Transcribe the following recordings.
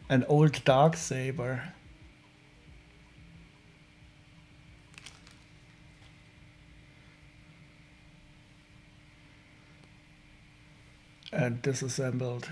An old dark saber. And disassembled.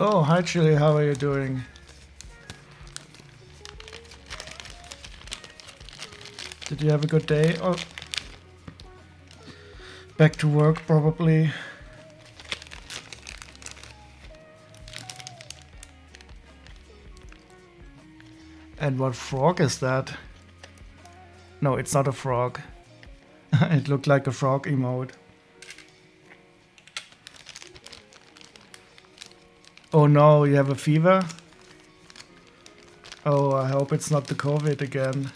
Oh, hi Chili, how are you doing? Did you have a good day? Oh, back to work probably. And what frog is that? No, it's not a frog. It looked like a frog emote. Oh no, you have a fever? Oh, I hope it's not the COVID again.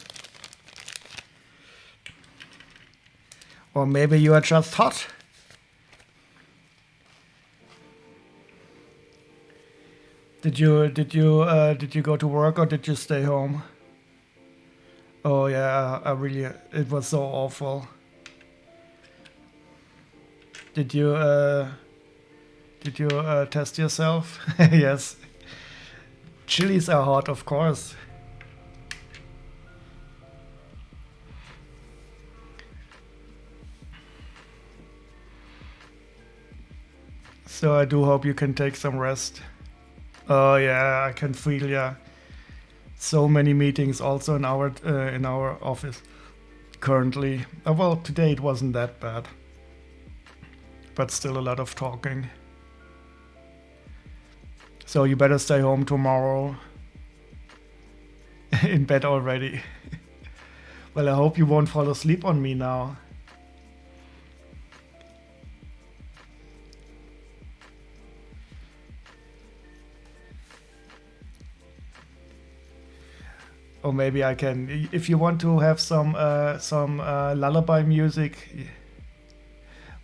Or maybe you are just hot. Did you go to work or did you stay home? Oh yeah, it was so awful. Did you test yourself? Yes. Chilies are hot, of course. So I do hope you can take some rest. Oh yeah, I can feel ya. So many meetings also in our office currently. Well, today it wasn't that bad, but still a lot of talking. So you better stay home tomorrow. In bed already. Well, I hope you won't fall asleep on me now. Or maybe I can, if you want to have some lullaby music.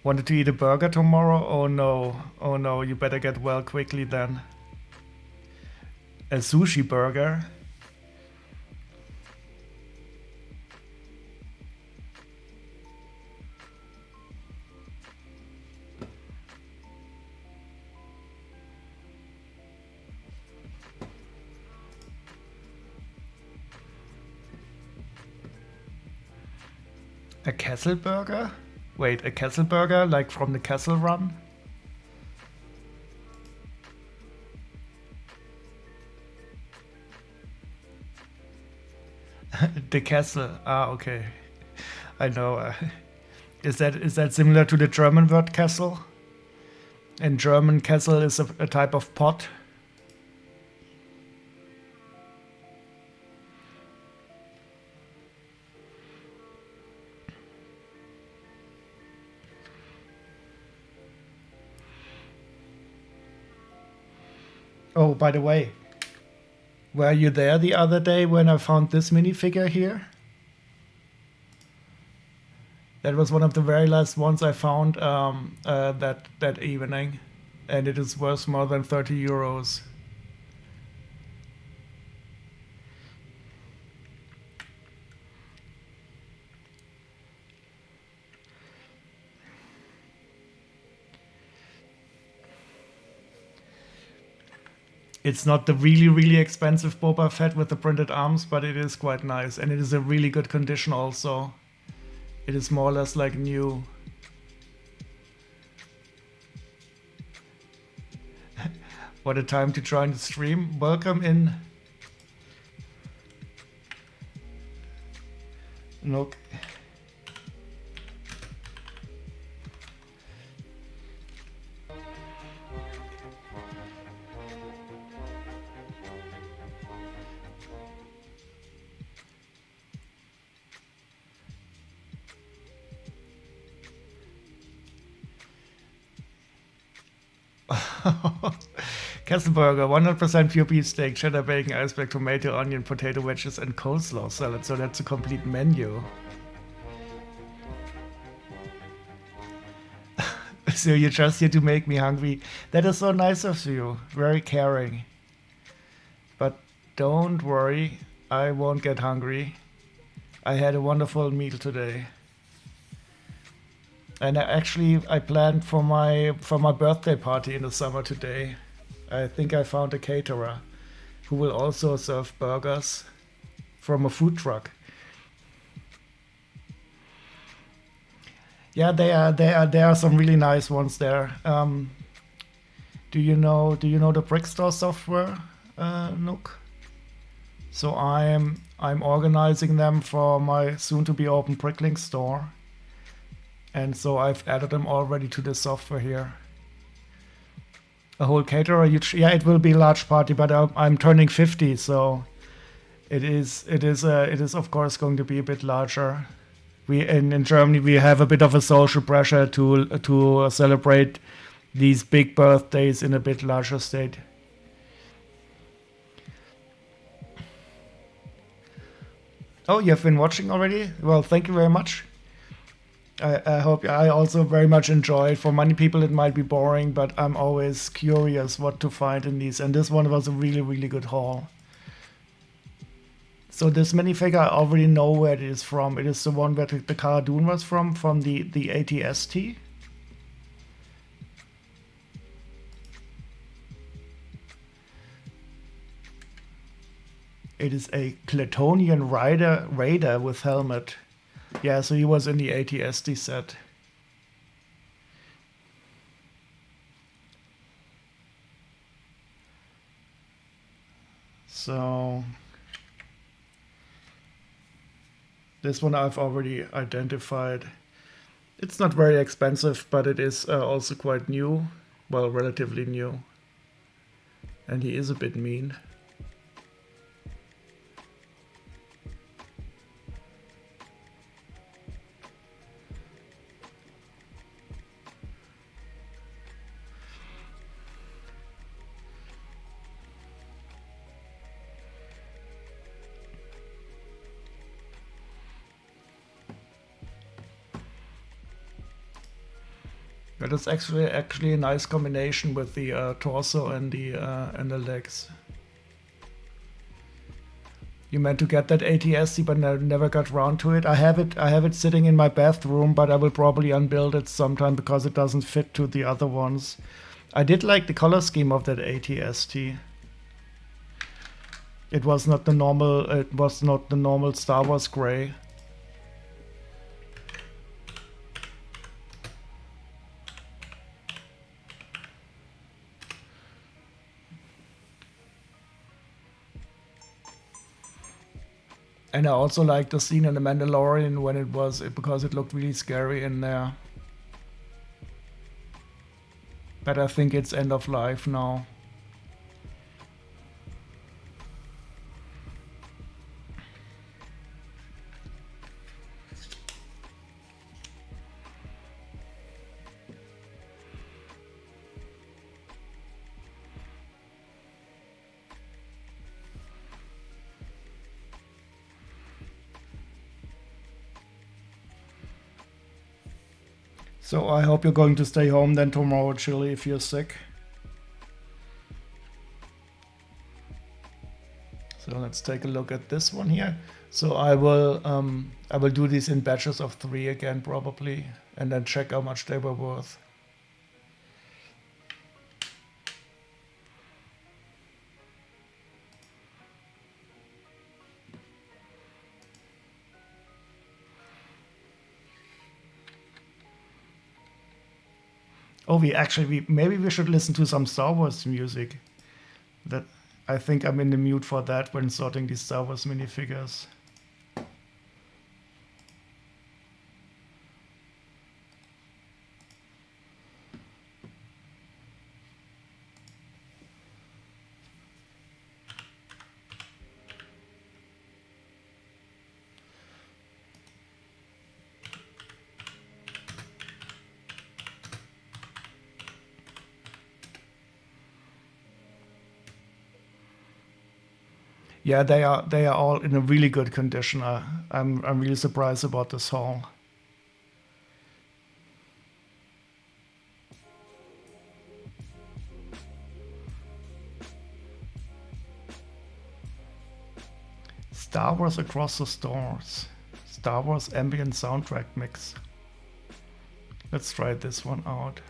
Wanted to eat a burger tomorrow? Oh no, you better get well quickly then. A sushi burger? A Kessel burger? Wait, a Kessel burger like from the Kessel Run? The Kessel. Ah, okay. I know. Is that similar to the German word Kessel? In German, Kessel is a type of pot. Oh, by the way, were you there the other day when I found this minifigure here? That was one of the very last ones I found that evening, and it is worth more than 30 euros. It's not the really expensive Boba Fett with the printed arms, but it is quite nice, and it is a really good condition also. It is more or less like new. What a time to join the stream. Welcome in. Look. Kesselburger, 100% pure beef steak, cheddar bacon, iceberg, tomato, onion, potato wedges, and coleslaw salad. So that's a complete menu. So you're just here to make me hungry. That is so nice of you. Very caring. But don't worry, I won't get hungry. I had a wonderful meal today. And I planned for my birthday party in the summer today. I think I found a caterer who will also serve burgers from a food truck. Yeah, there are some really nice ones there. Do you know the Brickstore software, Nook? So I'm organizing them for my soon-to-be open Bricklink store, and so I've added them already to the software here. A whole caterer, yeah, it will be a large party, but I'm turning 50, so it is of course going to be a bit larger. We in Germany we have a bit of a social pressure to celebrate these big birthdays in a bit larger state. Oh, you've been watching already? Well, thank you very much. I hope I also very much enjoy it. For many people, it might be boring, but I'm always curious what to find in these. And this one was a really, really good haul. So this minifigure, I already know where it is from. It is the one where the Cara Dune was from the ATST. It is a Cletonian raider with helmet. Yeah, so he was in the ATST set. So this one I've already identified. It's not very expensive, but it is also quite new. Well, relatively new. And he is a bit mean. That is actually a nice combination with the torso and the legs. You meant to get that ATSC, but never got round to it. I have it sitting in my bathroom, but I will probably unbuild it sometime because it doesn't fit to the other ones. I did like the color scheme of that ATST. It was not the normal Star Wars gray. And I also liked the scene in The Mandalorian when because it looked really scary in there. But I think it's end of life now. So I hope you're going to stay home then tomorrow, Chili, if you're sick. So let's take a look at this one here. So I will do these in batches of 3 again probably, and then check how much they were worth. Oh, maybe we should listen to some Star Wars music. That I think I'm in the mood for that when sorting these Star Wars minifigures. Yeah, they are all in a really good condition. I'm really surprised about this haul. Star Wars Across the Stars. Star Wars ambient soundtrack mix. Let's try this one out.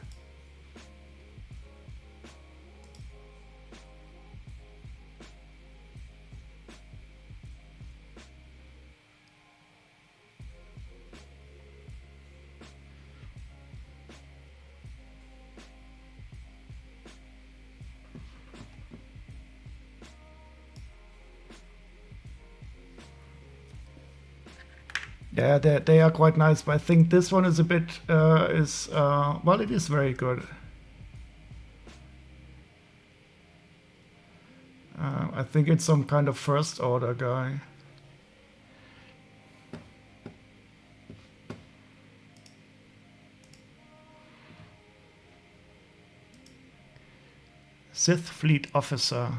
Yeah, they are quite nice, but I think this one is a bit well, it is very good. I think it's some kind of first order guy. Sith Fleet Officer.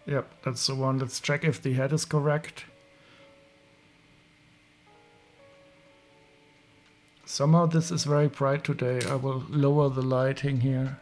Yep, that's the one. Let's check if the head is correct. Somehow this is very bright today. I will lower the lighting here.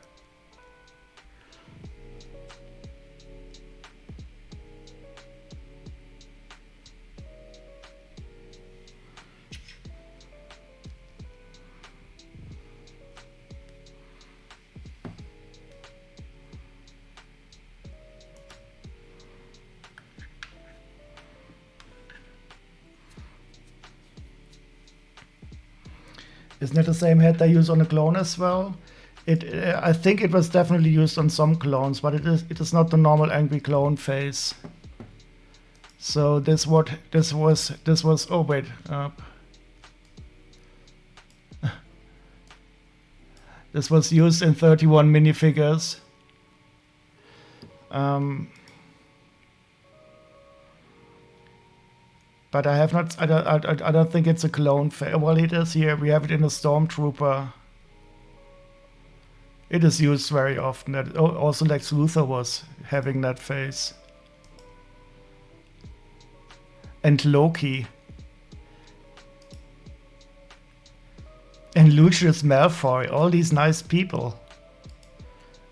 Isn't it the same head they use on a clone as well? I think it was definitely used on some clones, but it is not the normal angry clone face. So this was oh wait, this was used in 31 minifigures. But I have not. I don't think it's a clone face. Well, it is here. We have it in a Stormtrooper. It is used very often. Also, Lex Luthor was having that face. And Loki. And Lucius Malfoy. All these nice people.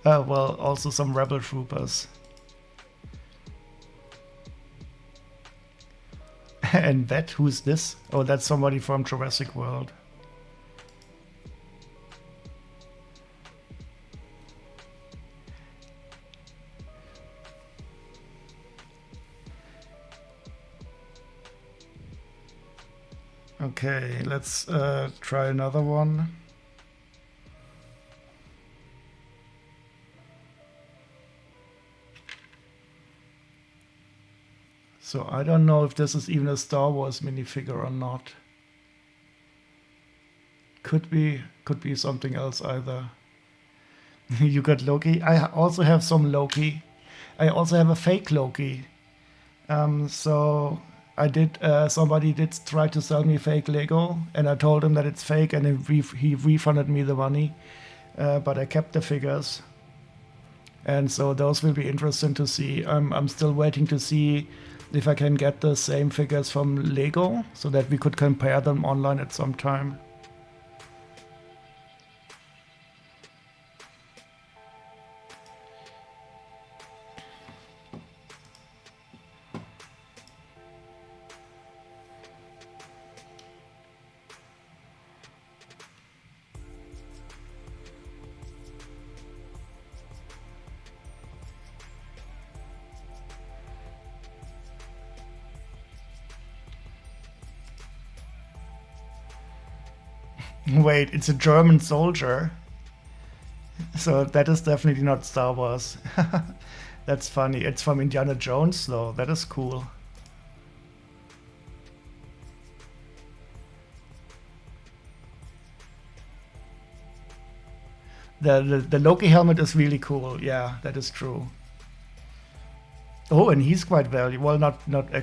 Well, also some rebel troopers. And that, who's this? Oh, that's somebody from Jurassic World. Okay, let's try another one. So I don't know if this is even a Star Wars minifigure or not. Could be something else either. You got Loki. I also have some Loki. I also have a fake Loki. So I did. Somebody did try to sell me fake Lego, and I told him that it's fake, and he refunded me the money. But I kept the figures, and so those will be interesting to see. I'm still waiting to see if I can get the same figures from Lego, so that we could compare them online at some time. Wait, it's a German soldier. So that is definitely not Star Wars. That's funny. It's from Indiana Jones, though. That is cool. The Loki helmet is really cool. Yeah, that is true. Oh, and he's quite valuable. Well, not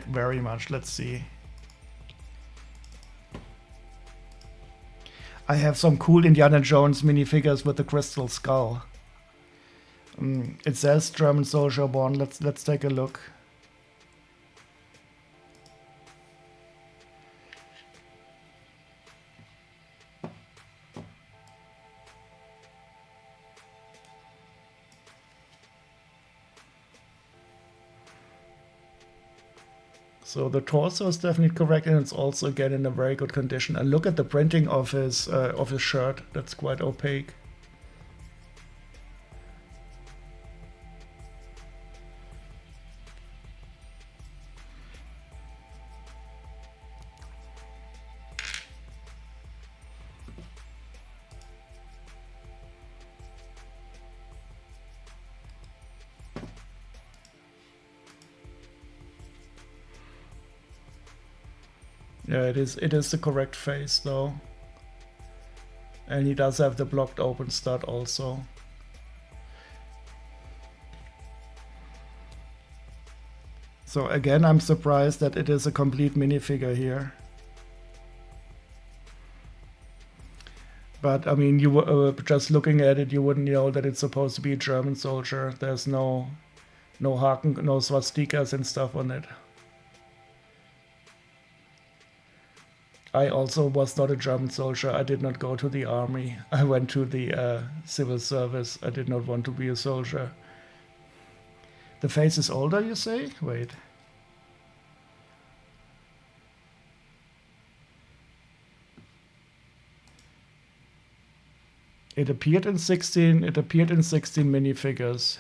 very much. Let's see. I have some cool Indiana Jones minifigures with the crystal skull. It says German soldier born. Let's take a look. So the torso is definitely correct, and it's also again in a very good condition. And look at the printing of his shirt. That's quite opaque. Yeah, it is the correct face though. And he does have the blocked open stud also. So again, I'm surprised that it is a complete minifigure here. But I mean, you just looking at it, you wouldn't know that it's supposed to be a German soldier. There's no Haken, no swastikas and stuff on it. I also was not a German soldier. I did not go to the army. I went to the civil service. I did not want to be a soldier. The face is older, you say? Wait. It appeared in 16 minifigures.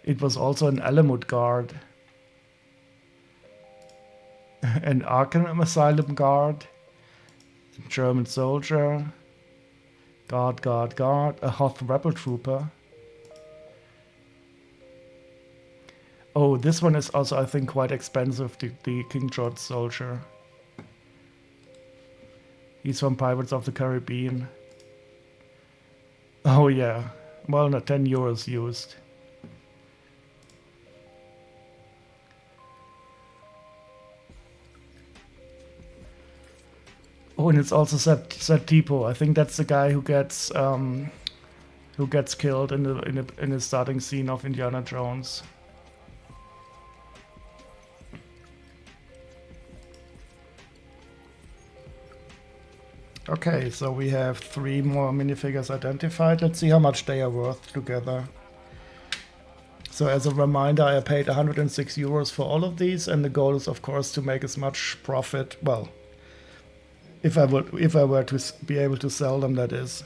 It was also an Alamut guard. An Arkham Asylum guard. German soldier. Guard. A Hoth rebel trooper. Oh, this one is also, I think, quite expensive, the King George soldier. He's from Pirates of the Caribbean. Oh yeah. Well, no, 10 euros used. Oh, and it's also Satipo. I think that's the guy who gets killed in the starting scene of Indiana Jones. Okay, so we have 3 more minifigures identified. Let's see how much they are worth together. So as a reminder, I paid 106 euros for all of these, and the goal is of course to make as much profit. Well, if I were to be able to sell them, that is.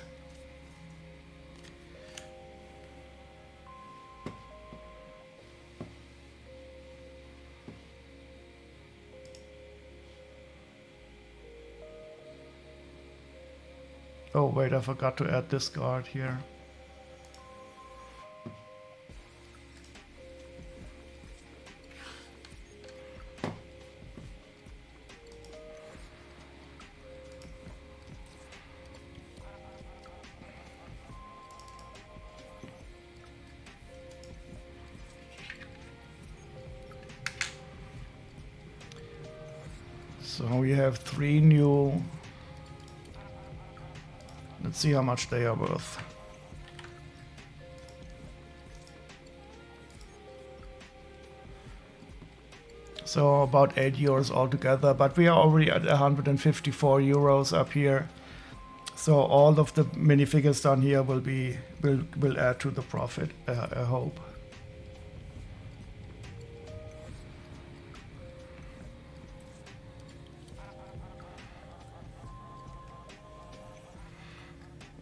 Oh wait, I forgot to add this guard here. So we have 3 new. Let's see how much they are worth. So about 8 euros altogether, but we are already at 154 euros up here. So all of the minifigures down here will add to the profit, I hope.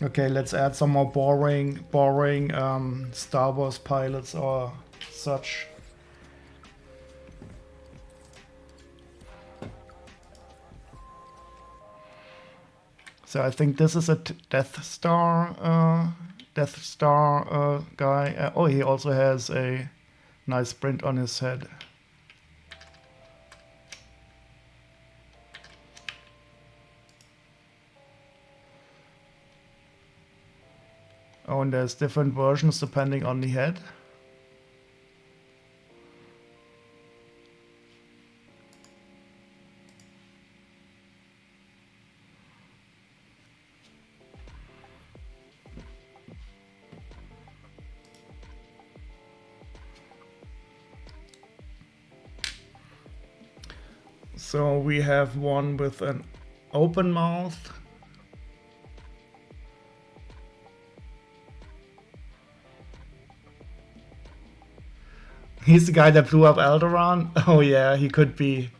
Okay, let's add some more boring Star Wars pilots or such. So I think this is a Death Star guy. Oh, he also has a nice print on his head. Oh, and there's different versions depending on the head. So we have one with an open mouth. He's the guy that blew up Alderaan? Oh yeah, he could be.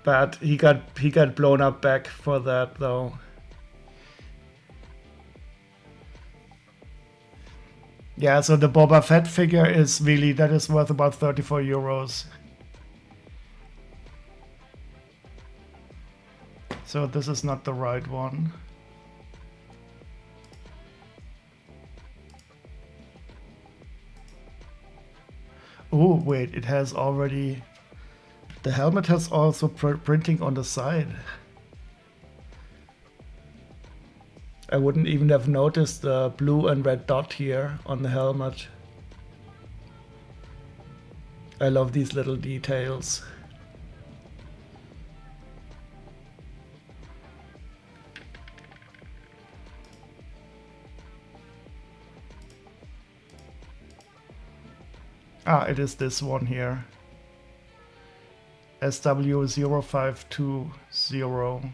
But he got blown up back for that though. Yeah, so the Boba Fett figure is really, that is worth about 34 euros. So this is not the right one. Oh, wait, it has already... The helmet has also printing on the side. I wouldn't even have noticed the blue and red dot here on the helmet. I love these little details. Ah, it is this one here. SW0520.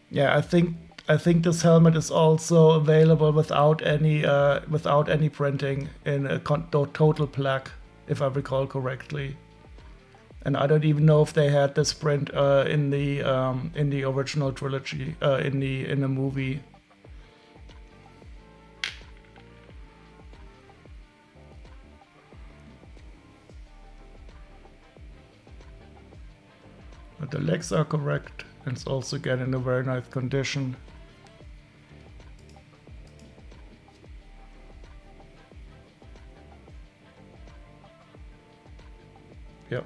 Yeah, I think this helmet is also available without any printing in a total black, if I recall correctly. And I don't even know if they had this print in the original trilogy, in the movie. But the legs are correct, and it's also again in a very nice condition. Yep.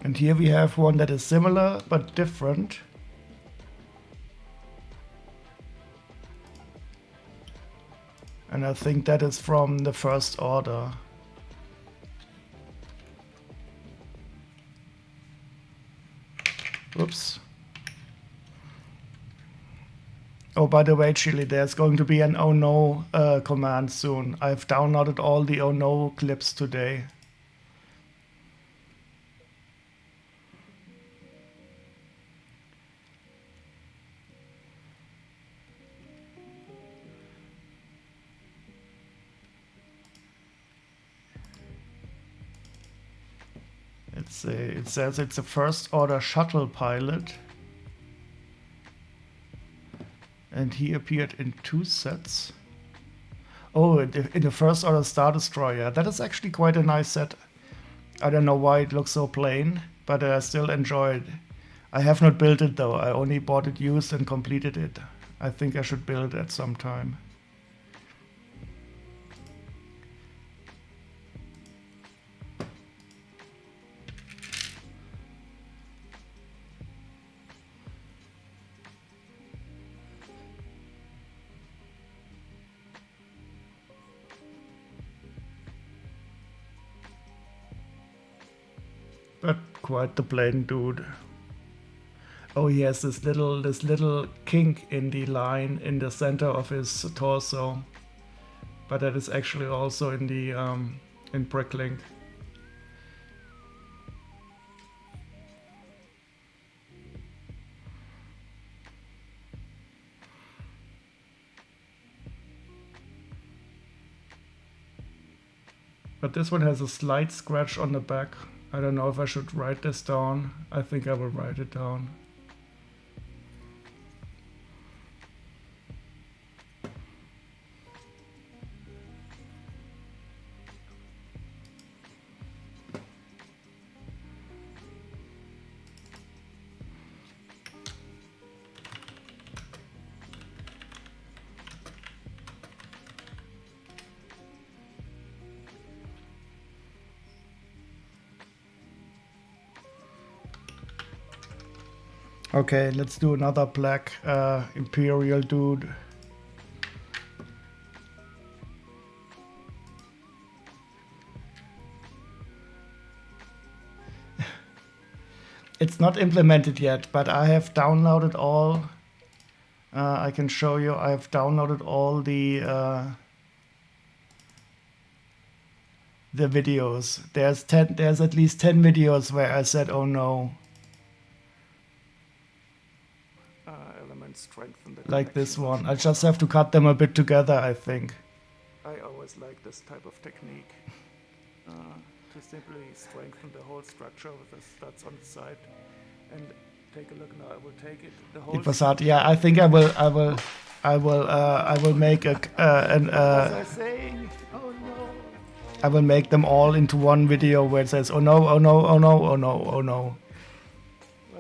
And here we have one that is similar but different. And I think that is from the First Order. Oops. Oh, by the way, Chili, there's going to be an oh no command soon. I've downloaded all the oh no clips today. It says it's a First Order shuttle pilot. And he appeared in 2 sets. Oh, in the First Order Star Destroyer. That is actually quite a nice set. I don't know why it looks so plain, but I still enjoy it. I have not built it though. I only bought it used and completed it. I think I should build it at some time. But quite the plain dude. Oh, he has this little kink in the line in the center of his torso. But that is actually also in the in Bricklink. But this one has a slight scratch on the back. I don't know if I should write this down. I think I will write it down. Okay, let's do another black Imperial dude. It's not implemented yet, but I have downloaded all. I can show you. I have downloaded all the videos. There's at least 10 videos where I said, "Oh no." Strengthen the like this one. I just have to cut them a bit together, I think. I always always like this type of technique to simply strengthen the whole structure with the studs on the side. And take a look now. I will take it. The whole. It was hard. Yeah, I think I will make a an. What was I saying? Oh no! I will make them all into one video where it says, "Oh no! Oh no! Oh no! Oh no! Oh no!"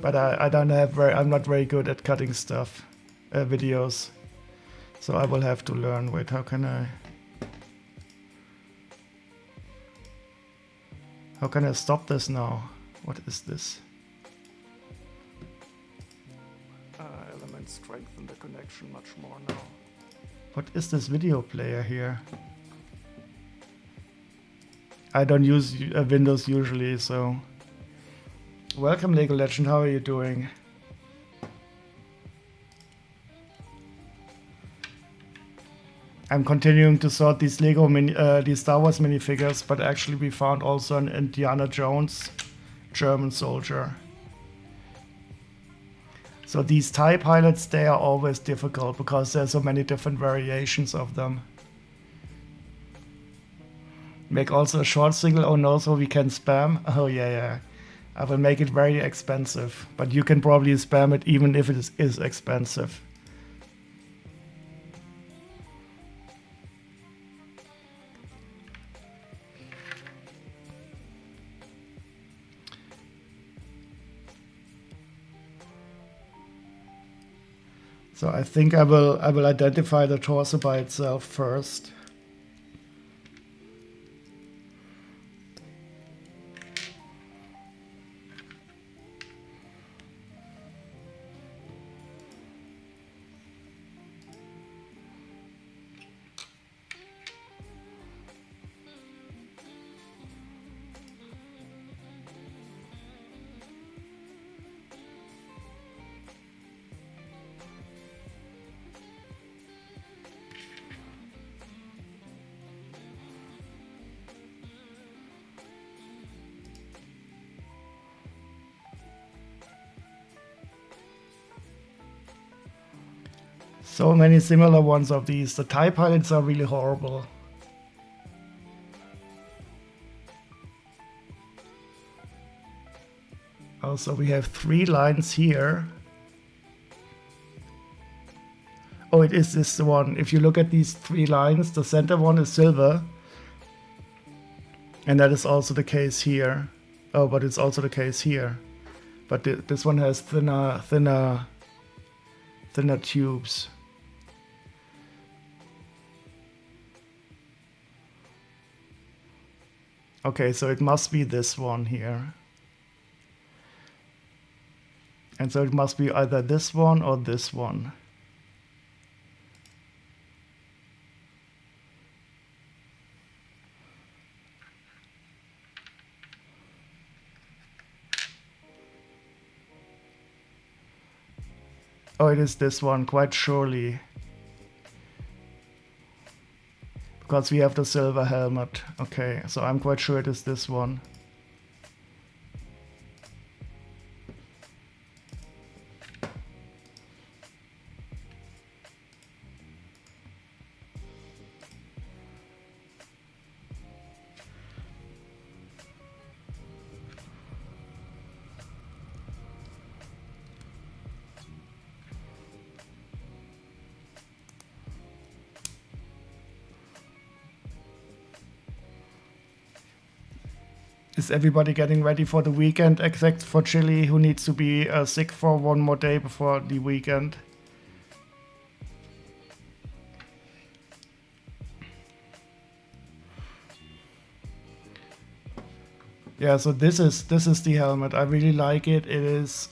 But I don't have I'm not very good at cutting stuff, videos. So I will have to learn. Wait, how can I stop this now? What is this? Elements strengthen the connection much more now. What is this video player here? I don't use Windows usually, so. Welcome, Lego Legend. How are you doing? I'm continuing to sort these these Star Wars minifigures, but actually we found also an Indiana Jones German soldier. So these TIE pilots, they are always difficult because there's so many different variations of them. Make also a short signal. Oh no, so we can spam. Oh yeah. I will make it very expensive, but you can probably spam it even if it is expensive. So I think I will identify the torso by itself first. So many similar ones of these. The TIE pilots are really horrible. Also, we have 3 lines here. Oh, it is this one. If you look at these 3 lines, the center one is silver. And that is also the case here. Oh, but it's also the case here. But this one has thinner tubes. Okay, so it must be this one here. And so it must be either this one or this one. Oh, it is this one, quite surely. Because we have the silver helmet. Okay, so I'm quite sure it is this one. Is everybody getting ready for the weekend except for Chili, who needs to be sick for one more day before the weekend? Yeah, so this is the helmet. I really like it. It is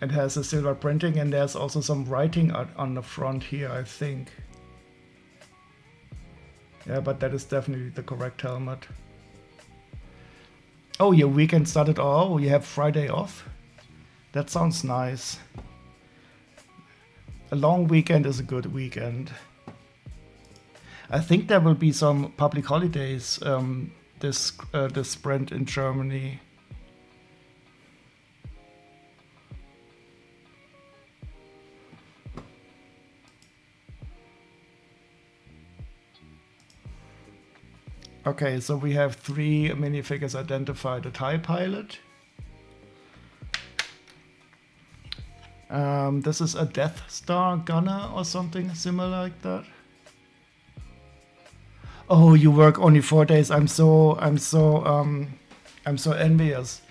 it has a silver printing and there's also some writing on the front here, I think. Yeah, but that is definitely the correct helmet. Oh, your weekend started. Oh, you have Friday off? That sounds nice. A long weekend is a good weekend. I think there will be some public holidays this sprint in Germany. Okay, so we have 3 minifigures identified. A TIE pilot. This is a Death Star gunner or something similar like that. Oh, you work only 4 days. I'm so envious.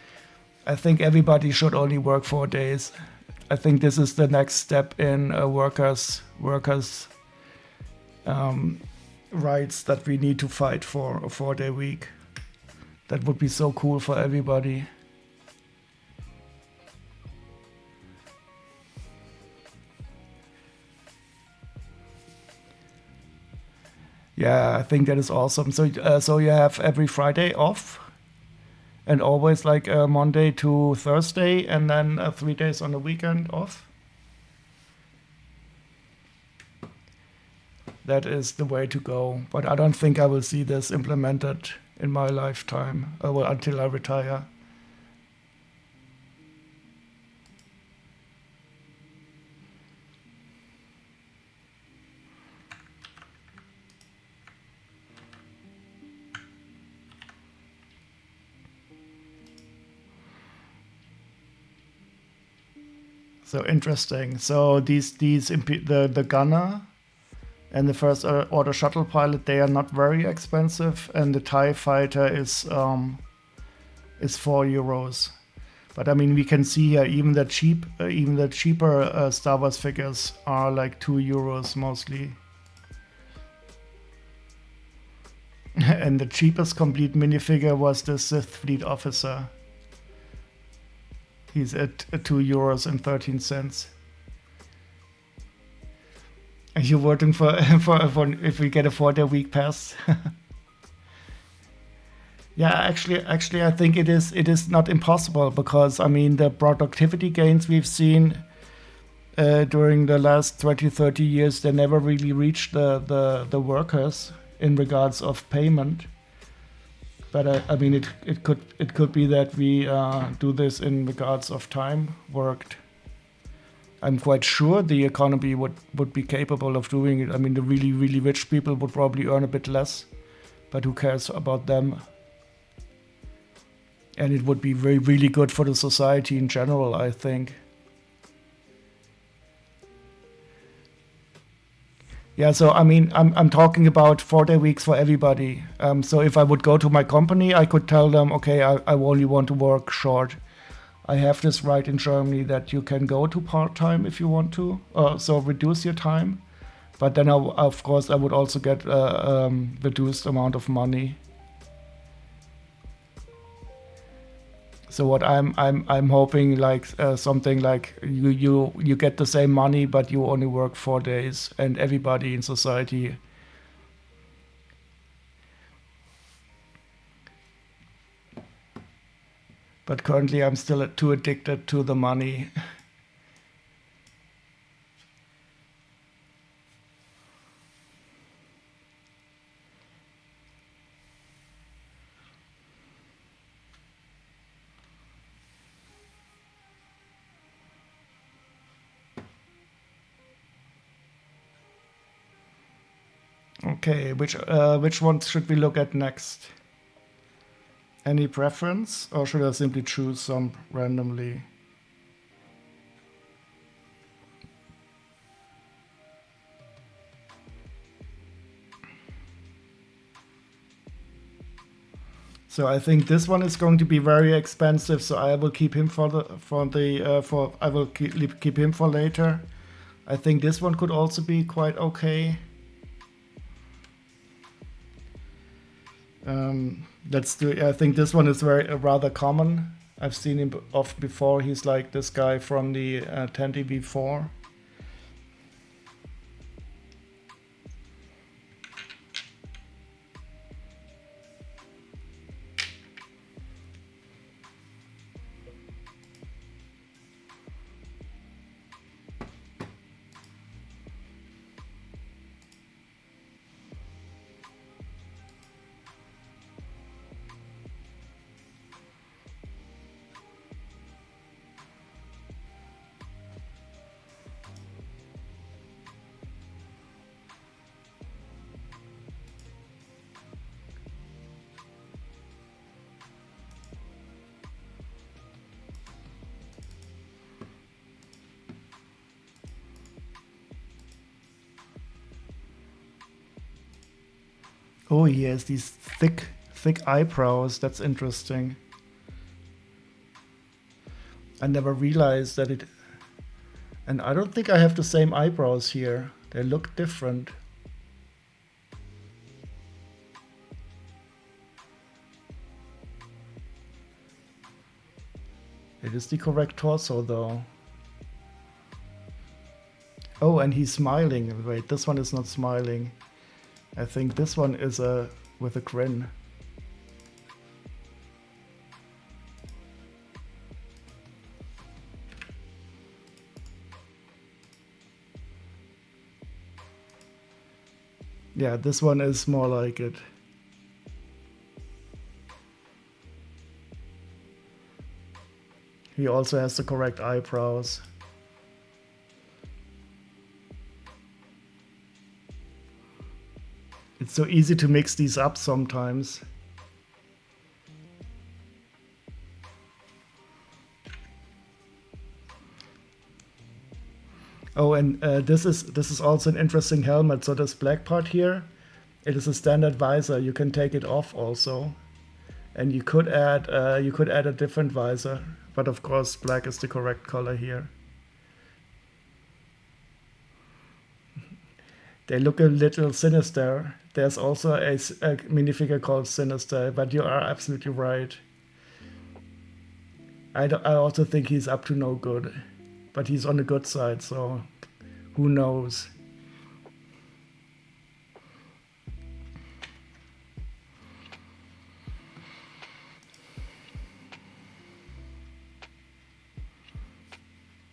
I think everybody should only work 4 days. I think this is the next step in workers' rights that we need to fight for, a 4-day week. That would be so cool for everybody. Yeah, I think that is awesome. So you have every Friday off, and always like Monday to Thursday, and then 3 days on the weekend off. That is the way to go. But I don't think I will see this implemented in my lifetime, well, until I retire. So interesting. So the gunner and the first order shuttle pilot, they are not very expensive, and the TIE fighter is €4. But I mean, we can see here even the cheaper Star Wars figures are like €2 mostly. And the cheapest complete minifigure was the Sith Fleet officer. He's at €2.13. Are you voting for if we get a 4-day week pass? Yeah, actually, I think it is not impossible, because I mean the productivity gains we've seen during the last 20, 30 years, they never really reached the workers in regards of payment. But I mean, it could be that we do this in regards of time worked. I'm quite sure the economy would be capable of doing it. I mean, the really, really rich people would probably earn a bit less, but who cares about them? And it would be really good for the society in general, I think. Yeah, so I mean, I'm talking about 4-day weeks for everybody. So if I would go to my company, I could tell them, okay, I only want to work short. I have this right in Germany that you can go to part-time if you want to, so reduce your time. But then, of course, I would also get a reduced amount of money. So what I'm hoping, like something like you get the same money, but you only work 4 days, and everybody in society. But currently, I'm still too addicted to the money. Okay, which ones should we look at next? Any preference, or should I simply choose some randomly? So I think this one is going to be very expensive. So I will keep him keep him for later. I think this one could also be quite okay. Let's do it. I think this one is rather common. I've seen him off before. He's like this guy from the 10TV4. Oh, he has these thick eyebrows. That's interesting. I never realized that it... And I don't think I have the same eyebrows here. They look different. It is the correct torso, though. Oh, and he's smiling. Wait, this one is not smiling. I think this one is with a grin. Yeah, this one is more like it. He also has the correct eyebrows. It's so easy to mix these up sometimes. Oh, and this is also an interesting helmet. So this black part here, it is a standard visor. You can take it off also, and you could add a different visor. But of course, black is the correct color here. They look a little sinister. There's also a minifigure called Sinister, but you are absolutely right. I also think he's up to no good, but he's on the good side, so who knows?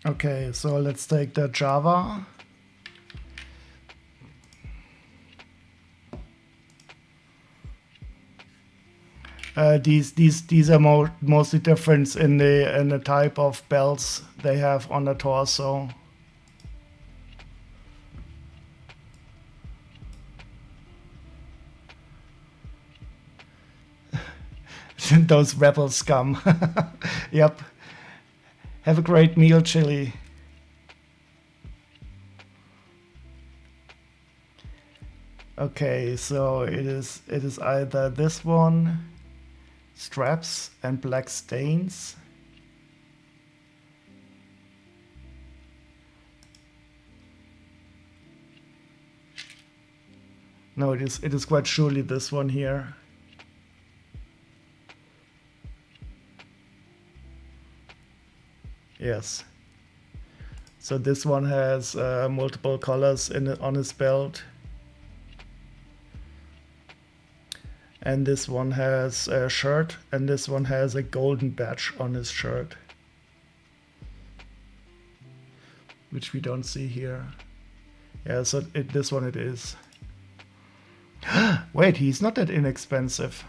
Okay, so let's take the Java. These are mostly different in the type of belts they have on the torso. Those rebel scum. Yep. Have a great meal, Chili. Okay, so it is either this one, straps and black stains. No, it is quite surely this one here. Yes. So this one has multiple colors on his belt. And this one has a shirt, and this one has a golden badge on his shirt. Which we don't see here. Yeah, so this one it is. Wait, he's not that inexpensive.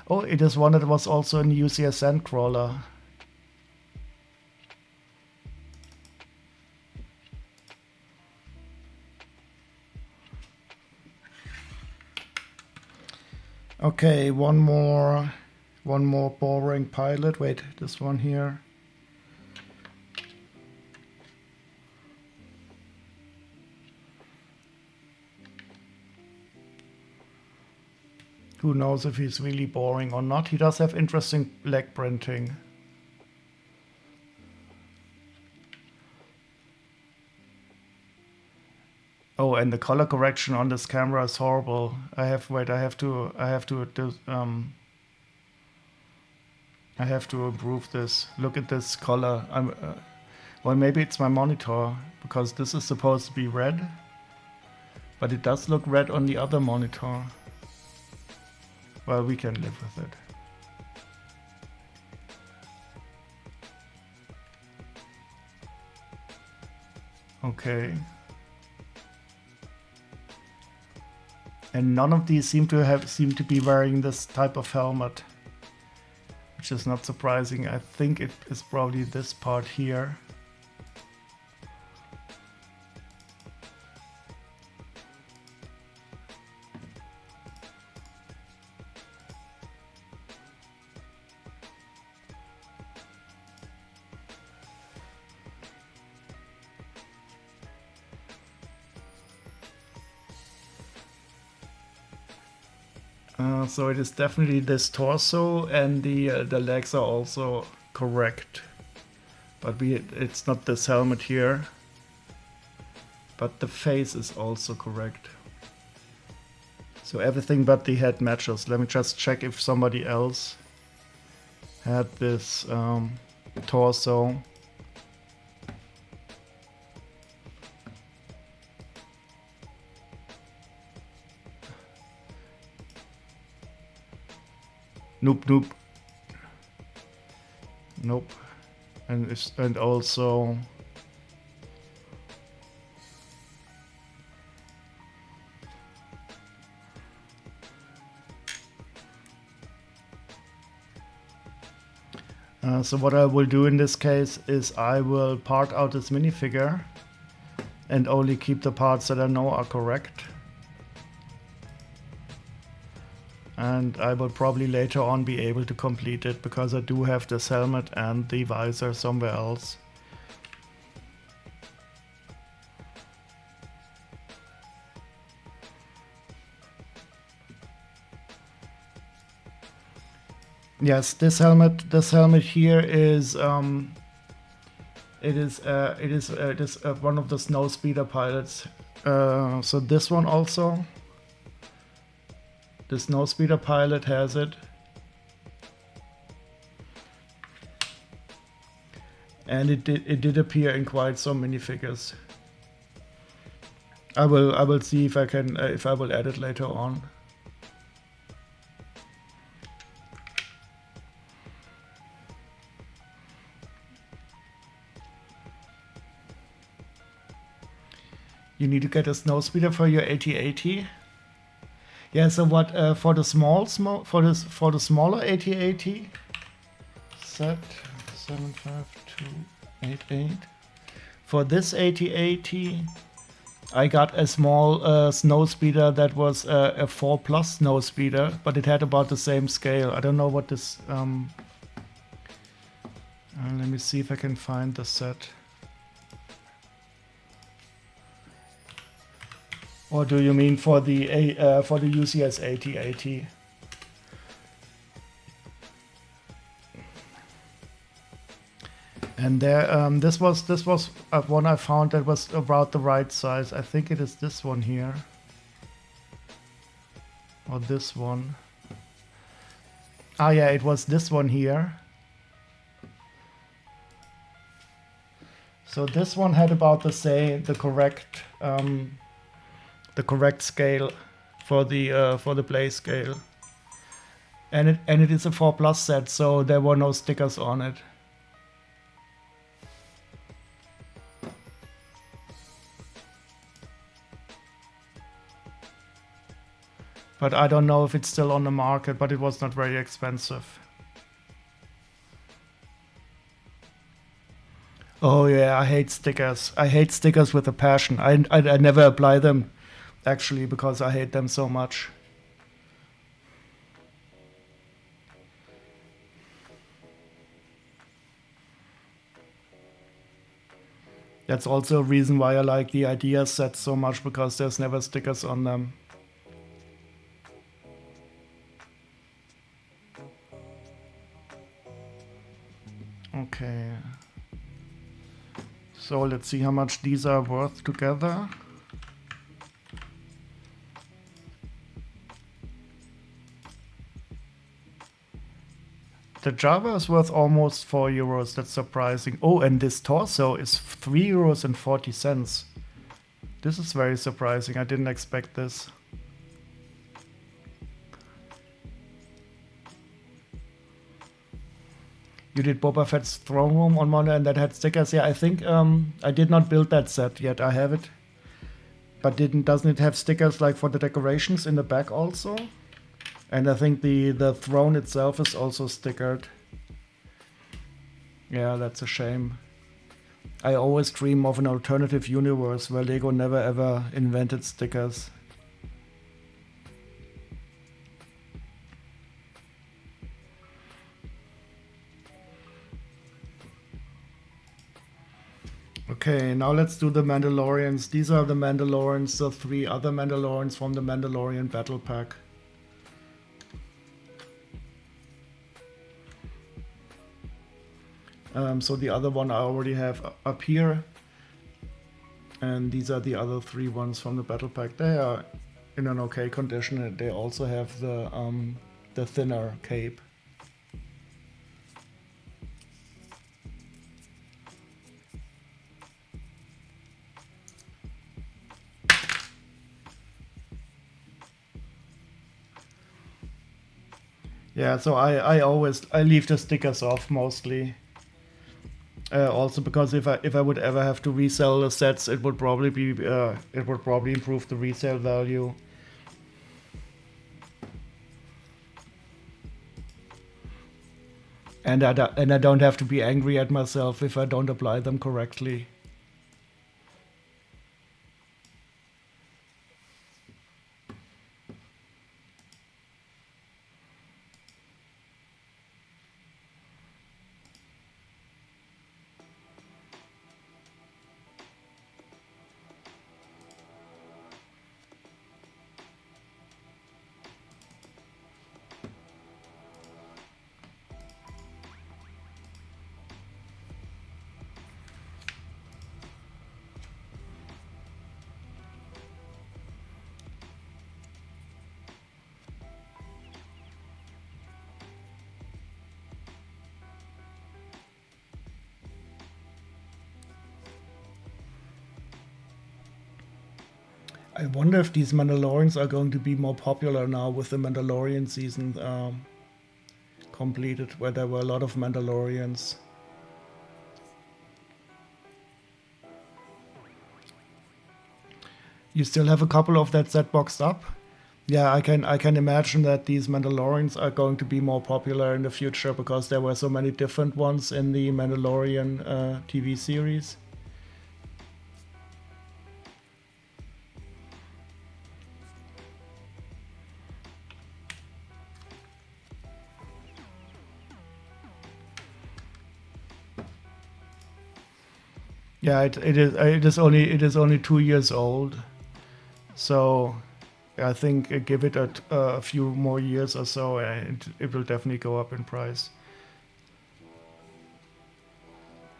Oh, it is one that was also in UCS Sandcrawler. Okay, one more boring pilot. Wait, this one here. Who knows if he's really boring or not. He does have interesting leg printing. Oh, and the color correction on this camera is horrible. I have to improve this. Look at this color. Well, maybe it's my monitor, because this is supposed to be red, but it does look red on the other monitor. Well, we can live with it. Okay. And none of these seem to be wearing this type of helmet, which is not surprising. I think it is probably this part here. So it is definitely this torso, and the legs are also correct. But it's not this helmet here. But the face is also correct. So everything but the head matches. Let me just check if somebody else had this torso. Nope. Nope. And also so what I will do in this case is I will part out this minifigure and only keep the parts that I know are correct. And I will probably later on be able to complete it because I do have this helmet and the visor somewhere else. Yes, this helmet here is it is one of the snow speeder pilots. So this one also. The snow speeder pilot has it. And it did appear in quite some minifigures. I will see if I can if I will add it later on. You need to get a snow speeder for your AT-AT. Yeah, so what for the for the smaller AT-AT set 75288. For this AT-AT, I got a small snow speeder that was a 4+ snow speeder, but it had about the same scale. I don't know what this. Let me see if I can find the set. Or do you mean for the UCS AT-AT? And there, this was one I found that was about the right size. I think it is this one here, or this one. Ah, yeah, it was this one here. So this one had about the correct scale for the play scale, and it is a 4+ set, so there were no stickers on it. But I don't know if it's still on the market, but it was not very expensive. Oh yeah, I hate stickers. I hate stickers with a passion. I never apply them, actually, because I hate them so much. That's also a reason why I like the idea sets so much, because there's never stickers on them. Okay. So let's see how much these are worth together. The Java is worth almost 4 euros. That's surprising. Oh, and this torso is 3 euros and 40 cents. This is very surprising. I didn't expect this. You did Boba Fett's throne room on Monday and that had stickers. Yeah, I think I did not build that set yet. I have it. But doesn't it have stickers like for the decorations in the back also? And I think the throne itself is also stickered. Yeah, that's a shame. I always dream of an alternative universe where Lego never ever invented stickers. Okay, now let's do the Mandalorians. These are the Mandalorians, the 3 other Mandalorians from the Mandalorian Battle Pack. So the other one I already have up here. And these are the other 3 ones from the battle pack. They are in an okay condition. They also have the thinner cape. Yeah, so I leave the stickers off mostly. Also because if I would ever have to resell the sets, it would probably improve the resale value. And I don't have to be angry at myself if I don't apply them correctly. I wonder if these Mandalorians are going to be more popular now with the Mandalorian season completed, where there were a lot of Mandalorians. You still have a couple of that set boxed up? Yeah, I can imagine that these Mandalorians are going to be more popular in the future because there were so many different ones in the Mandalorian TV series. Yeah, it is only 2 years old, so I think give it a few more years or so, and it will definitely go up in price.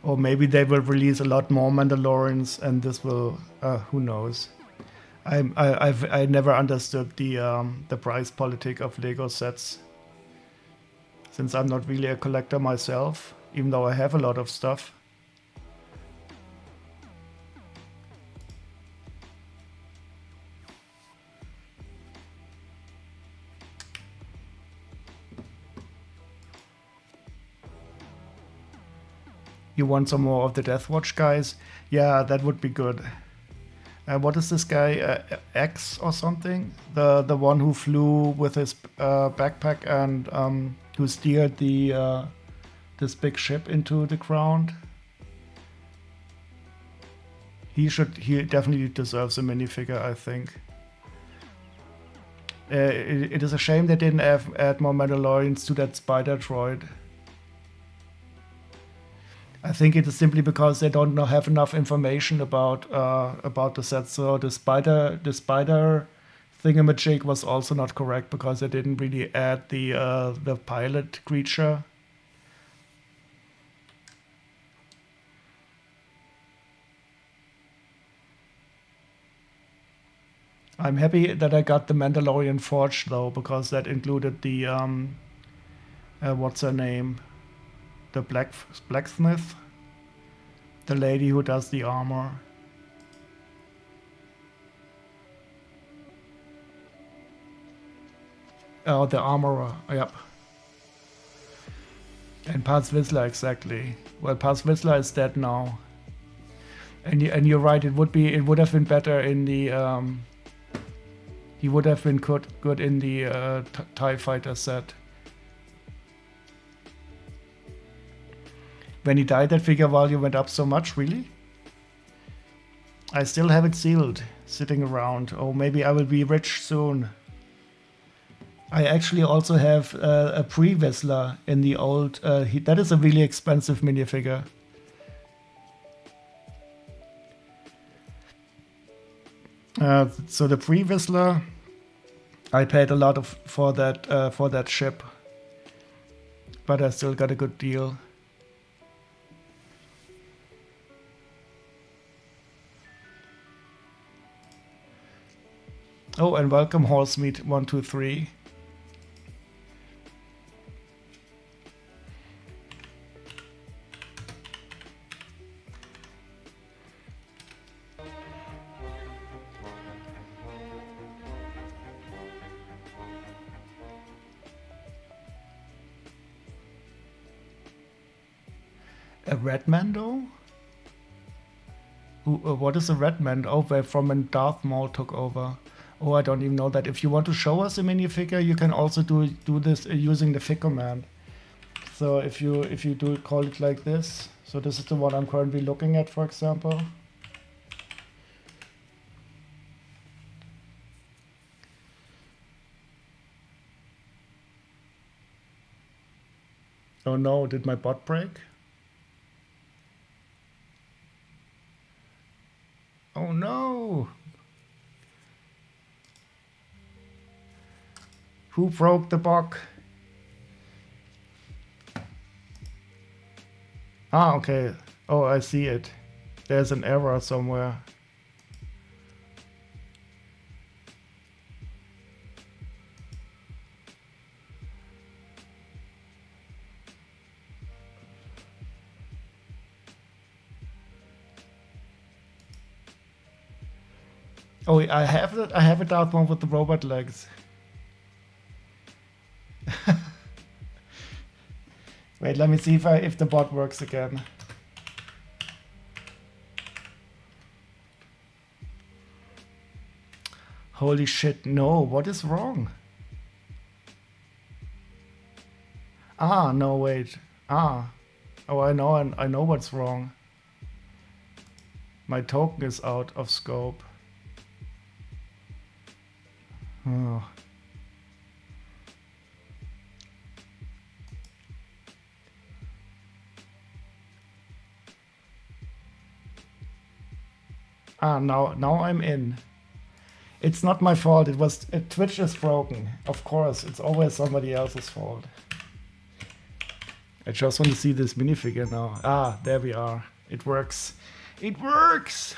Or maybe they will release a lot more Mandalorians, and this will who knows. I never understood the price politic of Lego sets, since I'm not really a collector myself, even though I have a lot of stuff. You want some more of the Death Watch guys? Yeah, that would be good. What is this guy? X or something? The one who flew with his backpack and who steered the this big ship into the ground. He definitely deserves a minifigure, I think. It is a shame they didn't add more Mandalorians to that spider droid. I think it is simply because they don't have enough information about the set. So the spider thingamajig was also not correct because they didn't really add the pilot creature. I'm happy that I got the Mandalorian Forge though, because that included the what's her name? The blacksmith, the lady who does the armor. Oh, the armorer. Yep. And Paz Vizsla, exactly. Well, Paz Vizsla is dead now. And you're right. It would have been better in the. He would have been good in the TIE Fighter set. When he died, that figure value went up so much, really? I still have it sealed, sitting around. Oh, maybe I will be rich soon. I actually also have a pre-Vizsla in the old... that is a really expensive minifigure. So the pre-Vizsla, I paid a lot for that ship. But I still got a good deal. Oh, and welcome Horsemeat 123. A red Mando? Who, what is a red Mando? Oh, where from when Darth Maul took over. Oh, I don't even know that. If you want to show us a minifigure, you can also do this using the fig command. So if you do call it like this, so this is the one I'm currently looking at, for example. Oh no, did my bot break? Oh no! Who broke the bot? Ah, okay. Oh, I see it. There's an error somewhere. Oh, I have it. I have it out one with the robot legs. Wait, let me see if the bot works again. Holy shit! No, what is wrong? Ah, no, wait. Ah, oh, I know what's wrong. My token is out of scope. Oh. Ah, now I'm in. It's not my fault. Twitch is broken. Of course, it's always somebody else's fault. I just want to see this minifigure now. Ah, there we are. It works. It works!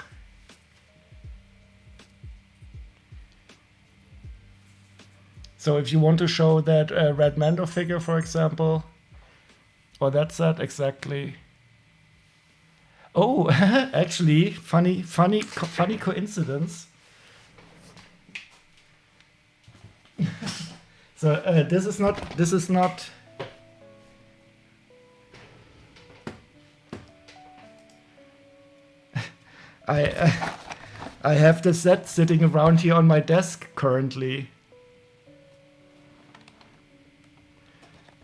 So if you want to show that Red Mando figure, for example, or that set exactly. Oh, actually, funny coincidence. So this is not. I have the set sitting around here on my desk currently.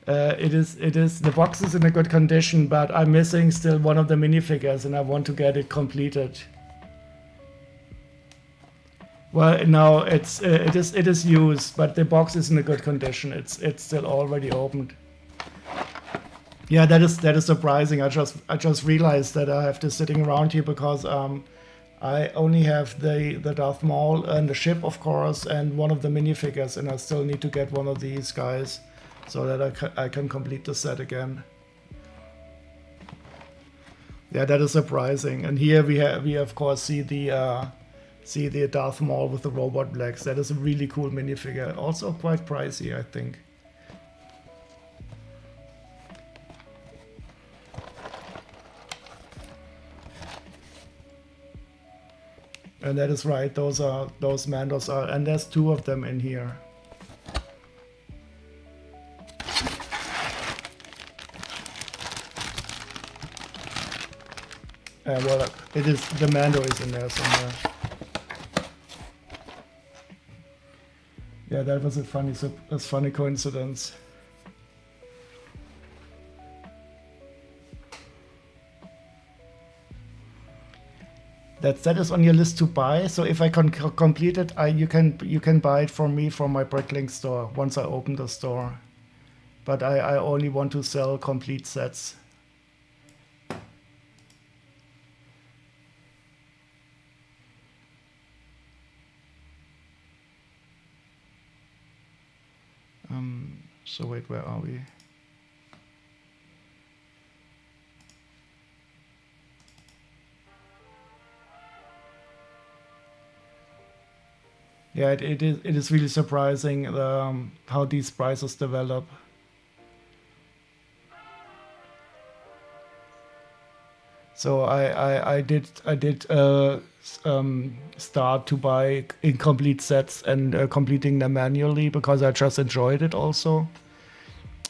It is the box is in a good condition, but I'm missing still one of the minifigures, and I want to get it completed. Well, no, it is used, but the box is in a good condition. It's still already opened. Yeah, that is surprising. I just realized that I have this sitting around here because I only have the Darth Maul and the ship, of course, and one of the minifigures, and I still need to get one of these guys so that I can complete the set again. Yeah, that is surprising. And here we of course see the Darth Maul with the robot legs. That is a really cool minifigure. Also quite pricey, I think. And that is right. Those Mandos are, and there's two of them in here. Well, it is the Mando is in there somewhere. Yeah, that was a funny coincidence. That is on your list to buy. So if I can complete it, you can buy it from me from my Bricklink store once I open the store. But I only want to sell complete sets. So wait, where are we? Yeah, it is really surprising how these prices develop. So I did start to buy incomplete sets and completing them manually because I just enjoyed it also.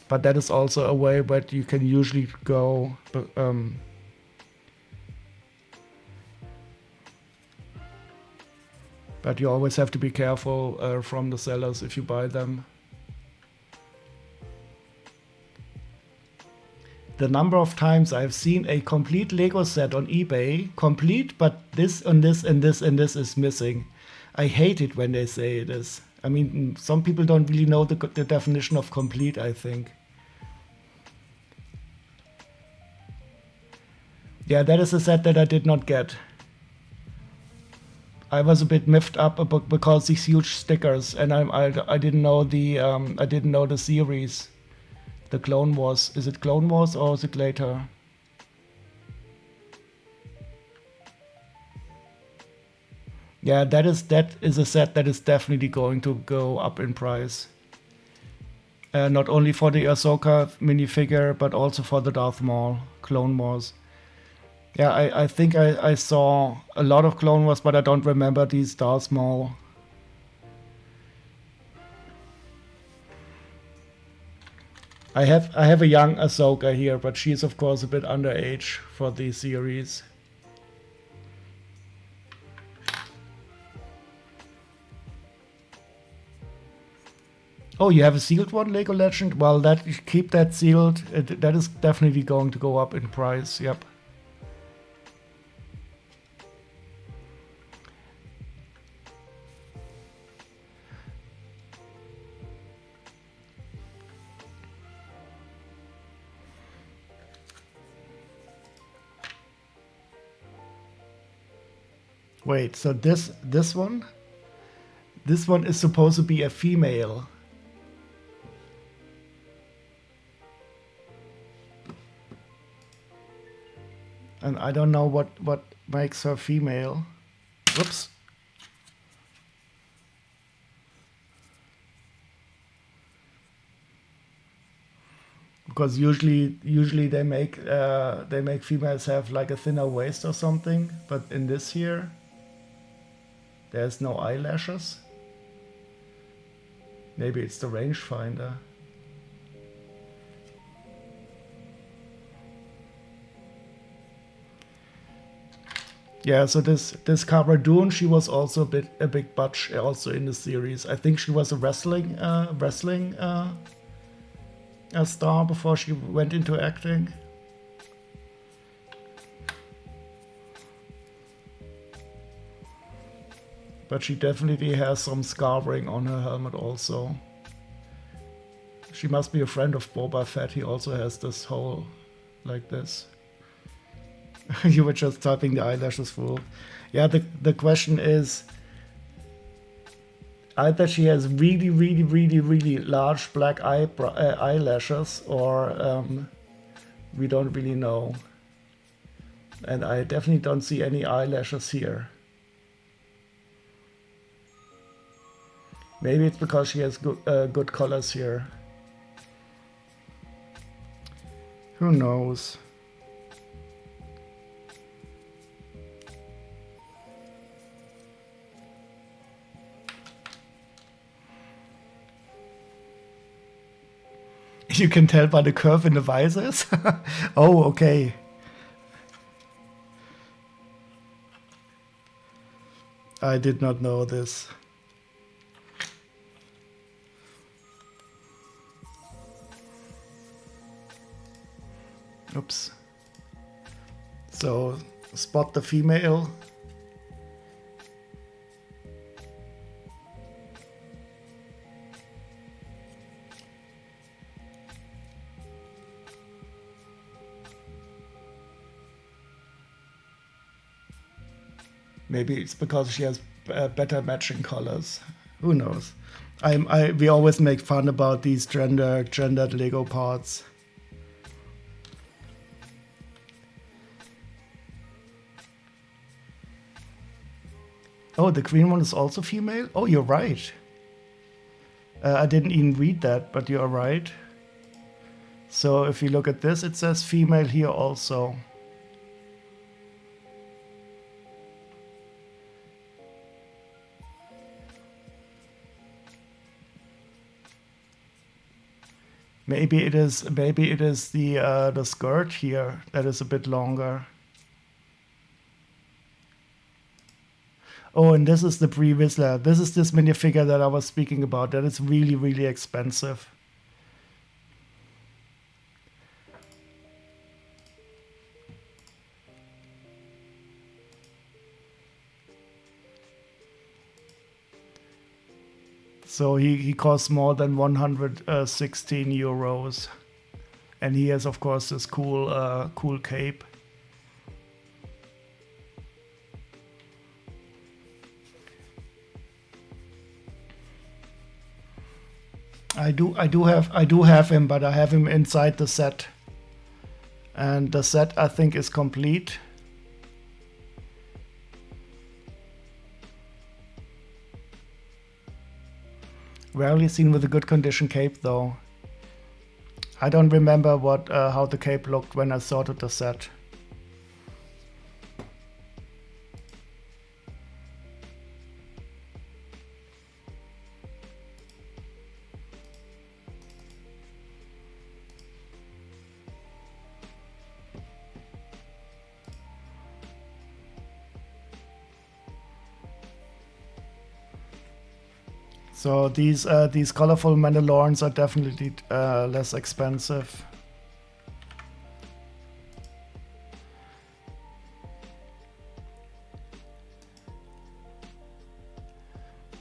But that is also a way that you can usually go. But you always have to be careful from the sellers if you buy them. The number of times I've seen a complete Lego set on eBay, complete, but this and this and this and this is missing. I hate it when they say it is. I mean, some people don't really know the definition of complete, I think. Yeah, that is a set that I did not get. I was a bit miffed up because these huge stickers, and I didn't know the series. The Clone Wars. Is it Clone Wars or is it later? Yeah, that is a set that is definitely going to go up in price. Not only for the Ahsoka minifigure, but also for the Darth Maul Clone Wars. Yeah, I think I saw a lot of Clone Wars, but I don't remember these Darth Maul. I have a young Ahsoka here, but she's of course a bit underage for the series. Oh, you have a sealed one, Lego Legend? Well, keep that sealed. That is definitely going to go up in price. Yep. Wait, so this one is supposed to be a female. And I don't know what makes her female. Whoops. Because usually they make females have like a thinner waist or something, but in this here there's no eyelashes. Maybe it's the rangefinder. Yeah, so this Cara Dune, she was also a big butch also in the series. I think she was a wrestling a star before she went into acting. But she definitely has some scarring on her helmet also. She must be a friend of Boba Fett. He also has this hole like this. You were just typing the eyelashes full. Yeah, the question is either she has really, really, really, really large black eyelashes, or we don't really know. And I definitely don't see any eyelashes here. Maybe it's because she has good colors here. Who knows? You can tell by the curve in the visors? Oh, okay. I did not know this. Oops. So, spot the female. Maybe it's because she has better matching colors. Who knows? We always make fun about these gendered Lego parts. Oh, the green one is also female? Oh, you're right. I didn't even read that, but you're right. So if you look at this, it says female here also. Maybe it is the skirt here that is a bit longer. Oh, and this is the pre-Whistler. This is this minifigure that I was speaking about. That is really, really expensive. So he costs more than 116 euros. And he has, of course, this cool cape. I do have him, but I have him inside the set. And the set, I think, is complete. Rarely seen with a good condition cape, though. I don't remember how the cape looked when I sorted the set. So these colorful Mandalorians are definitely less expensive.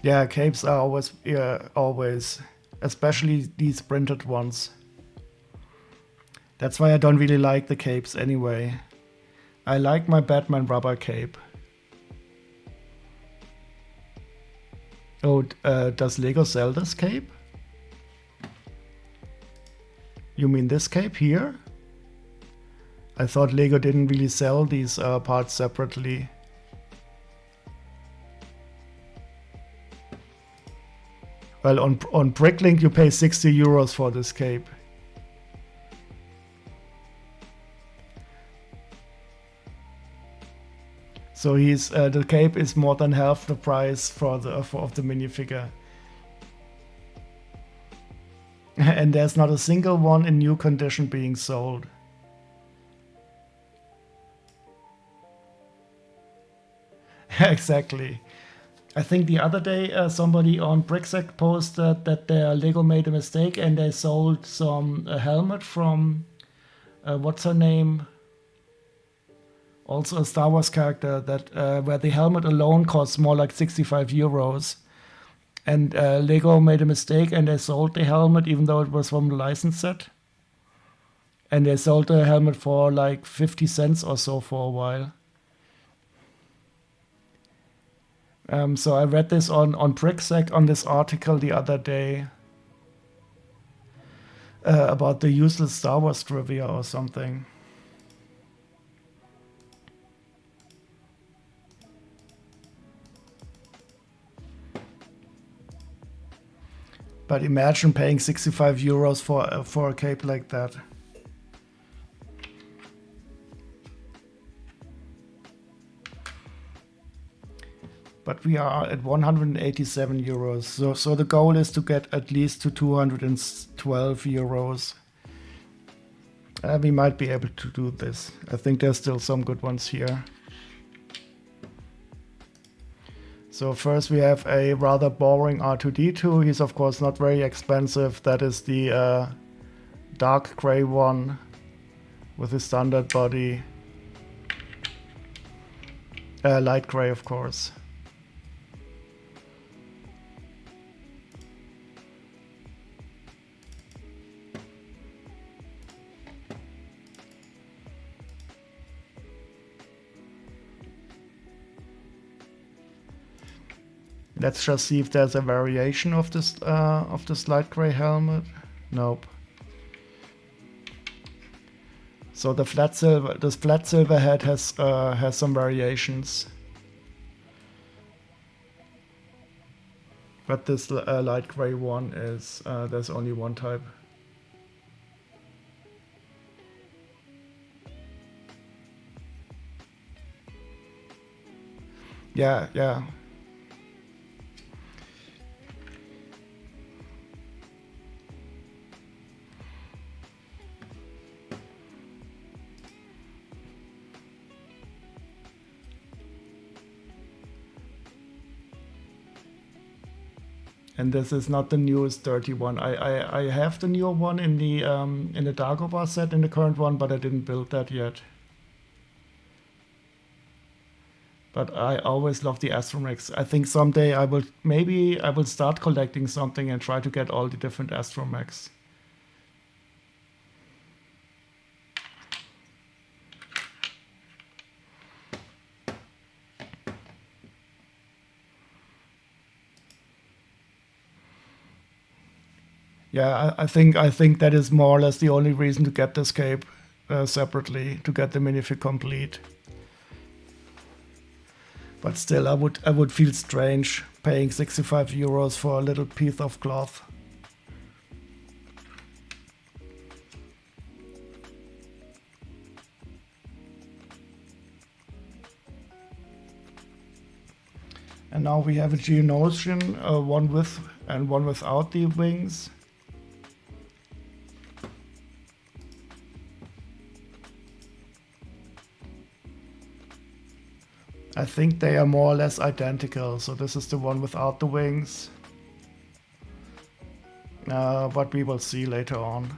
Yeah, capes are always, especially these printed ones. That's why I don't really like the capes anyway. I like my Batman rubber cape. Oh, does Lego sell this cape? You mean this cape here? I thought Lego didn't really sell these parts separately. Well, on Bricklink you pay 60 euros for this cape. So the cape is more than half the price of the minifigure. And there's not a single one in new condition being sold. Exactly. I think the other day somebody on Bricksack posted that their Lego made a mistake and they sold a helmet from what's her name? Also a Star Wars character that where the helmet alone costs more like 65 euros. And Lego made a mistake and they sold the helmet even though it was from the license set. And they sold the helmet for like 50 cents or so for a while. So I read this on Bricksack on this article the other day about the useless Star Wars trivia or something. But imagine paying 65 euros for a cape like that. But we are at 187 euros. So the goal is to get at least to 212 euros. We might be able to do this. I think there's still some good ones here. So first we have a rather boring R2-D2. He's of course not very expensive. That is the dark gray one with the standard body. Light gray, of course. Let's just see if there's a variation of this light gray helmet. Nope. So this flat silver head has some variations. But this light gray one is, there's only one type. Yeah, yeah. And this is not the newest dirty one. I have the newer one in the Dagobah set in the current one, but I didn't build that yet. But I always love the astromechs. I think someday I will start collecting something and try to get all the different astromechs. Yeah, I think that is more or less the only reason to get this cape separately, to get the minifig complete. But still, I would feel strange paying 65 euros for a little piece of cloth. And now we have a Geonosian, one with and one without the wings. I think they are more or less identical. So this is the one without the wings. But we will see later on.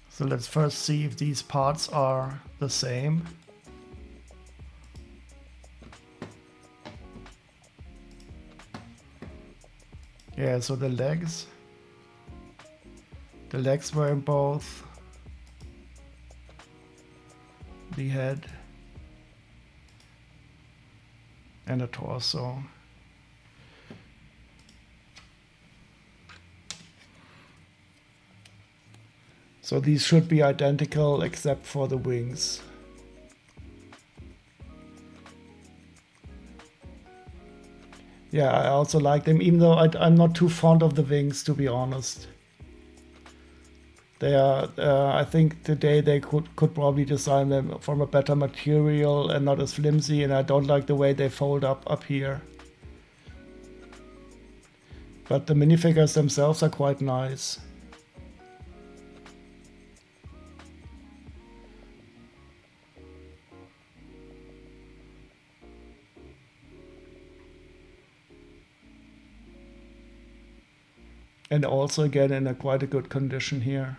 So let's first see if these parts are the same. Yeah, so the legs were in both. The head and the torso. So these should be identical except for the wings. Yeah, I also like them, even though I'm not too fond of the wings, to be honest. They are, I think today they could probably design them from a better material and not as flimsy, and I don't like the way they fold up here. But the minifigures themselves are quite nice. And also again in quite a good condition here.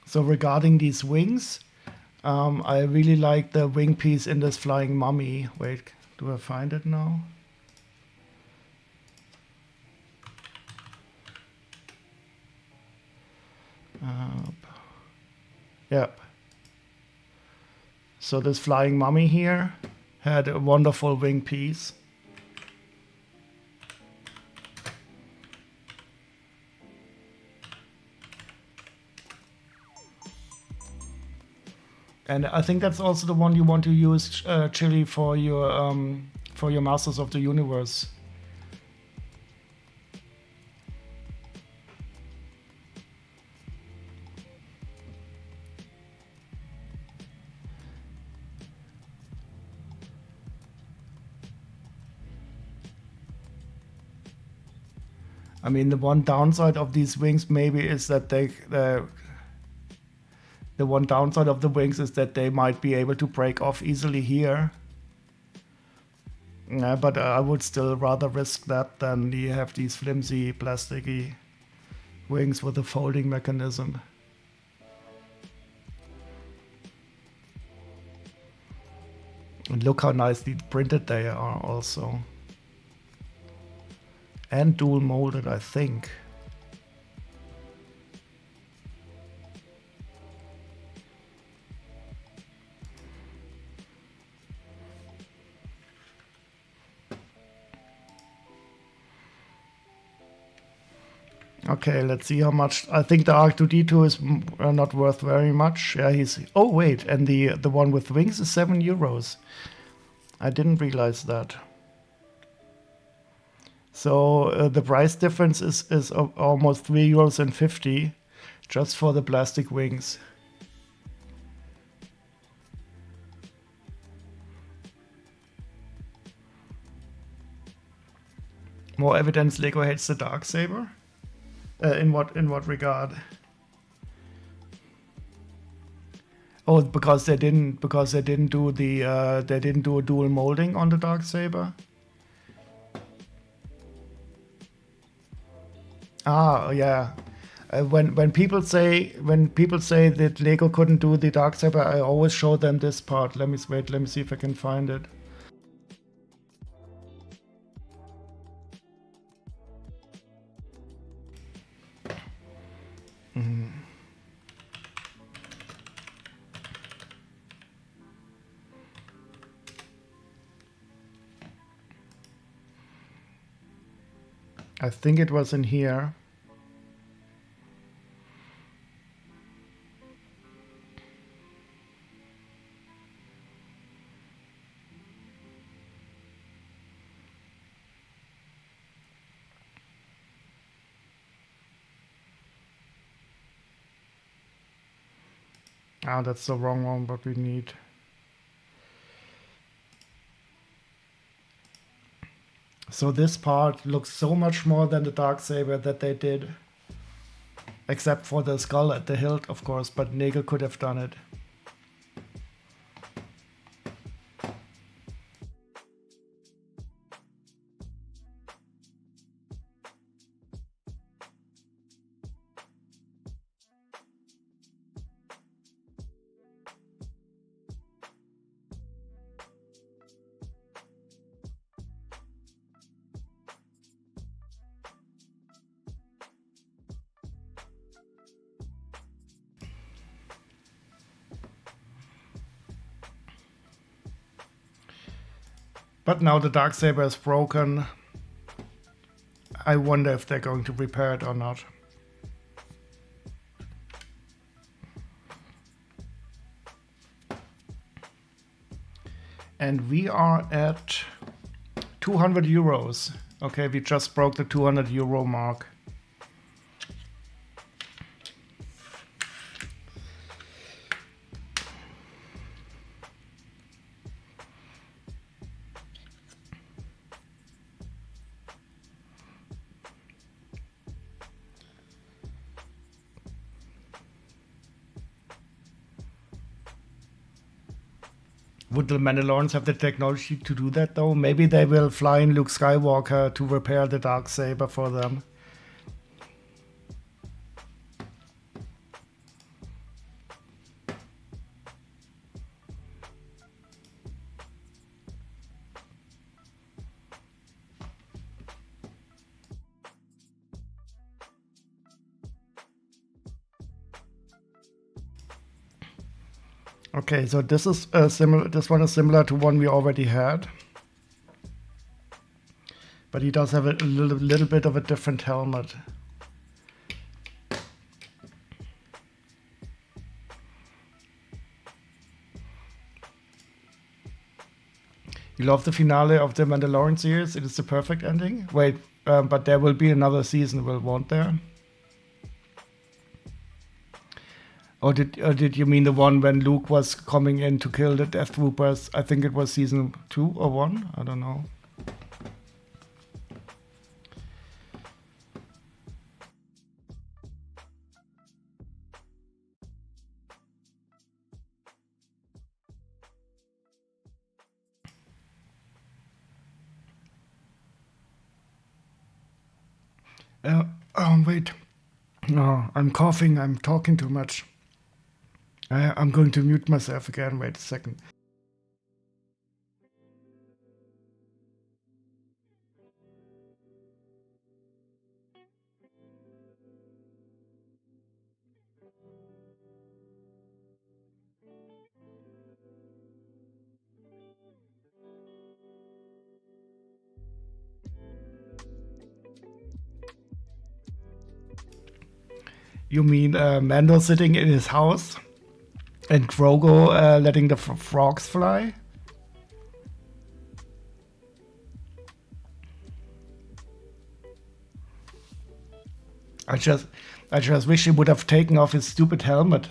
So regarding these wings, I really like the wing piece in this flying mummy. Wait, do I find it now? Yep. So this flying mummy here had a wonderful wing piece. And I think that's also the one you want to use, Chili, for your Masters of the Universe. I mean, the one downside of these wings maybe is that the one downside of the wings is that they might be able to break off easily here. Yeah, but I would still rather risk that than you have these flimsy, plasticky wings with a folding mechanism. And look how nicely printed they are also. And dual molded, I think. Okay, let's see how much. I think the R2D2 is not worth very much. Yeah, he's. Oh wait, and the one with wings is €7. I didn't realize that. So the price difference is almost €3.50 just for the plastic wings. More evidence Lego hates the Darksaber? In what regard? Oh, because they didn't do the they didn't do a dual molding on the Darksaber. Ah, yeah. When people say that Lego couldn't do the Darksaber, I always show them this part. Let me see if I can find it. I think it was in here. Ah, that's the wrong one, but we need. So this part looks so much more than the Darksaber that they did. Except for the skull at the hilt, of course, but Nagel could have done it. But now the Darksaber is broken. I wonder if they're going to repair it or not. And we are at €200. Okay, we just broke the €200 mark. Would the Mandalorians have the technology to do that though? Maybe they will fly in Luke Skywalker to repair the Darksaber for them. Okay, so this is similar. This one is similar to one we already had, but he does have a little bit of a different helmet. You love the finale of the Mandalorian series. It is the perfect ending. Wait, but there will be another season, won't there? Or did you mean the one when Luke was coming in to kill the Death Troopers? I think it was season 2 or 1. I don't know. Wait. No, I'm coughing. I'm talking too much. I'm going to mute myself again. Wait a second. You mean Mando sitting in his house and Grogu letting the frogs fly? I just wish he would have taken off his stupid helmet.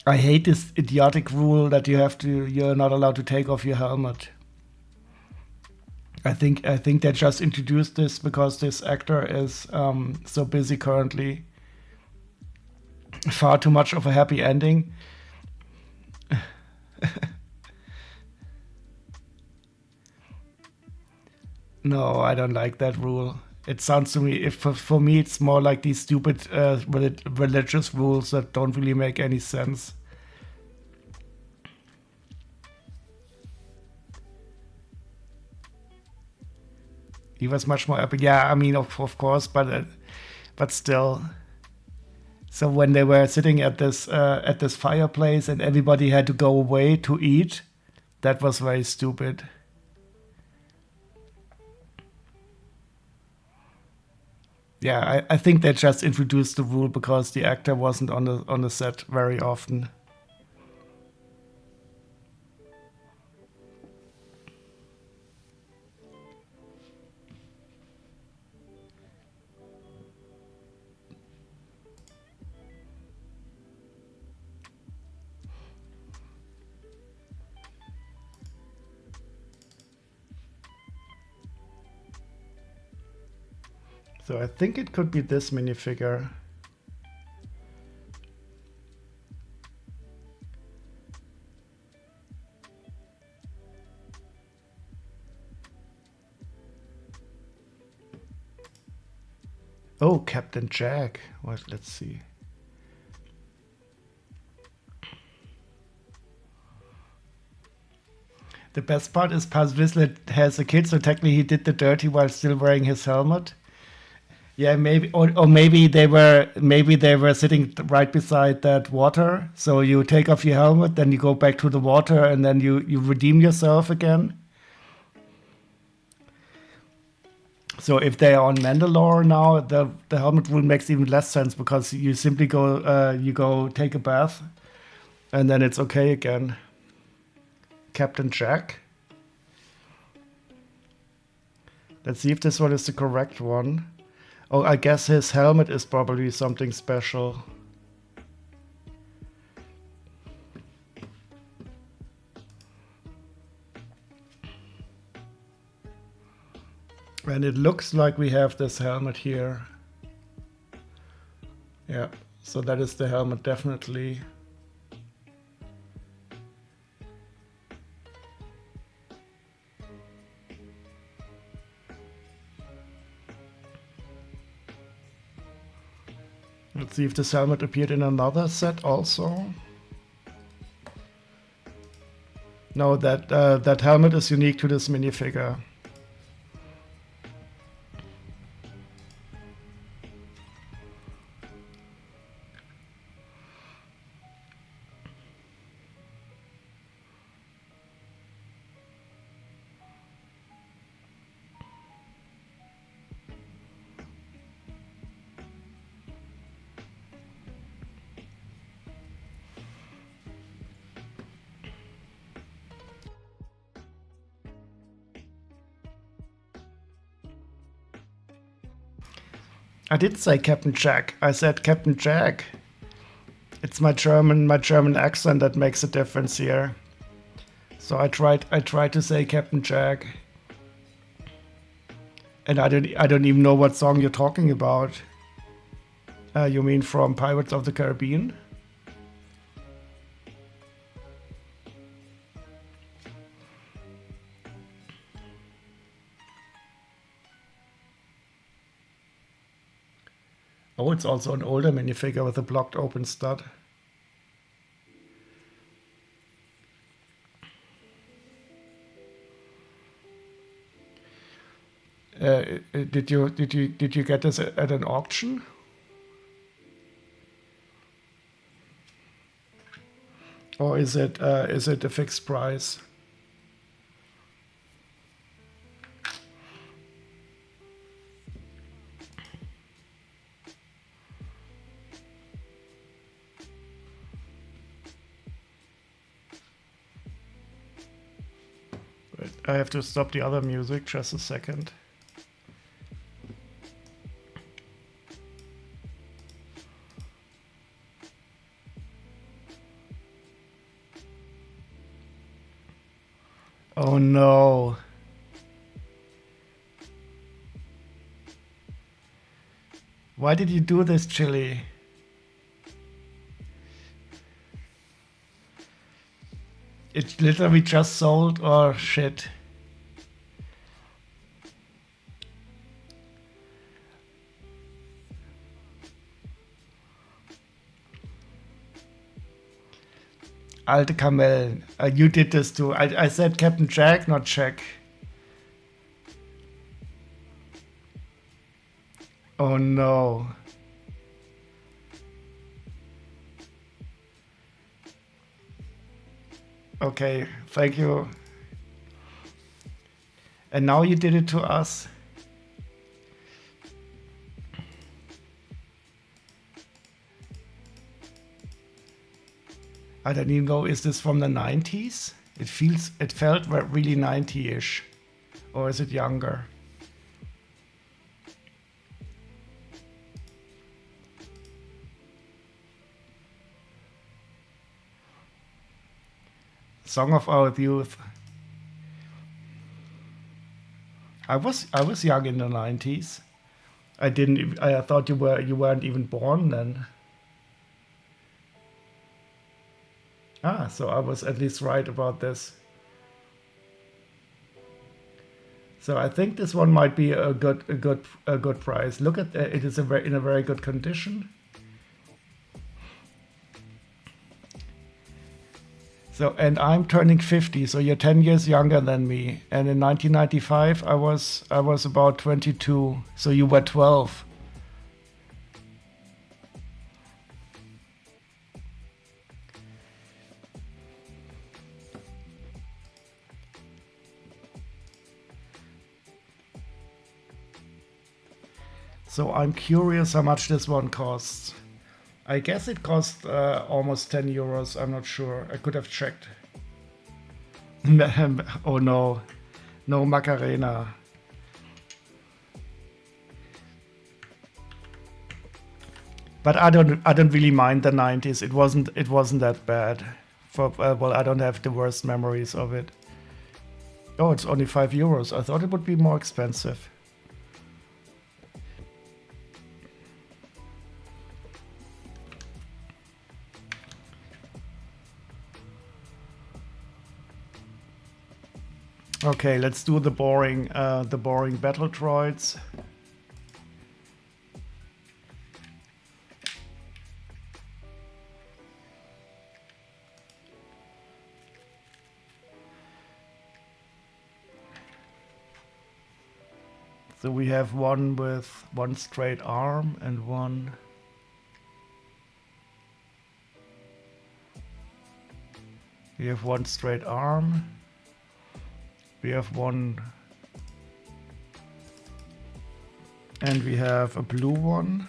I hate this idiotic rule that you're not allowed to take off your helmet. I think they just introduced this because this actor is so busy currently. Far too much of a happy ending. No, I don't like that rule. It sounds to me, if for me, it's more like these stupid religious rules that don't really make any sense. He was much more epic. Yeah, I mean, of course, but still. So when they were sitting at this fireplace and everybody had to go away to eat, that was very stupid. Yeah, I think they just introduced the rule because the actor wasn't on the set very often. So I think it could be this minifigure. Oh, Captain Jack. Well, let's see. The best part is Paz Vizsla has a kid, so technically he did the dirty while still wearing his helmet. Yeah, maybe, or maybe they were sitting right beside that water. So you take off your helmet, then you go back to the water, and then you redeem yourself again. So if they are on Mandalore now, the helmet rule makes even less sense because you simply go take a bath, and then it's okay again. Captain Jack. Let's see if this one is the correct one. Oh, I guess his helmet is probably something special. And it looks like we have this helmet here. Yeah, so that is the helmet, definitely. Let's see if this helmet appeared in another set also. No, that helmet is unique to this minifigure. I did say Captain Jack. I said Captain Jack. It's my German accent that makes a difference here. So I tried to say Captain Jack. And I don't even know what song you're talking about. You mean from Pirates of the Caribbean? Oh, it's also an older minifigure with a blocked open stud. Did you get this at an auction? Or is it a fixed price? I have to stop the other music just a second. Oh no. Why did you do this, Chili? It literally just sold, or shit. Alte Kamellen. You did this too. I said Captain Jack, not Jack. Oh no. Okay, thank you. And now you did it to us. I don't even know, is this from the 90s? It felt really 90-ish. Or is it younger? Song of Our Youth. I was young in the 90s. I thought you weren't even born then. Ah, so I was at least right about this. So I think this one might be a good price. Look at it is in a very good condition. So, and I'm turning 50, so you're 10 years younger than me. And in 1995, I was about 22, so you were 12. So I'm curious how much this one costs. I guess it cost almost 10 euros. I'm not sure. I could have checked. Oh no, no Macarena. But I don't really mind the 90s. It wasn't that bad. Well, I don't have the worst memories of it. Oh, it's only 5 euros. I thought it would be more expensive. Okay, let's do the boring battle droids. So we have one with one straight arm and one. We have one straight arm. We have one. And we have a blue one.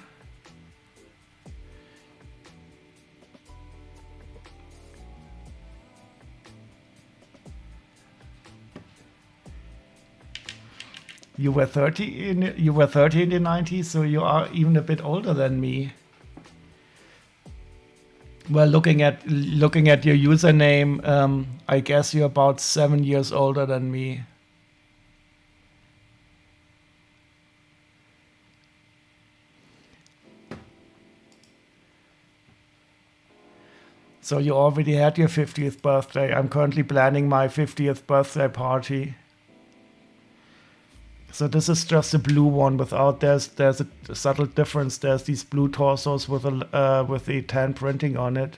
You were 30 in the 90s, so you are even a bit older than me. Well, looking at your username, I guess you're about 7 years older than me. So you already had your 50th birthday. I'm currently planning my 50th birthday party. So this is just a blue one without. There's a subtle difference. There's these blue torsos with the tan printing on it.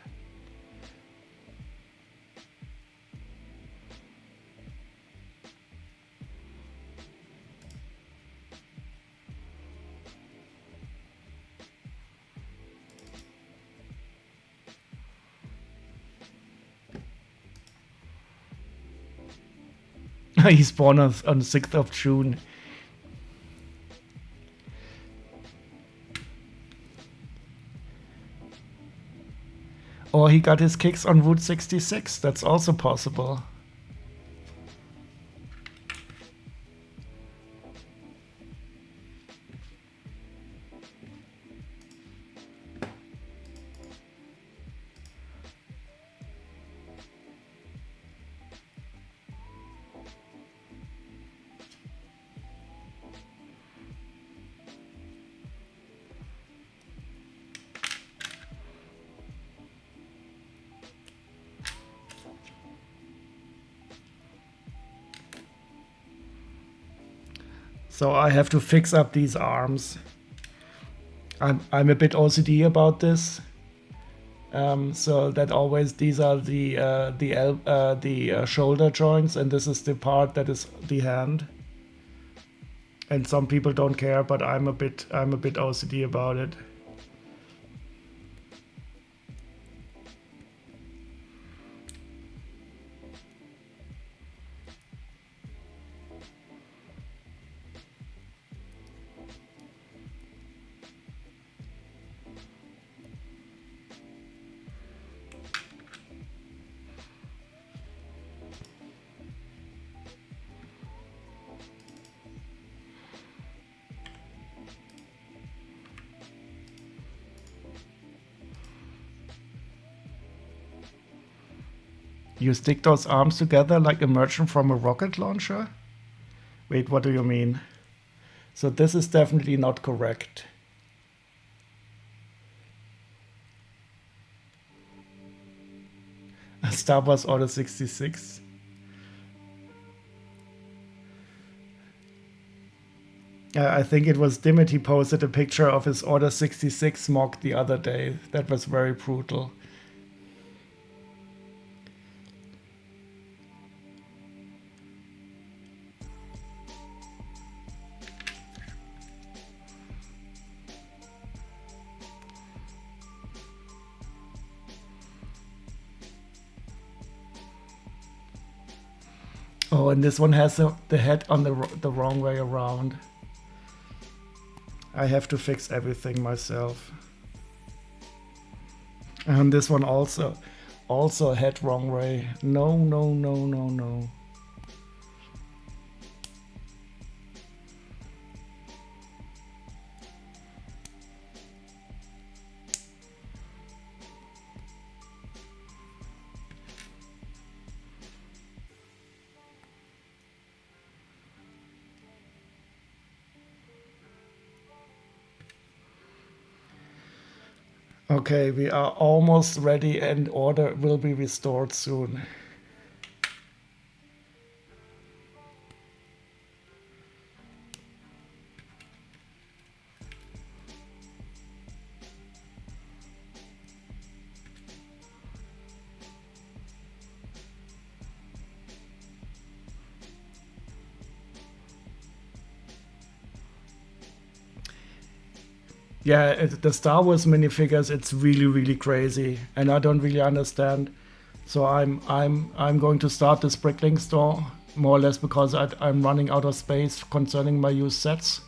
He's born on the 6th of June. Or he got his kicks on Route 66. That's also possible. So I have to fix up these arms. I'm a bit OCD about this. So that always these are the shoulder joints, and this is the part that is the hand. And some people don't care, but I'm a bit OCD about it. You stick those arms together like emerging from a rocket launcher? Wait, what do you mean? So this is definitely not correct. Star Wars Order 66. I think it was Dimit. He posted a picture of his Order 66 mock the other day. That was very brutal. Oh, and this one has the head on the wrong way around. I have to fix everything myself. And this one also head wrong way. No, no, no, no, no. Okay, we are almost ready and order will be restored soon. Yeah, the Star Wars minifigures, it's really crazy, and I don't really understand. So I'm going to start this Brickling store more or less because I'm running out of space concerning my used sets,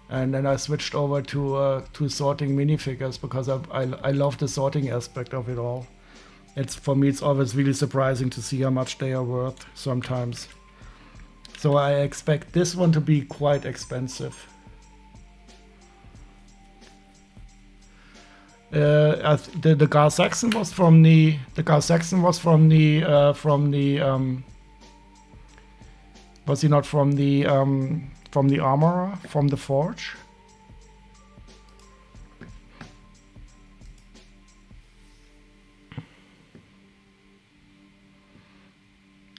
and then I switched over to sorting minifigures because I love the sorting aspect of it all. It's for me it's always really surprising to see how much they are worth sometimes. So I expect this one to be quite expensive. The Gar Saxon was from the was he not from the armorer from the forge?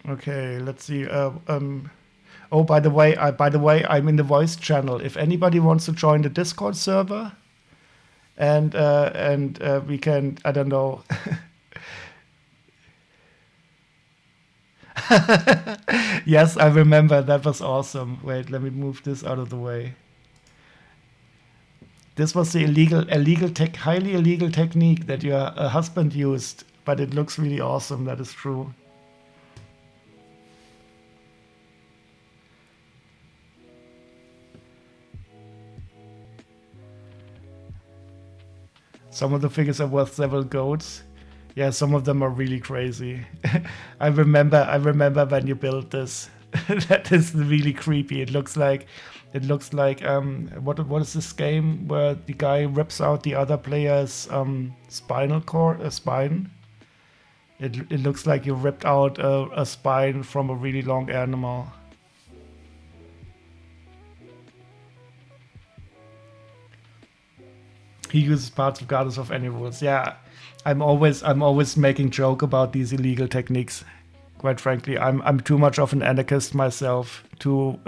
Okay, let's see. Oh, by the way, I'm in the voice channel. If anybody wants to join the Discord server, and we can, I don't know. Yes, I remember. That was awesome. Wait, let me move this out of the way. This was the highly illegal technique that your husband used, but it looks really awesome. That is true. Some of the figures are worth several golds. Yeah, some of them are really crazy. I remember when you built this. That is really creepy. It looks like what is this game where the guy rips out the other player's spinal cord, spine? It looks like you ripped out a spine from a really long animal. He uses parts regardless of any rules. Yeah, I'm always making joke about these illegal techniques. Quite frankly, I'm too much of an anarchist myself to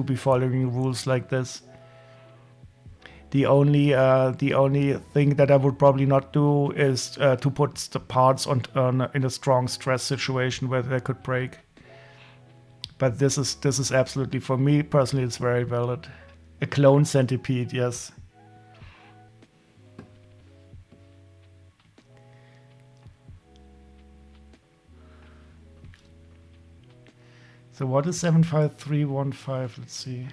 be following rules like this. The only thing that I would probably not do is to put the parts on in a strong stress situation where they could break. But this is absolutely, for me personally, it's very valid. A clone centipede, yes. So what is 75315? Let's see.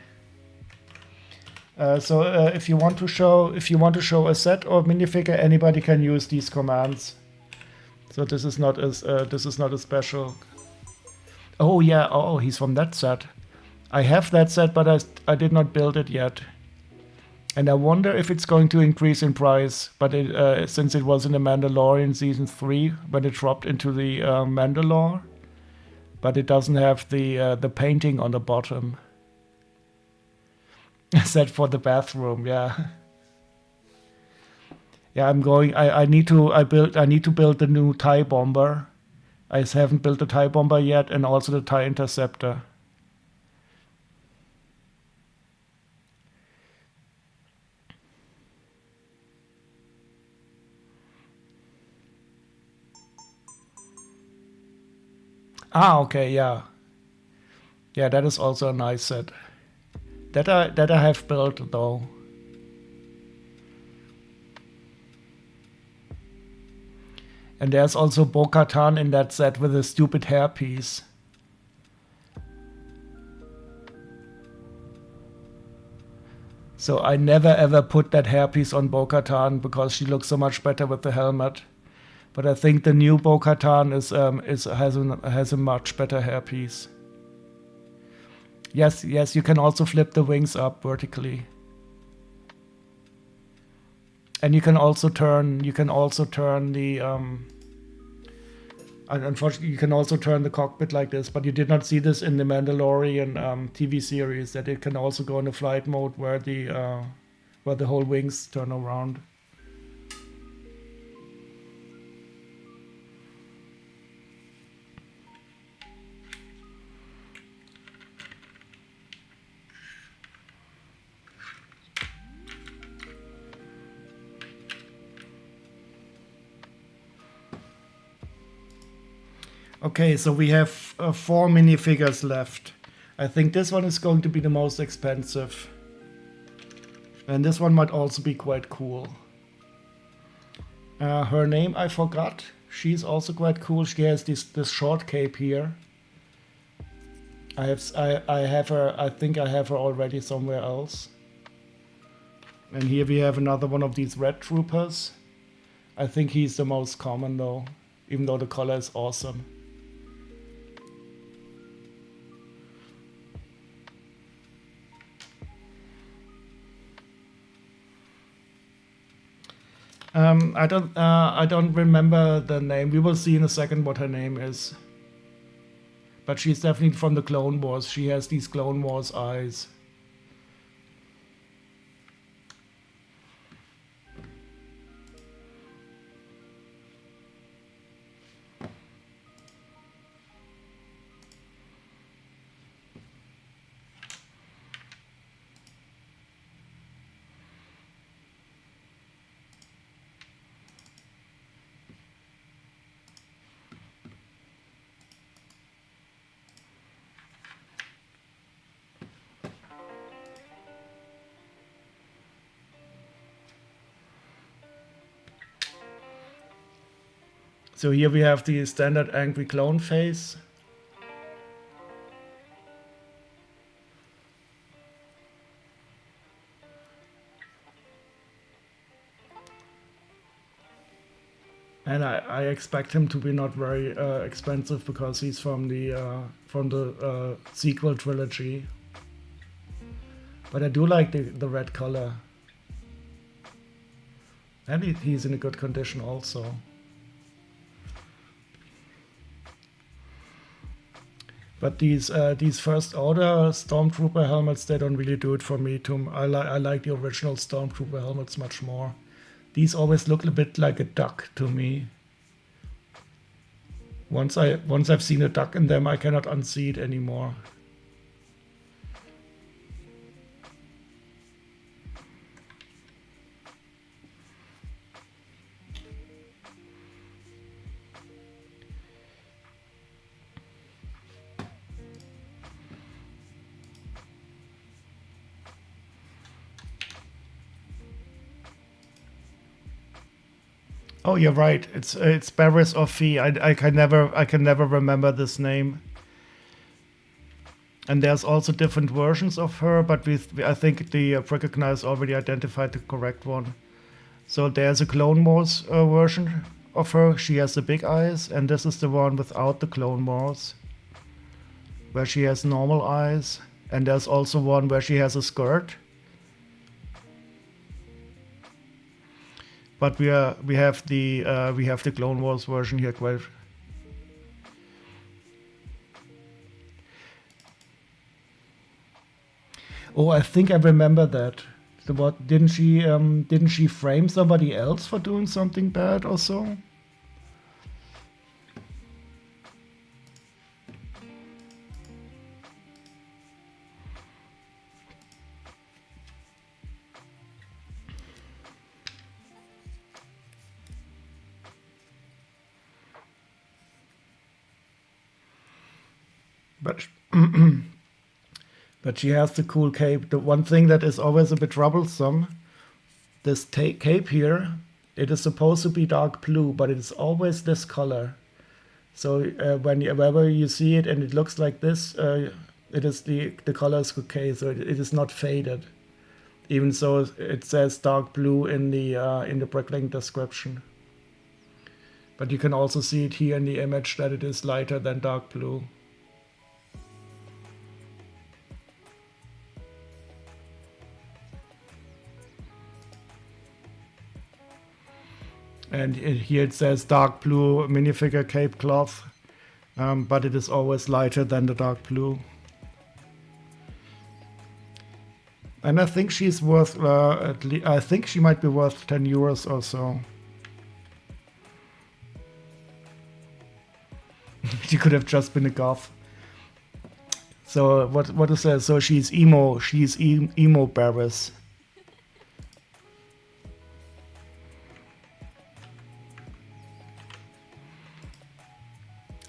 If you want to show a set or minifigure, anybody can use these commands. So this is not a special. Oh yeah, oh he's from that set. I have that set, but I did not build it yet. And I wonder if it's going to increase in price. But since it was in the Mandalorian season 3 when it dropped into the Mandalore, but it doesn't have the painting on the bottom. Set for the bathroom, yeah. Yeah, I need to build the new TIE bomber. I haven't built the TIE bomber yet, and also the TIE interceptor. Ah, okay, yeah. Yeah, that is also a nice set. That I have built though. And there's also Bo-Katan in that set with a stupid hairpiece. So I never ever put that hairpiece on Bo-Katan because she looks so much better with the helmet. But I think the new Bo-Katan has a much better hairpiece. Yes, you can also flip the wings up vertically. And you can also turn the unfortunately you can also turn the cockpit like this, but you did not see this in the Mandalorian TV series, that it can also go into flight mode where the whole wings turn around. Okay, so we have 4 minifigures left. I think this one is going to be the most expensive. And this one might also be quite cool. Her name I forgot. She's also quite cool. She has this short cape here. I have her. I think I have her already somewhere else. And here we have another one of these red troopers. I think he's the most common though, even though the color is awesome. I don't remember the name. We will see in a second what her name is. But she's definitely from the Clone Wars. She has these Clone Wars eyes. So here we have the standard angry clone face. And I expect him to be not very expensive because he's from the sequel trilogy. But I do like the red color. And he's in a good condition also. But these First Order Stormtrooper helmets, they don't really do it for me. I like the original Stormtrooper helmets much more. These always look a bit like a duck to me. Once I've seen a duck in them, I cannot unsee it anymore. Oh, you're right. It's Barris or Fee. I can never remember this name. And there's also different versions of her, but I think the Recognize already identified the correct one. So there's a Clone Wars version of her. She has the big eyes, and this is the one without the Clone Wars, where she has normal eyes. And there's also one where she has a skirt. But we have the Clone Wars version here quite. Oh, I think I remember that. So what didn't she frame somebody else for doing something bad or so? But but she has the cool cape. The one thing that is always a bit troublesome, this cape here, it is supposed to be dark blue, but it's always this color. So whenever you see it and it looks like this, it is the color is okay. So it is not faded, even so it says dark blue in the Bricklink description. But you can also see it here in the image that it is lighter than dark blue. And here it says dark blue minifigure cape cloth, but it is always lighter than the dark blue. And I think she's worth, I think she might be worth 10 euros or so. She could have just been a goth. So what is that? So she's emo Barris.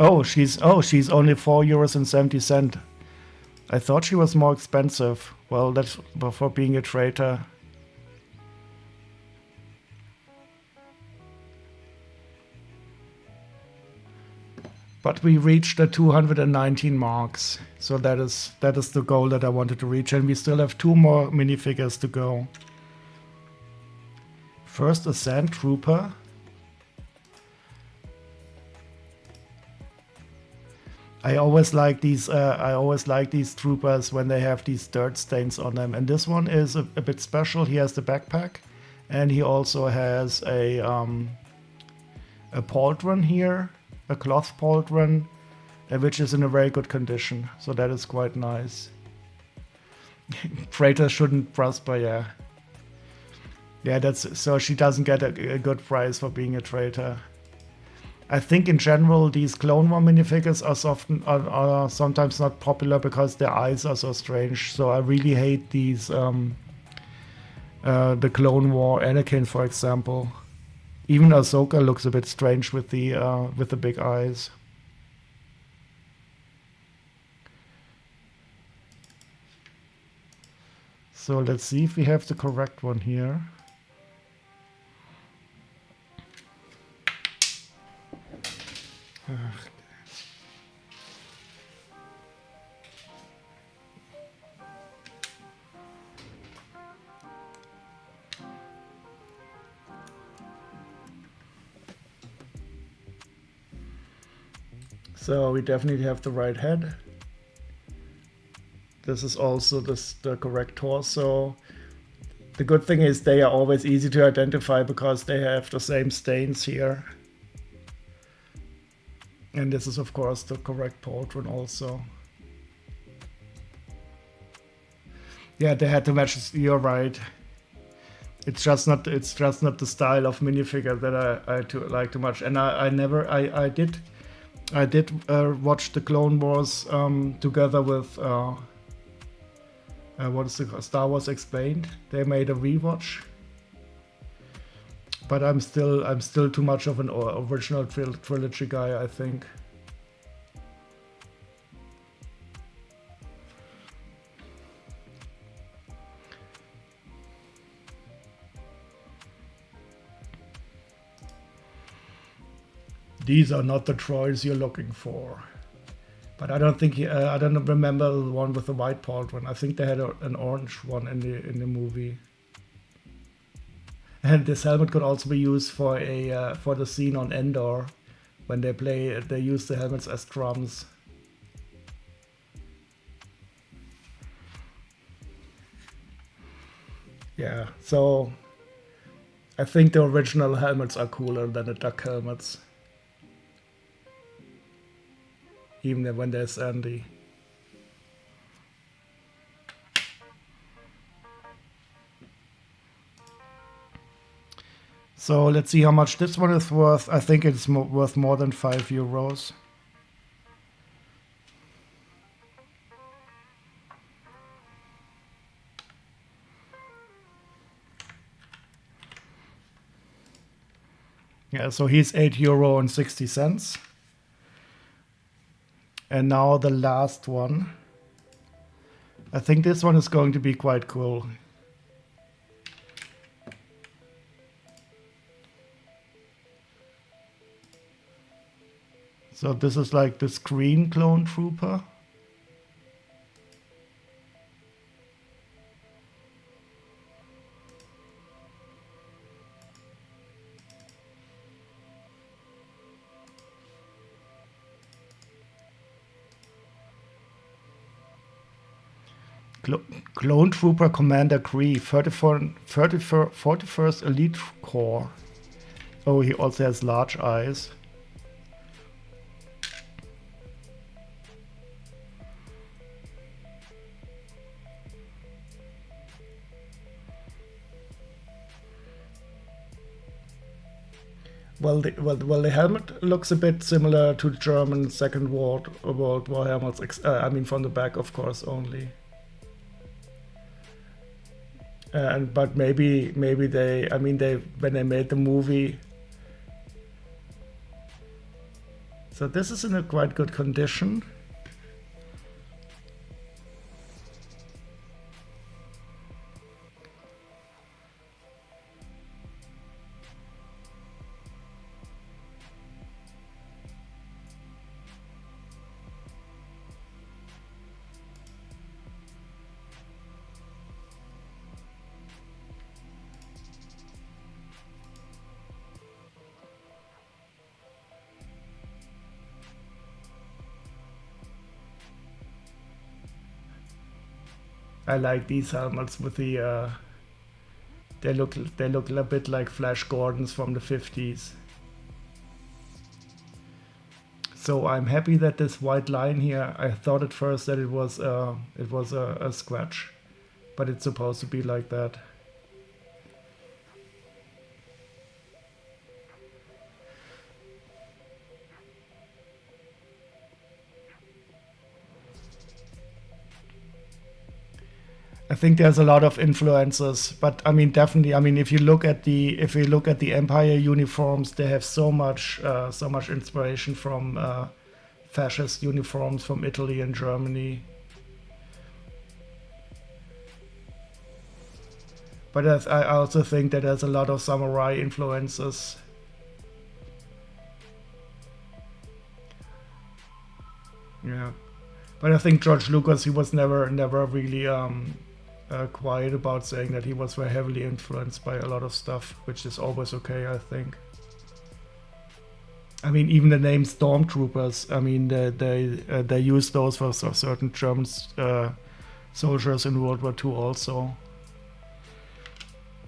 Oh, she's only €4.70. I thought she was more expensive. Well, that's for being a traitor. But we reached the 219 marks, so that is the goal that I wanted to reach, and we still have 2 more minifigures to go. First, a Sand Trooper. I always like these troopers when they have these dirt stains on them, and this one is a bit special. He has the backpack, and he also has a pauldron here, a cloth pauldron, which is in a very good condition. So that is quite nice. Traitors shouldn't prosper, yeah. Yeah, that's so she doesn't get a good price for being a traitor. I think in general these Clone War minifigures are sometimes not popular because their eyes are so strange. So I really hate these the Clone War Anakin, for example. Even Ahsoka looks a bit strange with the big eyes. So let's see if we have the correct one here. So we definitely have the right head. This is also the correct torso. The good thing is they are always easy to identify because they have the same stains here. And this is of course the correct pauldron also. Yeah, they had to match. You're right. It's just not the style of minifigure that I like too much. And I I did watch the Clone Wars together with what is the Star Wars Explained. They made a rewatch, but I'm still too much of an original trilogy guy, I think. These are not the droids you're looking for. But I don't think I don't remember the one with the white pauldron. I think they had an orange one in the movie. And this helmet could also be used for for the scene on Endor, when they use the helmets as drums. Yeah, so I think the original helmets are cooler than the duck helmets. Even when there's Andy. So let's see how much this one is worth. I think it's worth more than €5. Yeah, so he's €8.60. And now the last one. I think this one is going to be quite cool. So this is like the screen clone trooper. Clone Trooper Commander Gree, 41st Elite Corps. Oh, he also has large eyes. Well, the helmet looks a bit similar to German Second World War helmets. I mean, from the back, of course, only. But maybe they, I mean, when they made the movie. So this is in a quite good condition. I like these helmets with the. They look a bit like Flash Gordons from the 50s. So I'm happy that this white line here. I thought at first that it was a scratch, but it's supposed to be like that. I think there's a lot of influences, but I mean, definitely. I mean, if you look at the Empire uniforms, they have so much inspiration from fascist uniforms from Italy and Germany. But I also think that there's a lot of samurai influences. Yeah, but I think George Lucas, he was never really quiet about saying that he was very heavily influenced by a lot of stuff, which is always okay, I think. I mean, even the name Stormtroopers, I mean, they use those for certain German soldiers in World War II also.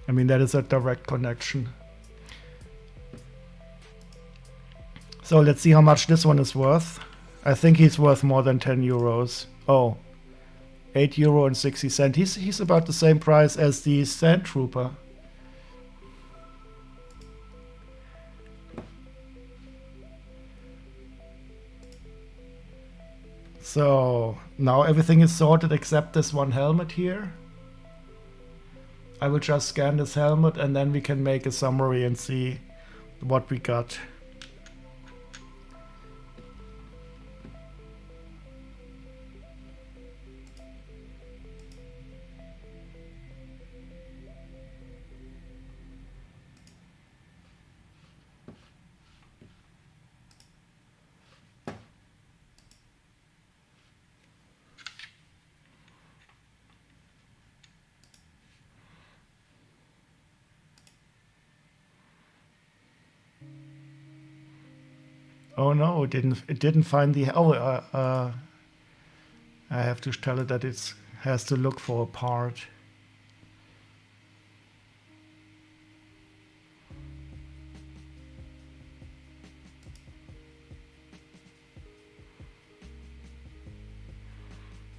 I mean, that is a direct connection. So let's see how much this one is worth. I think he's worth more than €10. Oh, €8.60. He's about the same price as the Sand Trooper. So now everything is sorted except this one helmet here. I will just scan this helmet and then we can make a summary and see what we got. Oh no, it didn't find the. I have to tell it that it has to look for a part.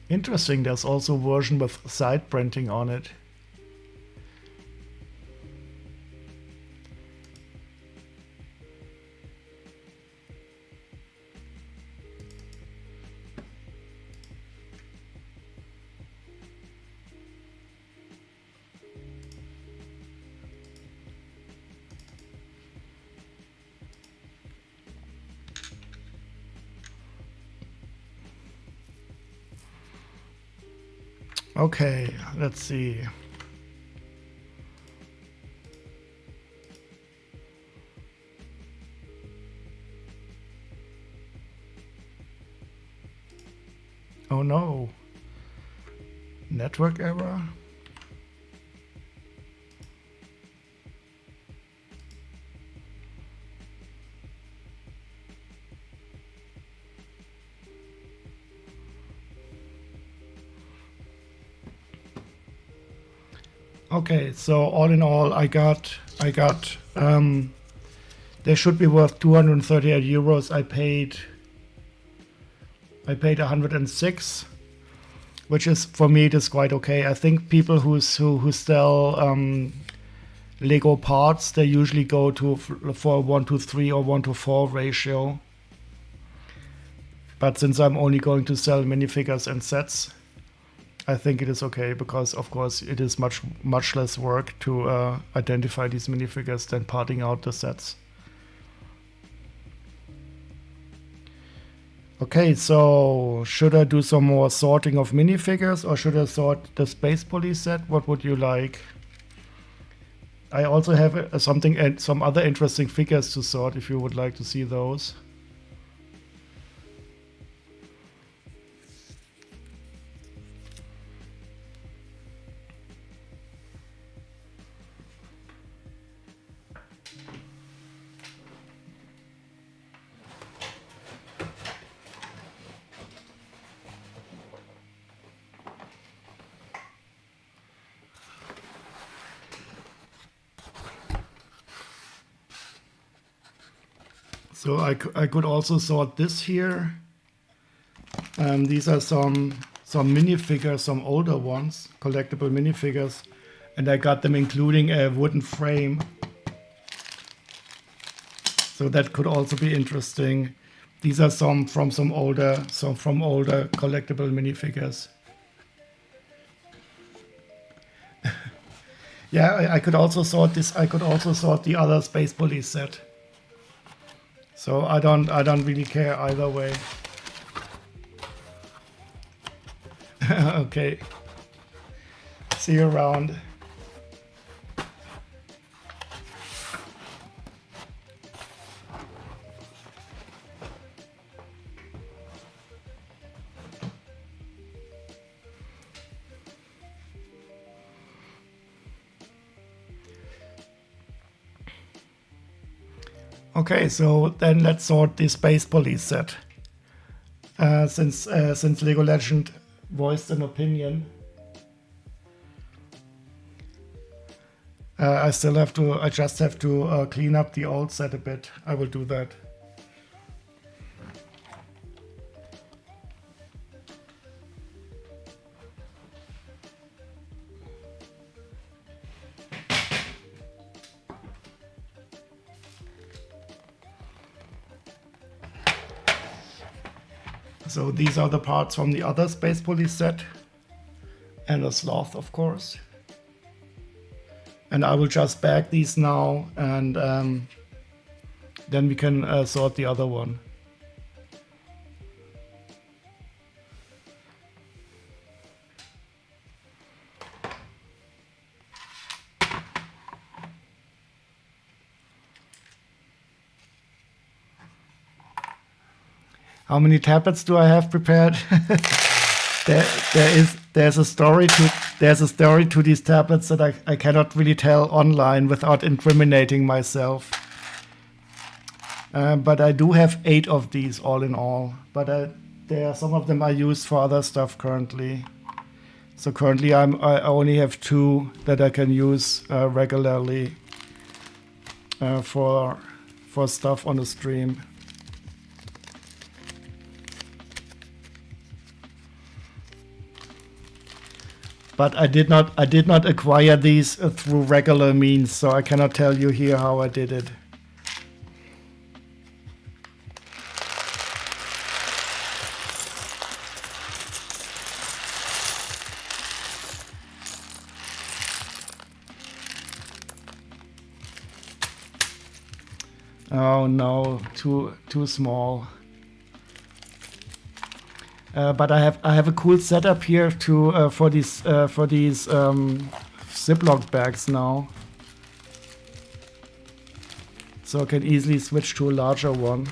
Interesting, there's also a version with side printing on it. Okay, let's see. Oh no. Network error? Okay, so all in all, I got, they should be worth 238 euros. I paid 106, which is, for me, it is quite okay. I think people who sell Lego parts, they usually go for a 1-to-3 or 1-to-4 ratio. But since I'm only going to sell minifigures and sets, I think it is okay because, of course, it is much less work to identify these minifigures than parting out the sets. Okay, so should I do some more sorting of minifigures or should I sort the Space Police set? What would you like? I also have some other interesting figures to sort if you would like to see those. So I could also sort this here. These are some minifigures, some older ones, collectible minifigures, and I got them including a wooden frame. So that could also be interesting. These are some from older collectible minifigures. Yeah, I could also sort this. I could also sort the other Space Police set. So I don't really care either way. Okay. See you around. Okay, so then let's sort the Space Police set. Since Lego Legend voiced an opinion, I just have to clean up the old set a bit. I will do that. So these are the parts from the other Space Police set. And a sloth, of course. And I will just bag these now, and then we can sort the other one. How many tablets do I have prepared? There's a story to these tablets that I cannot really tell online without incriminating myself. But I do have 8 of these all in all. But some of them I use for other stuff currently. So currently I only have 2 that I can use regularly for stuff on the stream. But I did not acquire these through regular means, so I cannot tell you here how I did it. Oh no, too small. But I have a cool setup here for these Ziploc bags now, so I can easily switch to a larger one.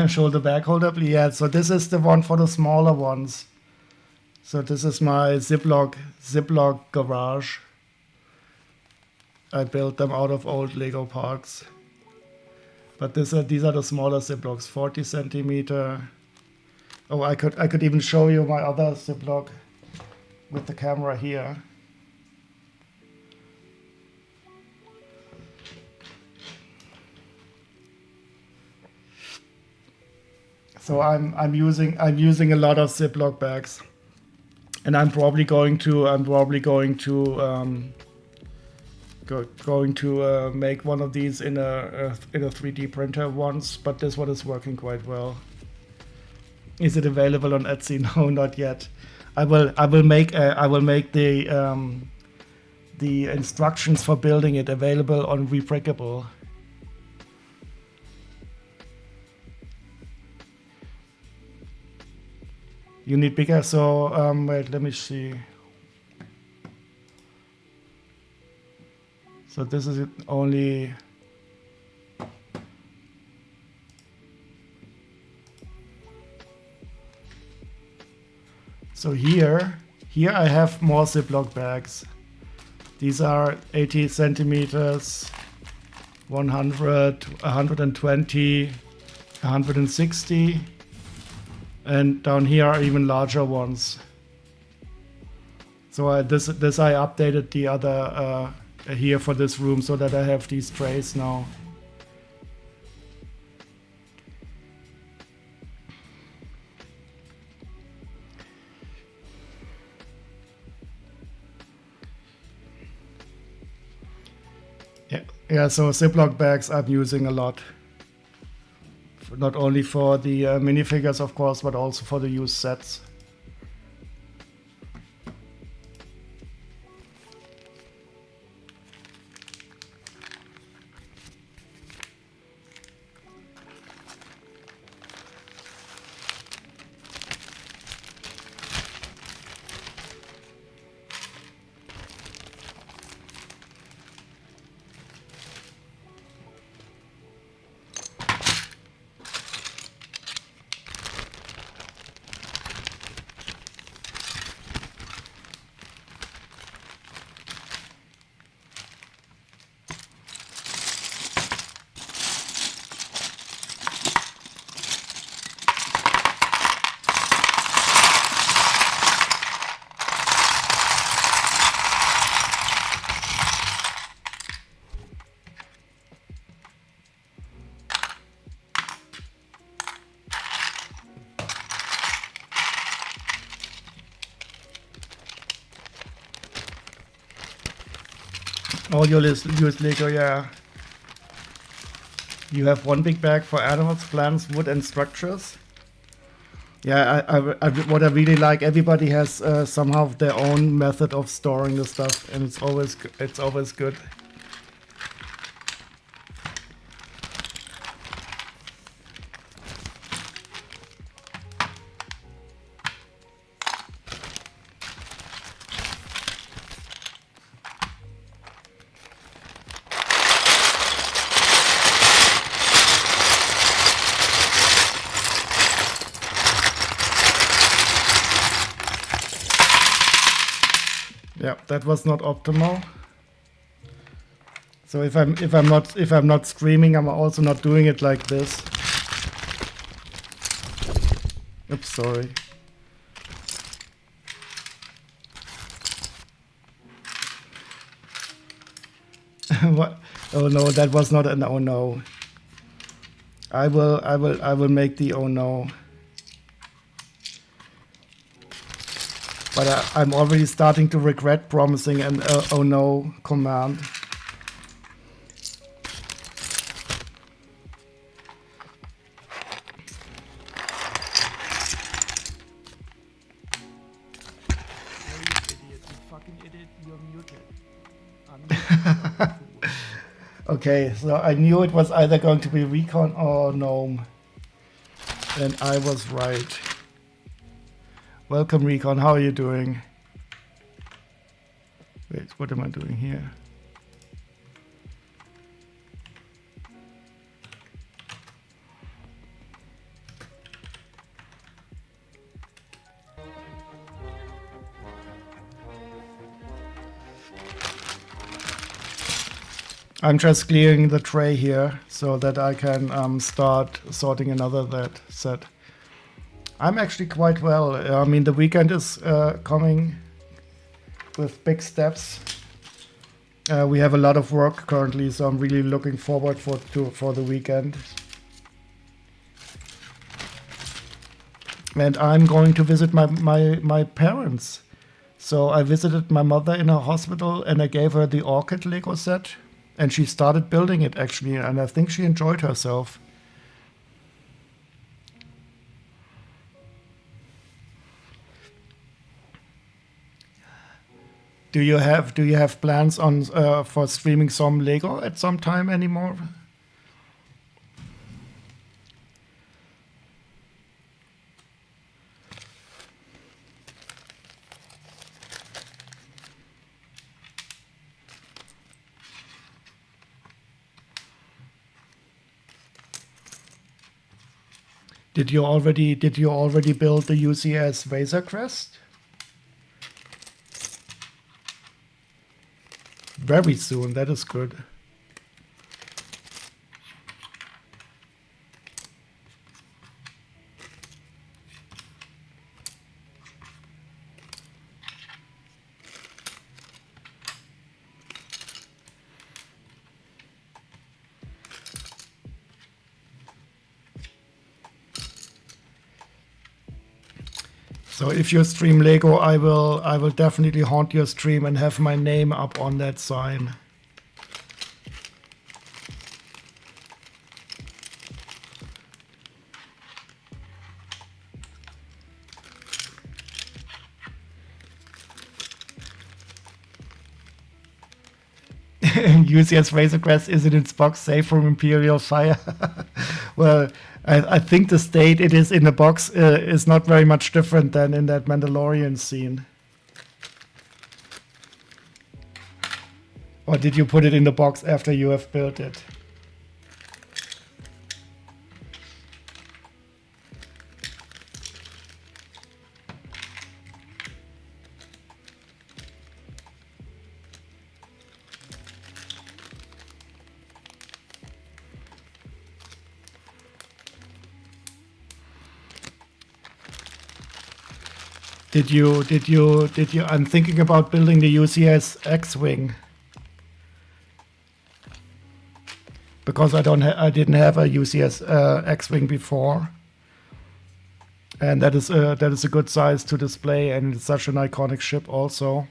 Shoulder bag holder, yeah. So this is the one for the smaller ones. So this is my Ziploc garage. I built them out of old Lego parts. But these are the smaller Ziplocs, 40 centimeter. Oh, I could even show you my other Ziploc with the camera here. So I'm using a lot of Ziploc bags, and I'm probably going to make one of these in a 3D printer once. But this one is working quite well. Is it available on Etsy? No, not yet. I will make the instructions for building it available on Rebrickable. You need bigger, so wait, let me see. So this is only. So here I have more Ziploc bags. These are 80 centimeters, 100, 120, 160. And down here are even larger ones. So this I updated the other here for this room so that I have these trays now. Yeah. So Ziploc bags I'm using a lot. Not only for the minifigures, of course, but also for the used sets. All your used Lego, yeah. You have one big bag for animals, plants, wood, and structures. Yeah, what I really like, everybody has somehow their own method of storing the stuff, and it's always good. Yeah, that was not optimal. So if I'm not streaming, I'm also not doing it like this. Oops, sorry. What? Oh no, that was not an oh no. I will make the oh no. But I'm already starting to regret promising an oh no command. Okay, so I knew it was either going to be Recon or Gnome. And I was right. Welcome, Recon. How are you doing? Wait, what am I doing here? I'm just clearing the tray here so that I can start sorting another set. I'm actually quite well. I mean, the weekend is coming with big steps. We have a lot of work currently, so I'm really looking forward for the weekend. And I'm going to visit my parents. So I visited my mother in her hospital and I gave her the orchid Lego set. And she started building it actually, and I think she enjoyed herself. Do you have plans on for streaming some Lego at some time anymore? Did you already build the UCS Razor Crest? Very soon, that is good. So if you stream Lego, I will definitely haunt your stream and have my name up on that sign. UCS Razor Crest is in its box safe from Imperial Fire. Well, I think the state it is in the box is not very much different than in that Mandalorian scene. Or did you put it in the box after you have built it? Did you? I'm thinking about building the UCS X-Wing. Because I didn't have a UCS X-Wing before. And that is a good size to display, and it's such an iconic ship also.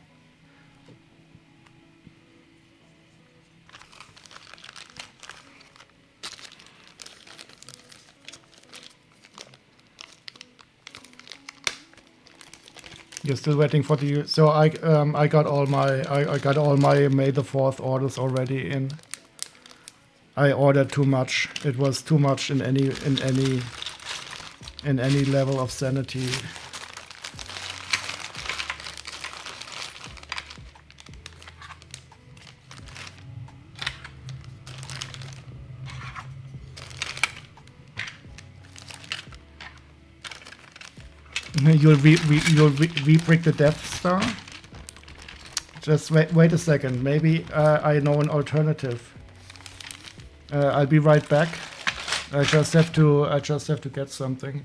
You're still waiting for the. So I got all my I got all my May the 4th orders already in. I ordered too much. It was too much in any level of sanity. You'll re-brick the Death Star. Just wait a second. Maybe I know an alternative. I'll be right back. I just have to get something.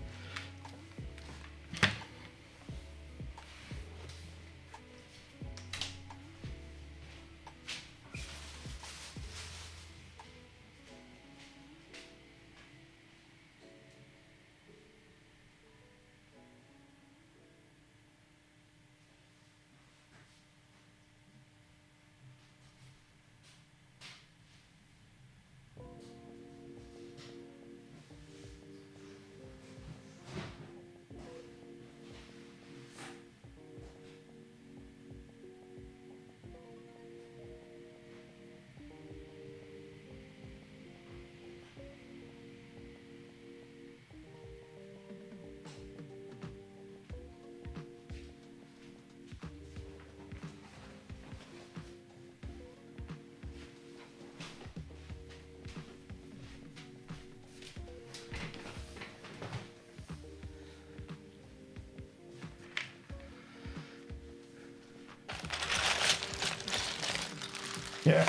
Yeah.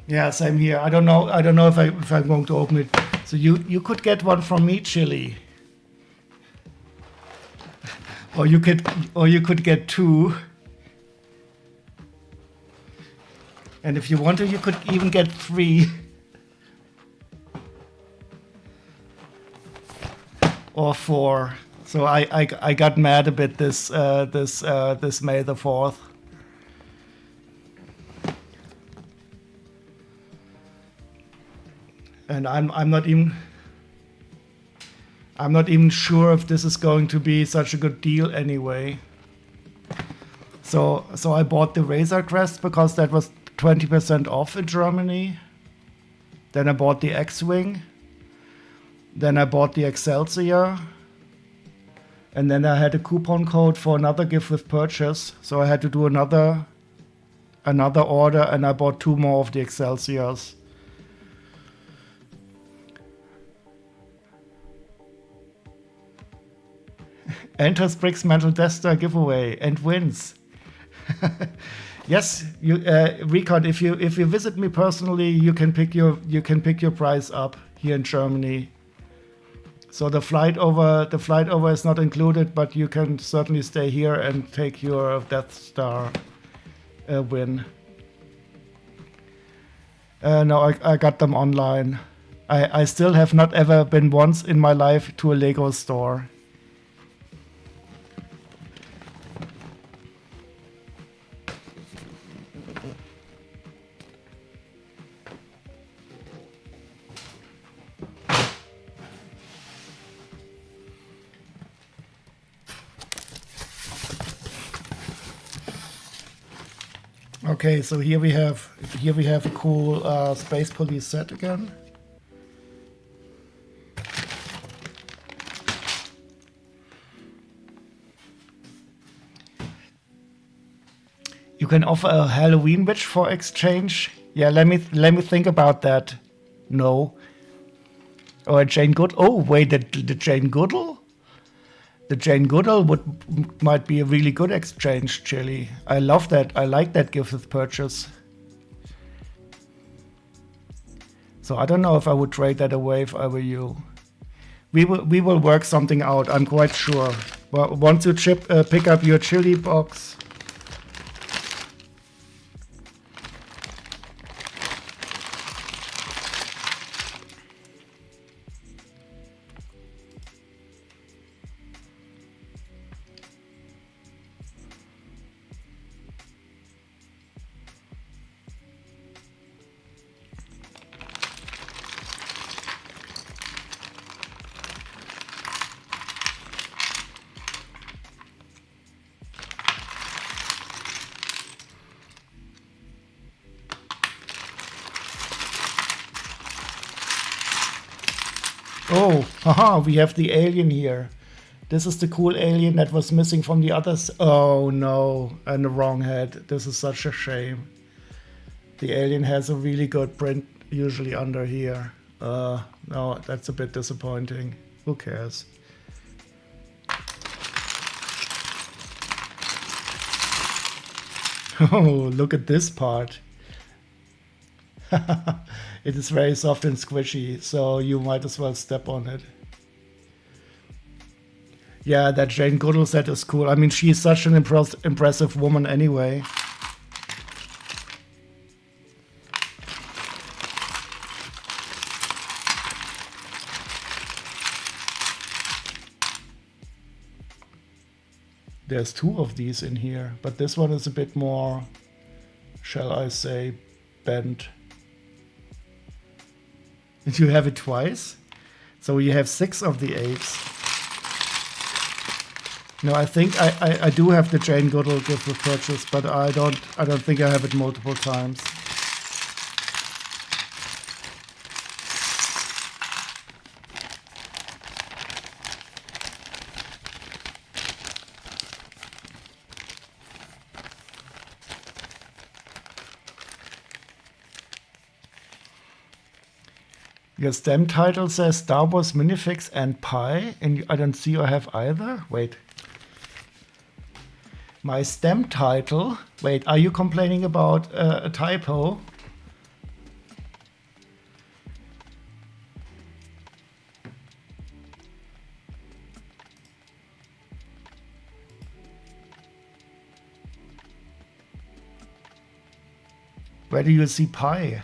Yeah, same here. I don't know if I'm going to open it. So you could get one from me, Chili. Or you could get two. And if you want to, you could even get 3. Or 4. So I got mad a bit this May the 4th. And I'm not even sure if this is going to be such a good deal anyway. So I bought the Razor Crest because that was 20% off in Germany. Then I bought the X-Wing. Then I bought the Excelsior. And then I had a coupon code for another gift with purchase. So I had to do another order, and I bought 2 more of the Excelsiors. Enters Bricks Mantle Death Star giveaway and wins. Yes, you Recon. If you visit me personally, you can pick your price up here in Germany. So the flight over is not included, but you can certainly stay here and take your Death Star win. No, I got them online. I still have not ever been once in my life to a Lego store. Okay, so here we have a cool Space Police set again. You can offer a Halloween witch for exchange. Yeah, let me think about that. No. Or a Jane Good. Oh wait, the Jane Goodall. The Jane Goodall might be a really good exchange, Chili. I love that. I like that gift with purchase. So I don't know if I would trade that away if I were you. We will work something out. I'm quite sure. But once you pick up your Chili box. Haha, we have the alien here. This is the cool alien that was missing from the others. Oh no, and the wrong head. This is such a shame. The alien has a really good print usually under here. No, that's a bit disappointing. Who cares? Oh, look at this part. It is very soft and squishy, so you might as well step on it. Yeah, that Jane Goodall set is cool. I mean, she's such an impressive woman anyway. There's two of these in here, but this one is a bit more, shall I say, bent. Did you have it twice? So you have 6 of the apes. No, I think I do have the Jane Goodall gift with purchase, but I don't think I have it multiple times. Your stem title says Star Wars Minifigs and Pie, and I don't see or have either. Wait. My stem title. Wait, are you complaining about a typo? Where do you see pie?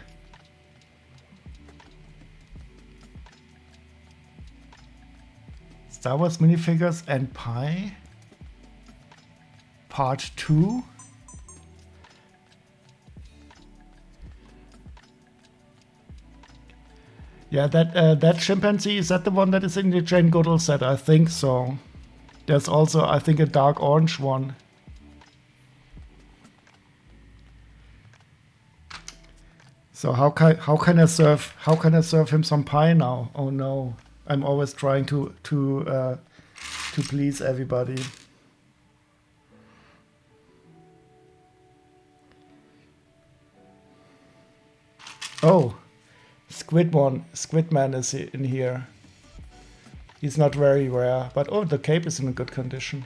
Star Wars minifigures and pie? Part 2? Yeah, that chimpanzee, is that the one that is in the Jane Goodall set? I think so. There's also, I think, a dark orange one. So how can I serve him some pie now? Oh no, I'm always trying to please everybody. Oh, Squidman is in here. He's not very rare, but oh, the cape is in a good condition.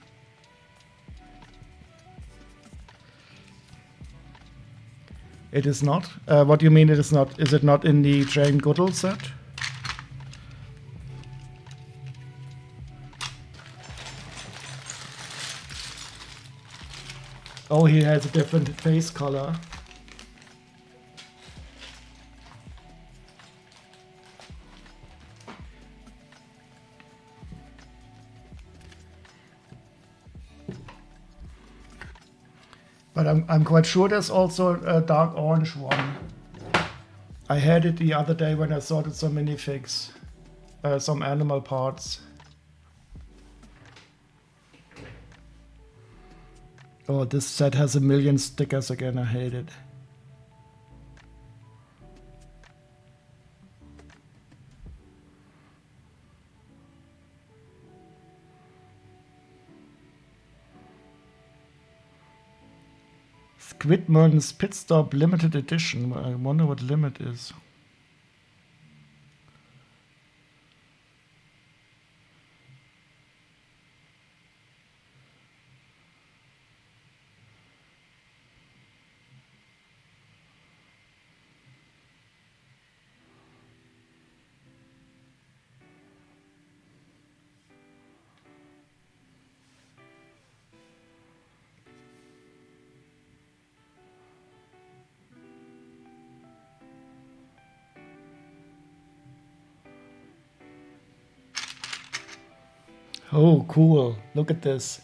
It is not? What do you mean it is not? Is it not in the Jane Goodall set? Oh, he has a different face color. But I'm quite sure there's also a dark orange one. I had it the other day when I sorted some minifigs, some animal parts. Oh, this set has a million stickers again, I hate it. Squidman's Pit Stop Limited Edition. I wonder what limit is. Oh, cool. Look at this.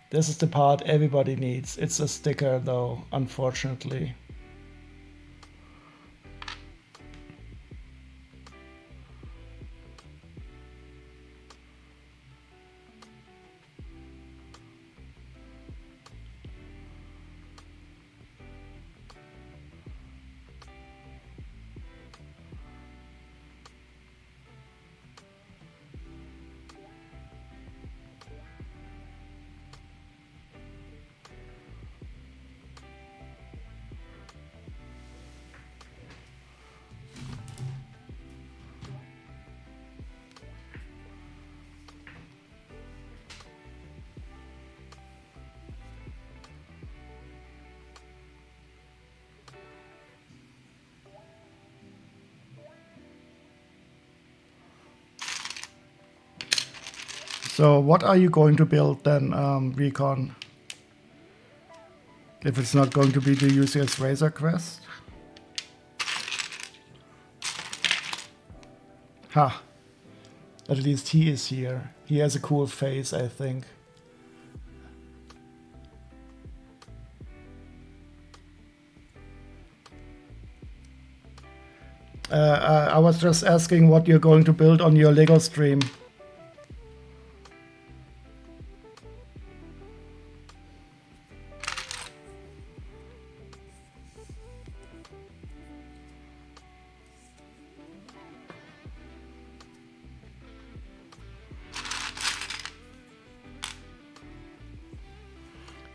This is the part everybody needs. It's a sticker though, unfortunately. So what are you going to build then, Recon? If it's not going to be the UCS Razor Quest? Ha! At least he is here. He has a cool face, I think. I was just asking what you're going to build on your Lego stream.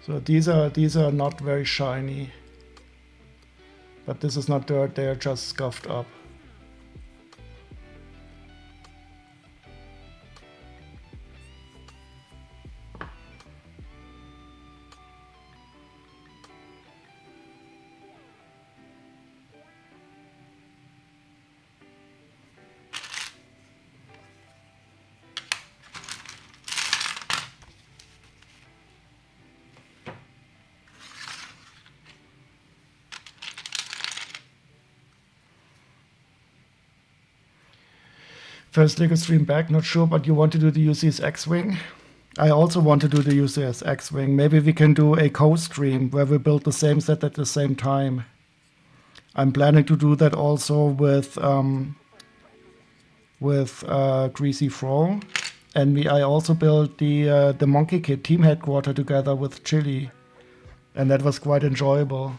So these are not very shiny. But this is not dirt, they are just scuffed up. First Lego stream back, not sure, but you want to do the UCS X-Wing? I also want to do the UCS X-Wing. Maybe we can do a co-stream where we build the same set at the same time. I'm planning to do that also with Greasy Fro. And I also built the Monkey Kid team headquarter together with Chili. And that was quite enjoyable.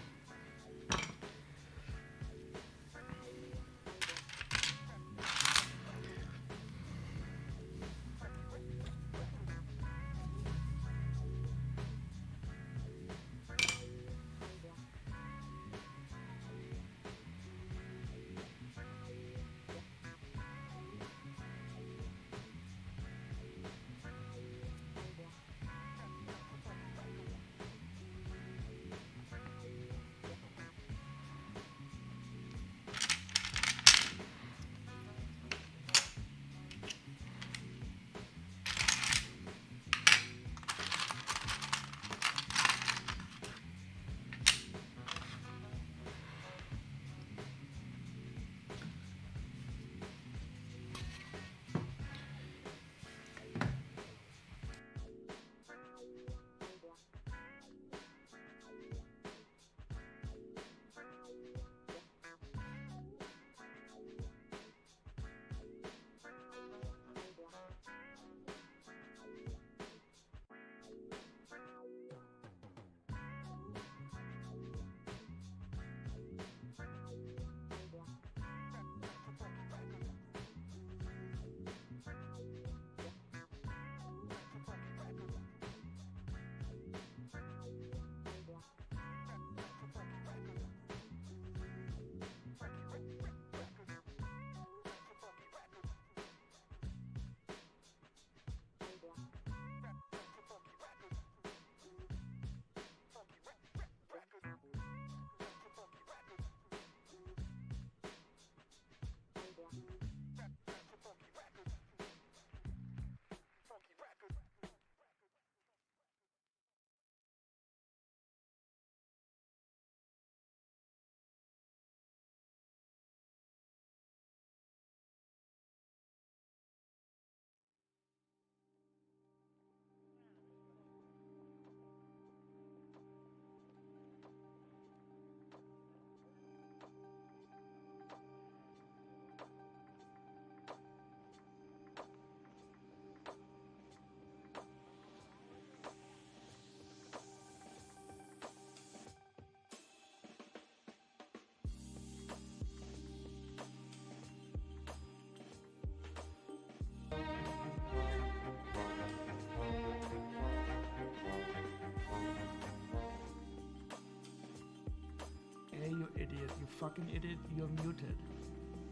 Hey, you idiot, you fucking idiot, you're muted.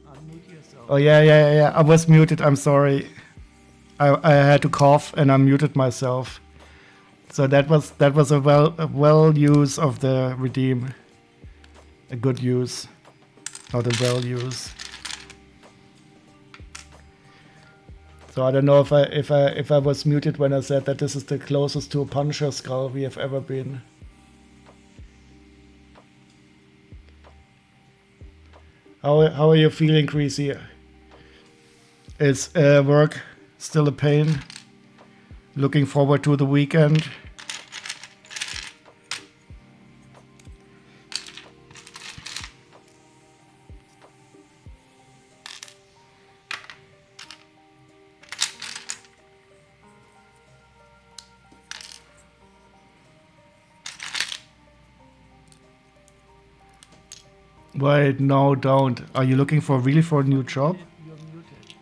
Unmute yourself. Oh, yeah. I was muted, I'm sorry. I had to cough and I muted myself. So that was a well use of the redeem. A good use. Not a well use. So I don't know if I was muted when I said that this is the closest to a Punisher skull we have ever been. How are you feeling, Greasy? Is work still a pain? Looking forward to the weekend? Wait, no, don't. Are you looking for really for a new job? You're muted.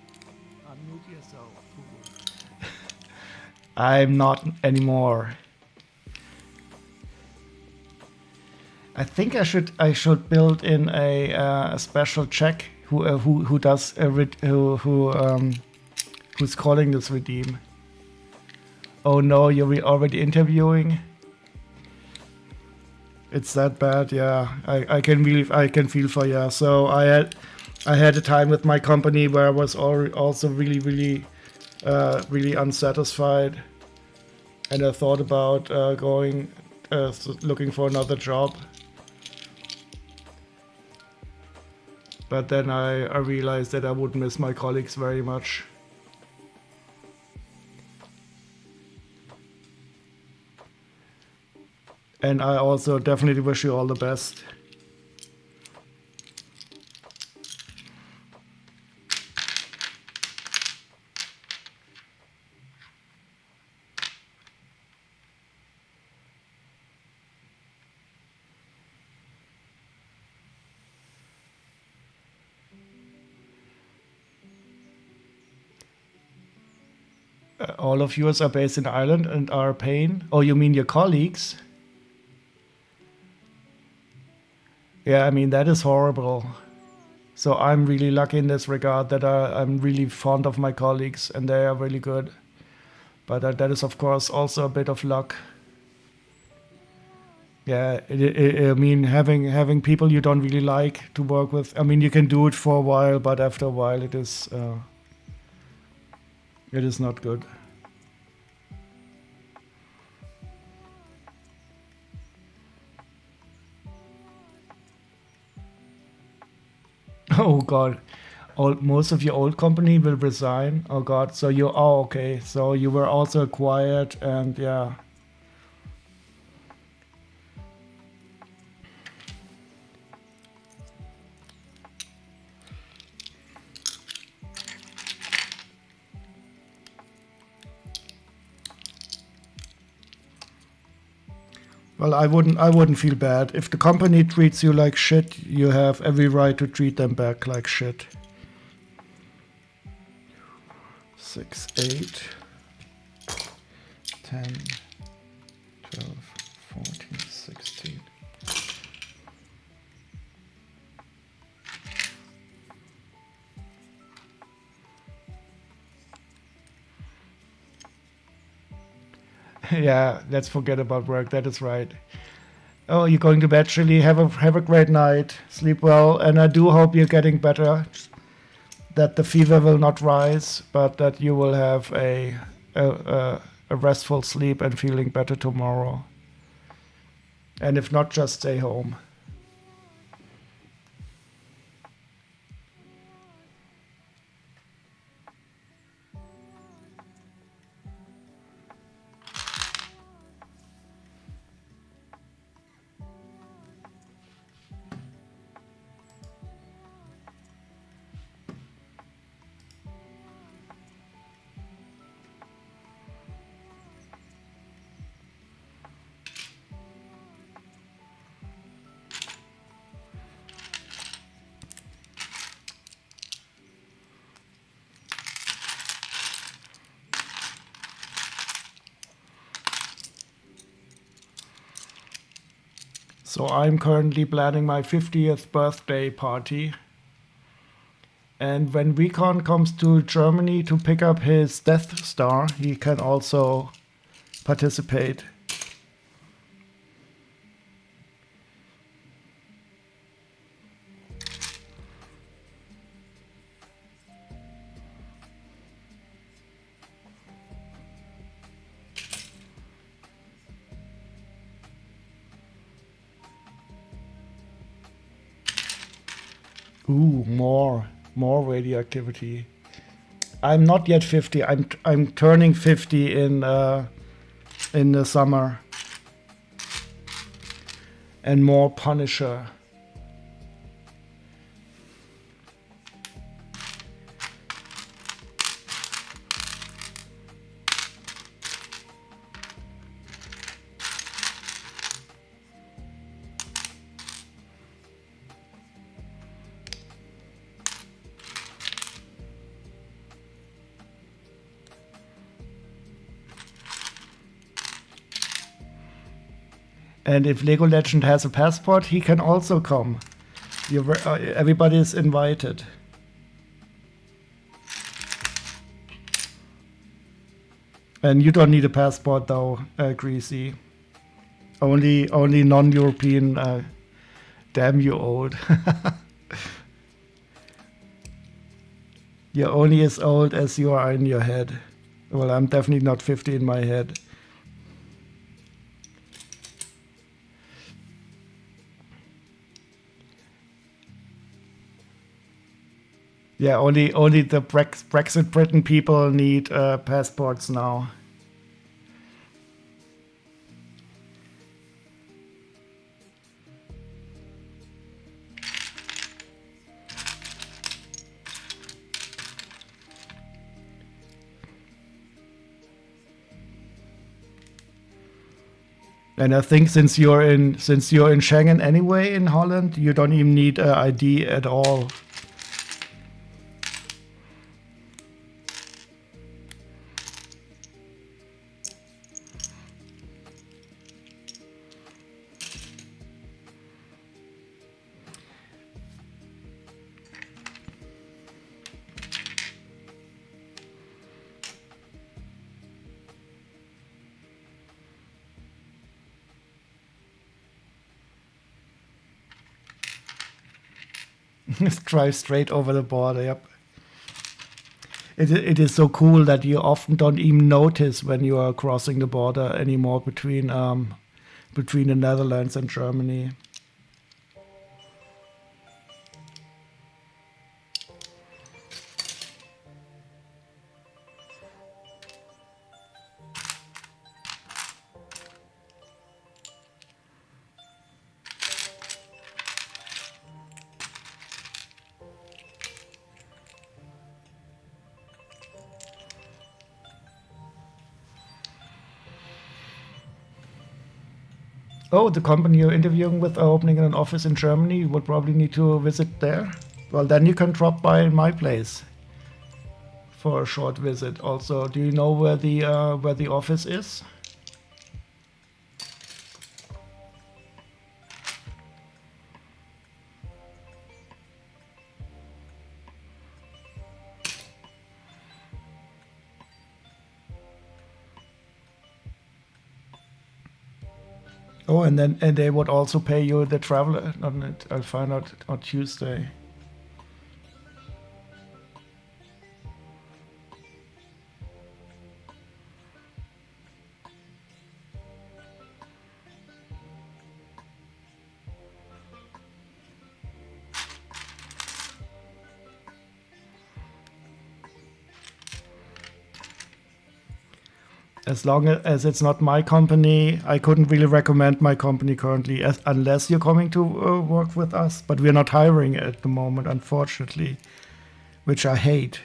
Unmute yourself, fool. I'm not anymore. I think I should build in a special check who does who's calling this redeem. Oh no, you're already interviewing. It's that bad, yeah. I can feel for you. So I had a time with my company where I was also really unsatisfied, and I thought about going looking for another job. But then I realized that I would miss my colleagues very much. And I also definitely wish you all the best. All of yours are based in Ireland and are paying? Oh, you mean your colleagues? Yeah, I mean, that is horrible. So I'm really lucky in this regard that I'm really fond of my colleagues and they are really good. But that is, of course, also a bit of luck. Yeah, I mean, having people you don't really like to work with. I mean, you can do it for a while, but after a while, it is not good. Oh God, most of your old company will resign. Oh God, so okay. So you were also acquired, and yeah. Well, I wouldn't feel bad if the company treats you like shit. You have every right to treat them back like shit. 6, 8, 10, 12, 14, 16. Yeah, let's forget about work. That is right. Oh, you're going to bed, Chili. Have a great night. Sleep well, and I do hope you're getting better. That the fever will not rise, but that you will have a restful sleep and feeling better tomorrow. And if not, just stay home. So I'm currently planning my 50th birthday party. And when Recon comes to Germany to pick up his Death Star, he can also participate. Ooh, more radioactivity. I'm not yet 50. I'm turning 50 in the summer. And more Punisher. And if Lego Legend has a passport, he can also come. Everybody is invited. And you don't need a passport though, Greasy. Only non-European. Damn you old. You're only as old as you are in your head. Well, I'm definitely not 50 in my head. Yeah, only the Brexit Britain people need passports now. And I think since you're in Schengen anyway in Holland, you don't even need ID at all. Drive straight over the border. Yep. It is so cool that you often don't even notice when you are crossing the border anymore between the Netherlands and Germany. Oh, the company you're interviewing with are opening an office in Germany. You would probably need to visit there. Well, then you can drop by my place for a short visit. Also, do you know where the office is? Oh, and they would also pay you the travel. I'll find out on Tuesday. As long as it's not my company, I couldn't really recommend my company currently, unless you're coming to work with us. But we're not hiring at the moment, unfortunately, which I hate.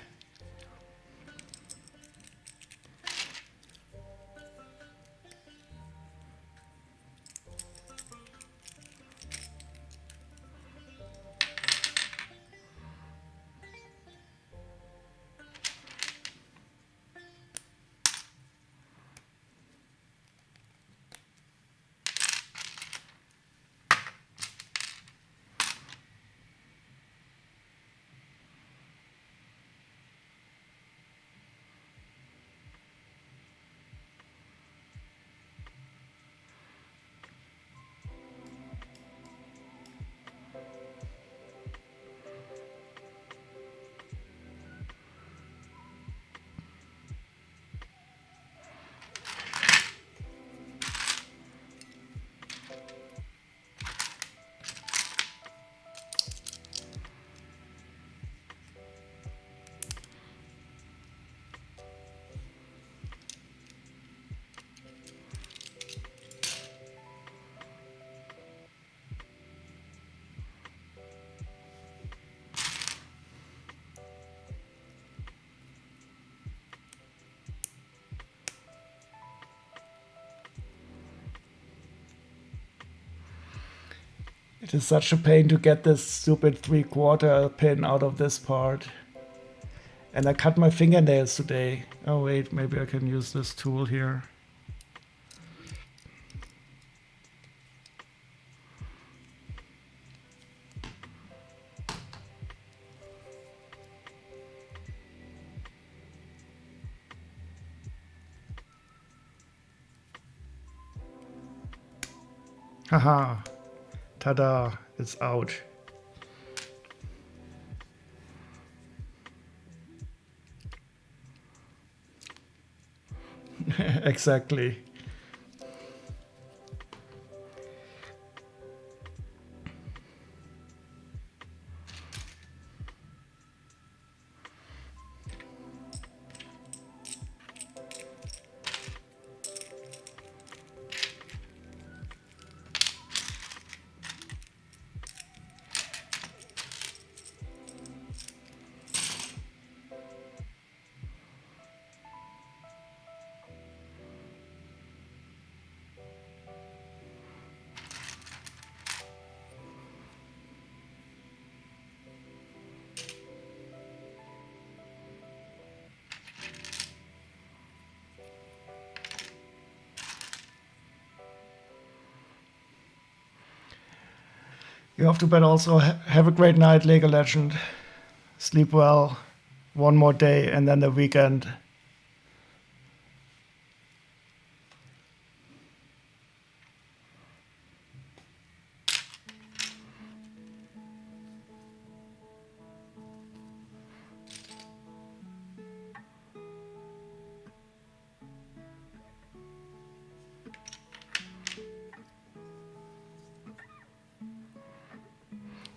It is such a pain to get this stupid 3/4 pin out of this part. And I cut my fingernails today. Oh wait, maybe I can use this tool here. Haha. Ta-da, it's out. Exactly. You have to bet also. Have a great night, Lego Legend. Sleep well. One more day and then the weekend.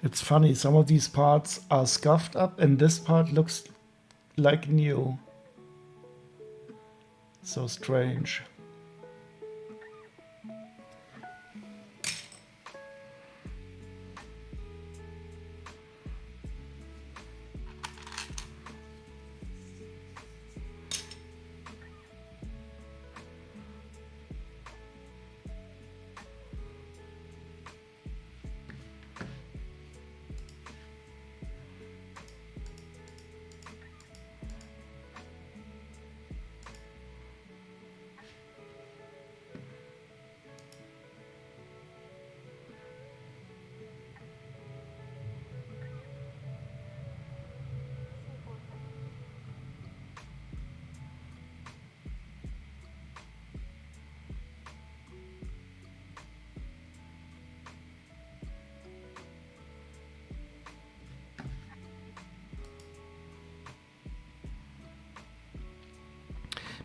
It's funny, some of these parts are scuffed up and this part looks like new. So strange.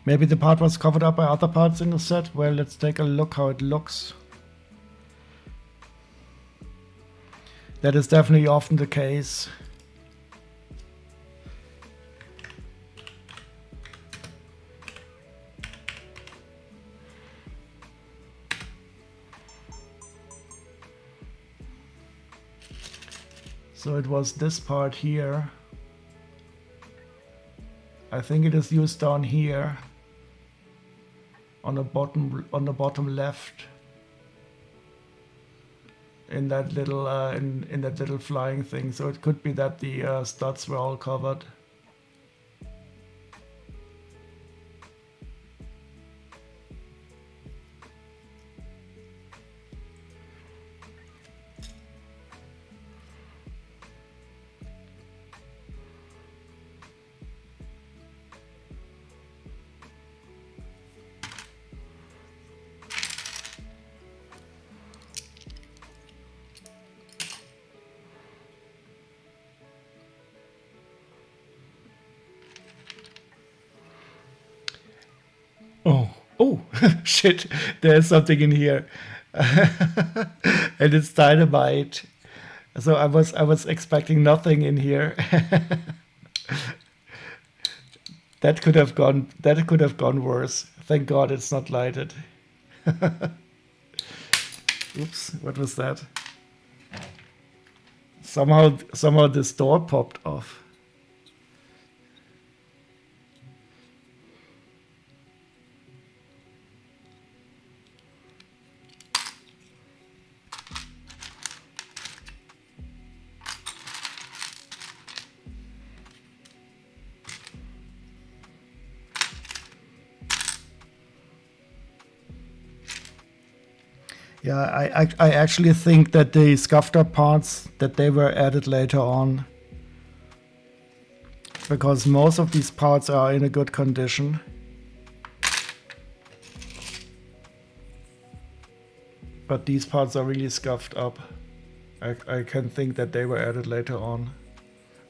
Maybe the part was covered up by other parts in the set. Well, let's take a look how it looks. That is definitely often the case. So it was this part here. I think it is used down here on the bottom left in that little in that little flying thing. So it could be that the studs were all covered. Oh, shit, there's something in here. And it's dynamite. So I was expecting nothing in here. That could have gone worse. Thank God it's not lighted. Oops, what was that? Somehow this door popped off. Yeah, I actually think that the scuffed up parts, that they were added later on. Because most of these parts are in a good condition. But these parts are really scuffed up. I can think that they were added later on.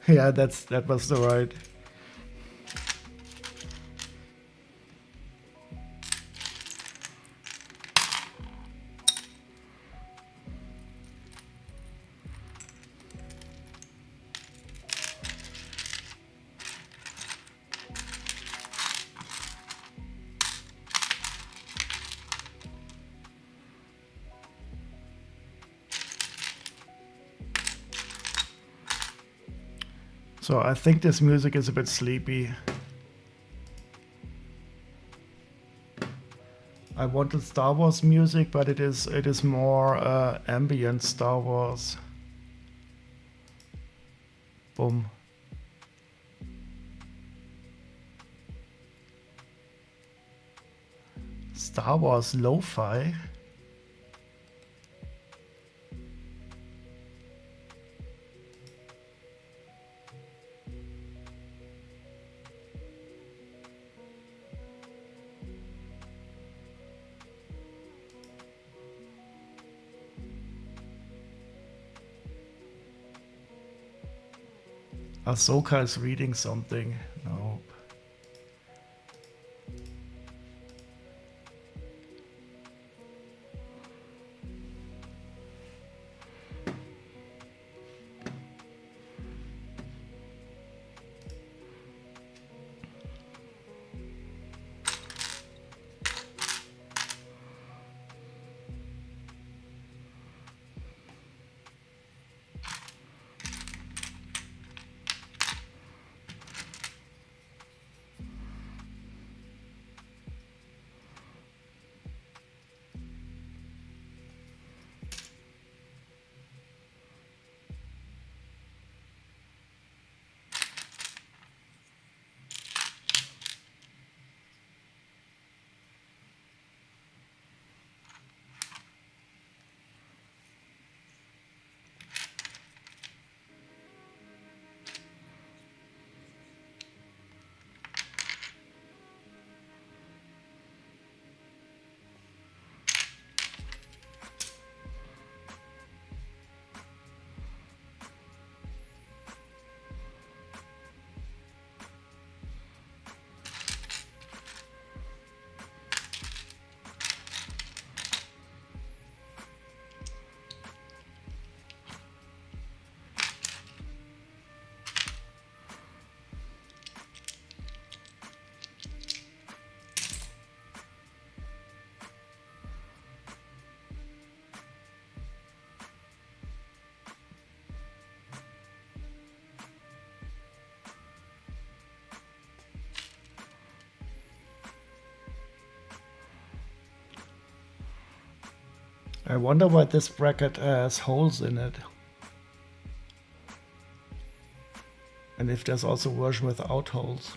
Yeah, that was the right. So I think this music is a bit sleepy. I wanted Star Wars music, but it is more ambient Star Wars. Boom. Star Wars Lo-Fi? Ahsoka is reading something. No. I wonder why this bracket has holes in it. And if there's also a version without holes.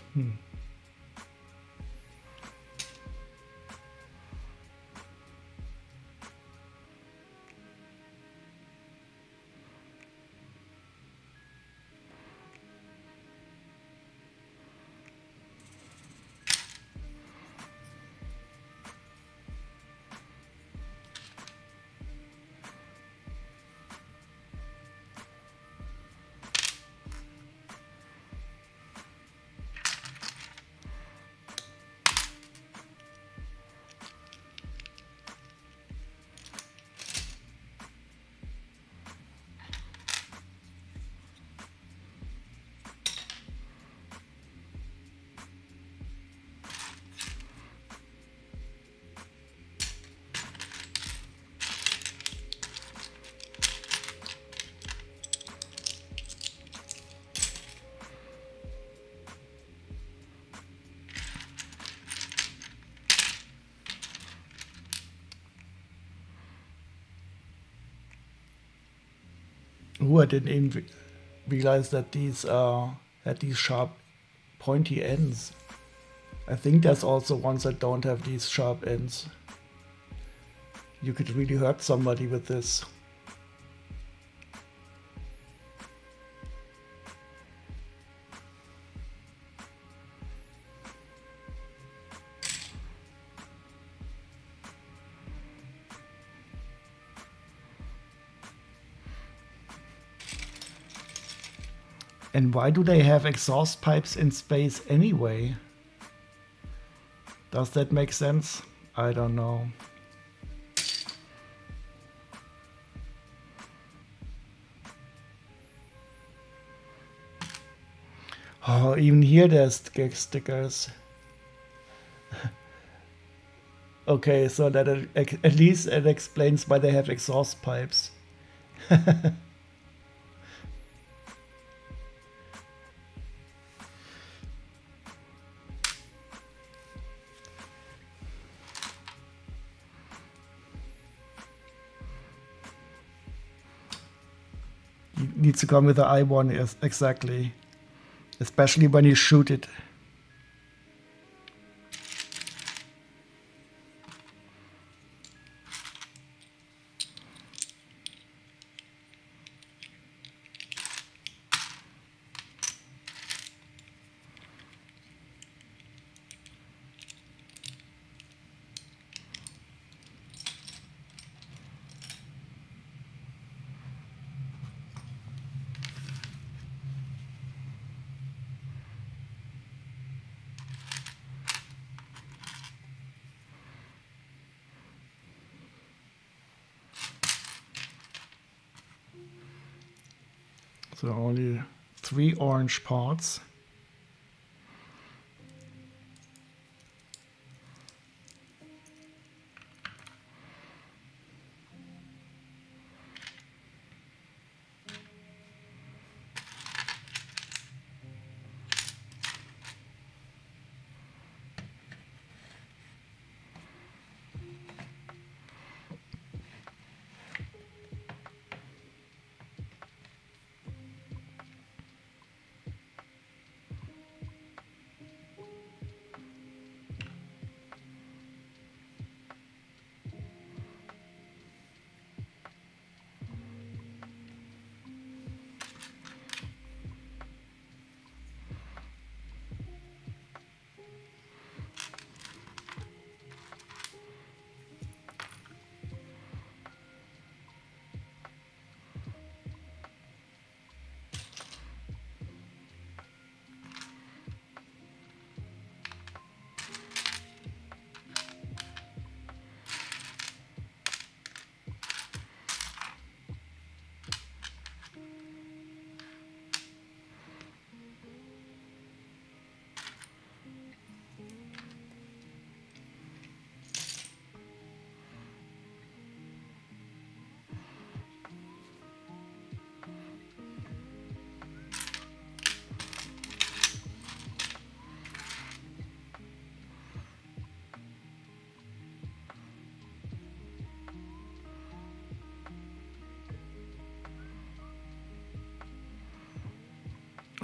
Ooh, I didn't even realize that these had these sharp pointy ends. I think there's also ones that don't have these sharp ends. You could really hurt somebody with this. And why do they have exhaust pipes in space anyway? Does that make sense? I don't know. Oh, even here there's gag stickers. Okay, so that at least it explains why they have exhaust pipes. You need to come with the I1, yes, exactly. Especially when you shoot it. So only 3 orange parts.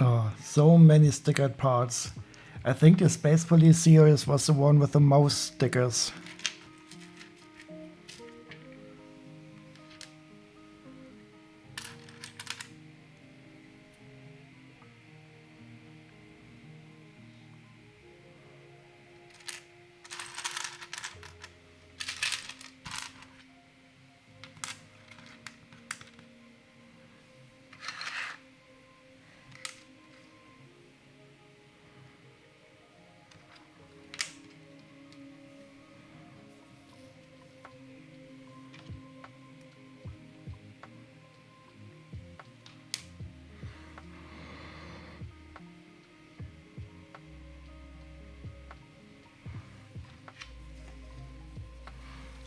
Oh, so many stickered parts. I think the Space Police series was the one with the most stickers.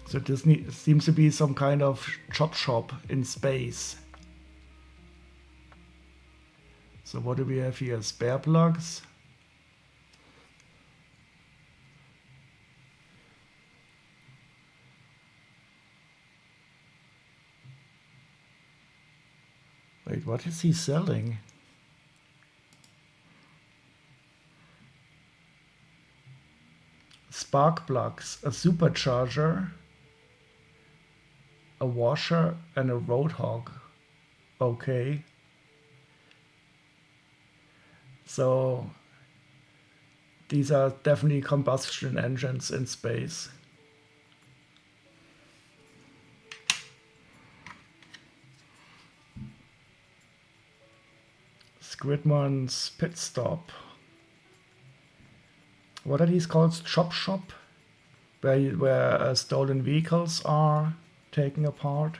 So this seems to be some kind of chop shop in space. So what do we have here? Spare plugs. Wait, what is he selling? Spark plugs, a supercharger, a washer and a roadhog. Okay. So these are definitely combustion engines in space. Squidman's pit stop. What are these called? Chop shop? Where stolen vehicles are taken apart.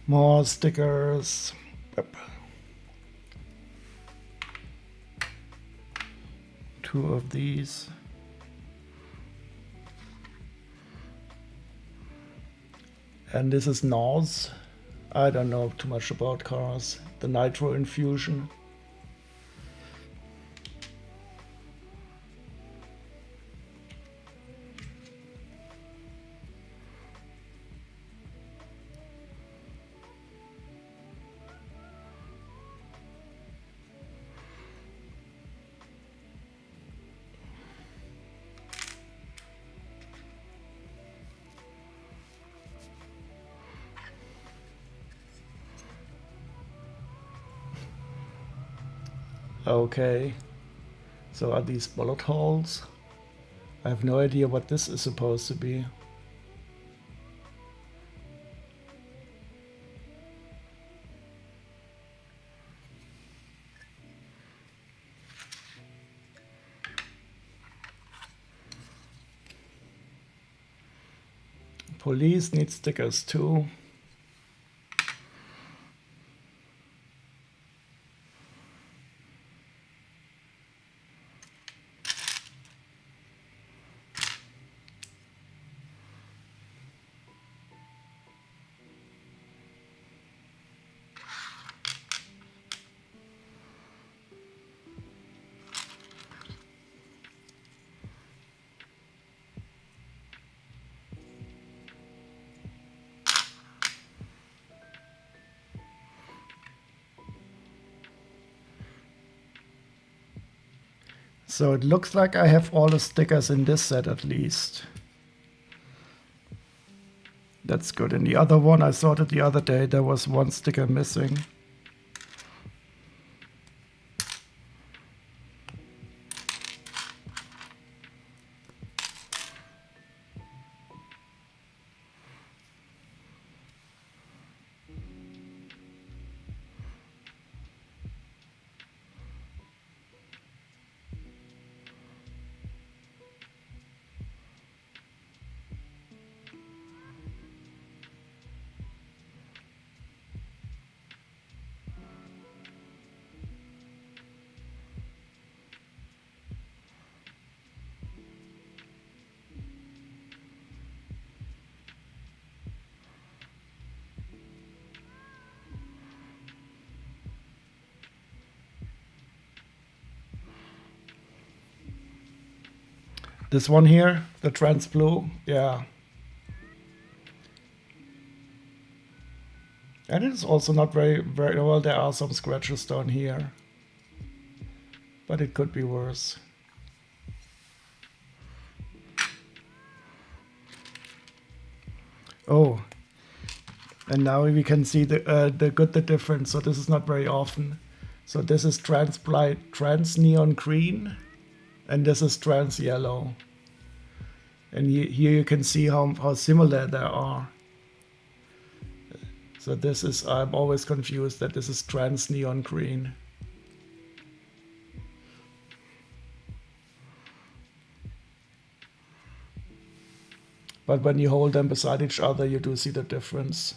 More stickers. Yep. 2 of these. And this is NOS. I don't know too much about cars. The nitro infusion. Okay. So are these bullet holes? I have no idea what this is supposed to be. Police need stickers too. So it looks like I have all the stickers in this set at least. That's good. In the other one, I saw that the other day there was 1 sticker missing. This one here, the trans blue, yeah. And it's also not very well. There are some scratches down here, but it could be worse. Oh, and now we can see the difference. So this is not very often. So this is trans neon green, and this is trans yellow. And here you can see how similar they are. So this is, I'm always confused that this is trans neon green. But when you hold them beside each other, you do see the difference.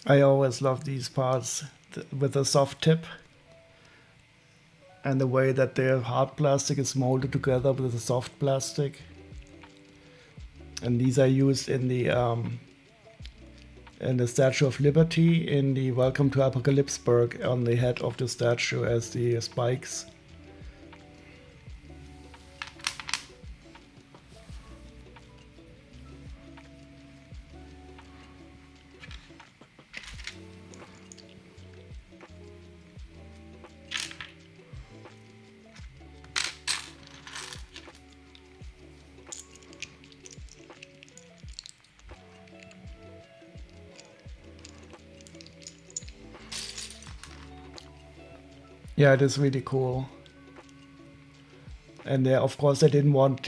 I always love these parts with the soft tip and the way that the hard plastic is molded together with the soft plastic. And these are used in the Statue of Liberty in the Welcome to Apocalypseburg on the head of the statue as the spikes. Yeah, it is really cool. And of course, they didn't want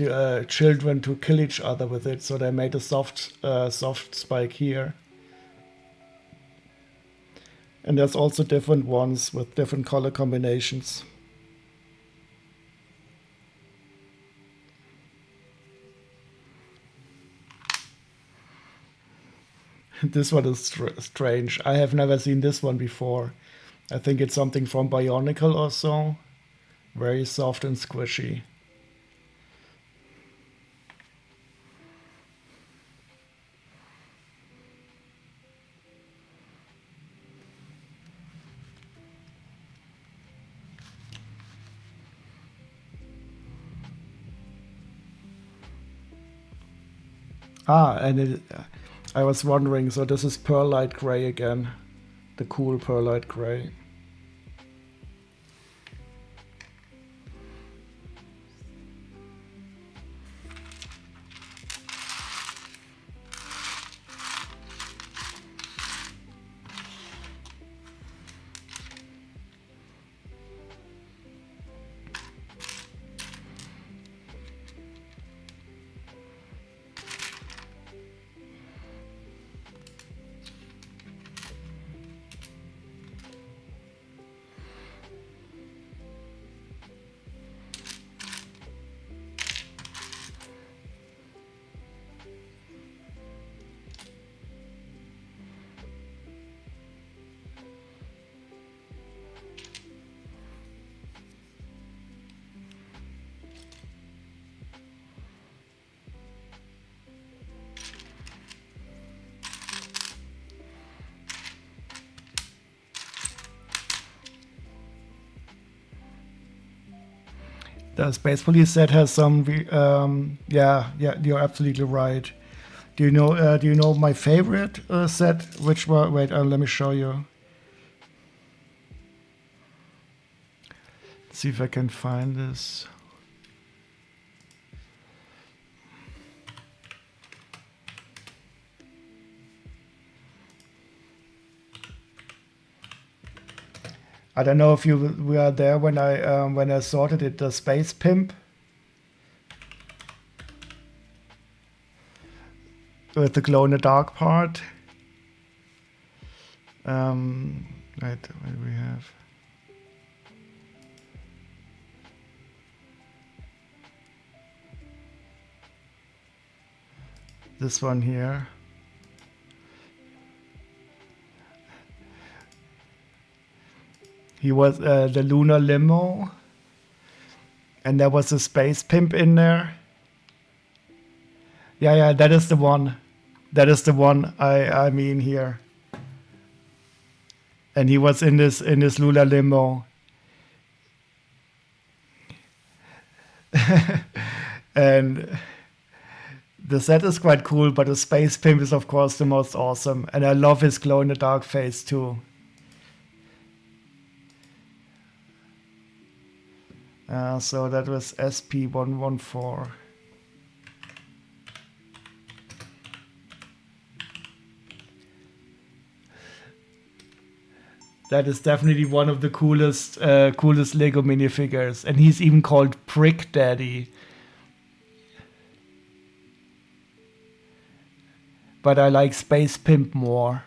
children to kill each other with it, so they made a soft spike here. And there's also different ones with different color combinations. This one is strange. I have never seen this one before. I think it's something from Bionicle or so. Very soft and squishy. And I was wondering, so this is Pearlite Gray again. The cool Pearlite Gray. The Space Police set has some. Yeah, you're absolutely right. Do you know? Do you know my favorite set? Which one? Wait, let me show you. Let's see if I can find this. I don't know if you were there when I sorted it. The Space Pimp with the glow in the dark part. Right, what do we have? This one here. He was the Lunar Limo, and there was a Space Pimp in there. Yeah, that is the one. That is the one I mean here. And he was in this Lunar Limo. And the set is quite cool, but the Space Pimp is of course the most awesome. And I love his glow in the dark face too. So that was SP114. That is definitely one of the coolest Lego minifigures, and he's even called Prick Daddy. But I like Space Pimp more.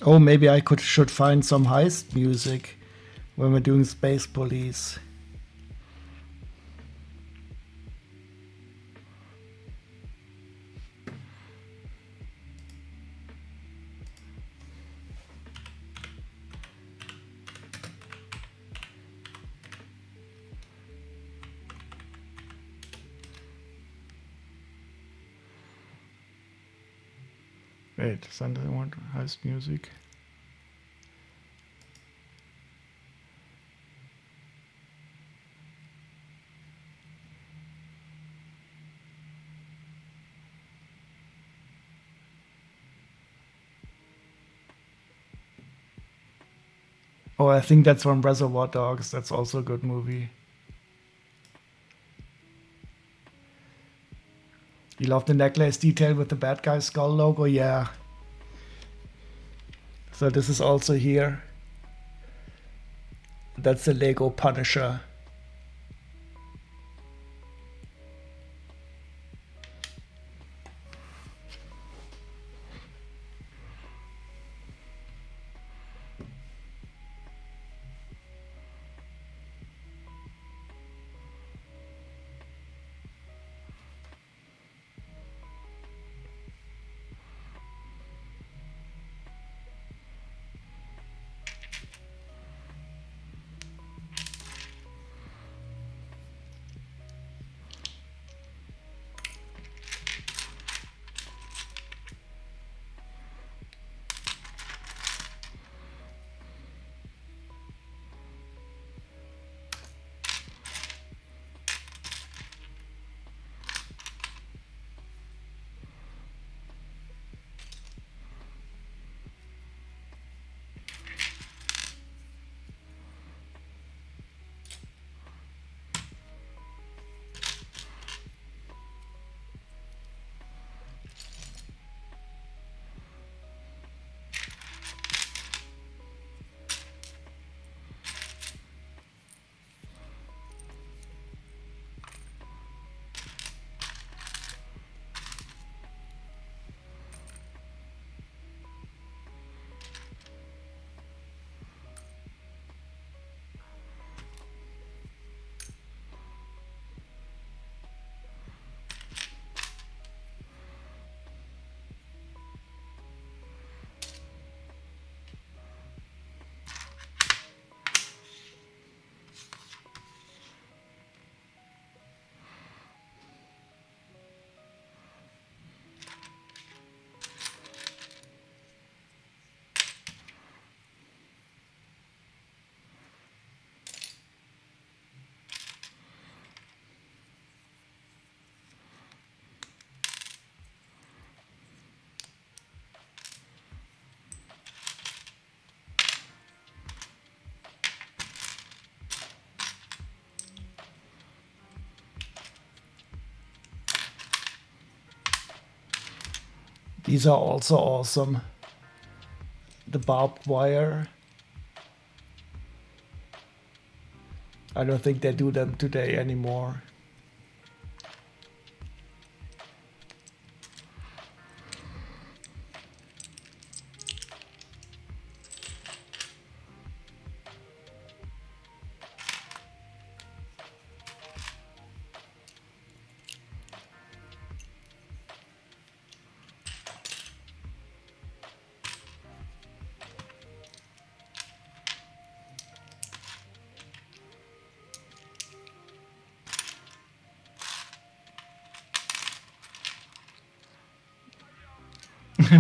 Oh, maybe I should find some heist music when we're doing Space Police. Wait, something I want heist music. Oh, I think that's from Reservoir Dogs. That's also a good movie. You love the necklace detail with the bad guy skull logo? Yeah. So this is also here. That's the Lego Punisher. These are also awesome. The barbed wire. I don't think they do them today anymore.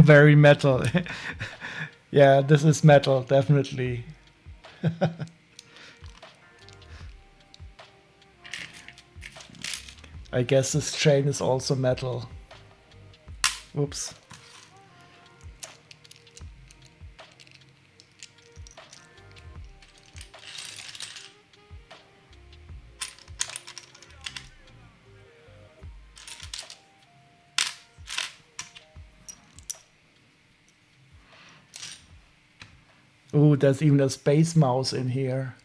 Very metal. Yeah, this is metal, definitely. I guess this chain is also metal. Whoops. Ooh, there's even a space mouse in here.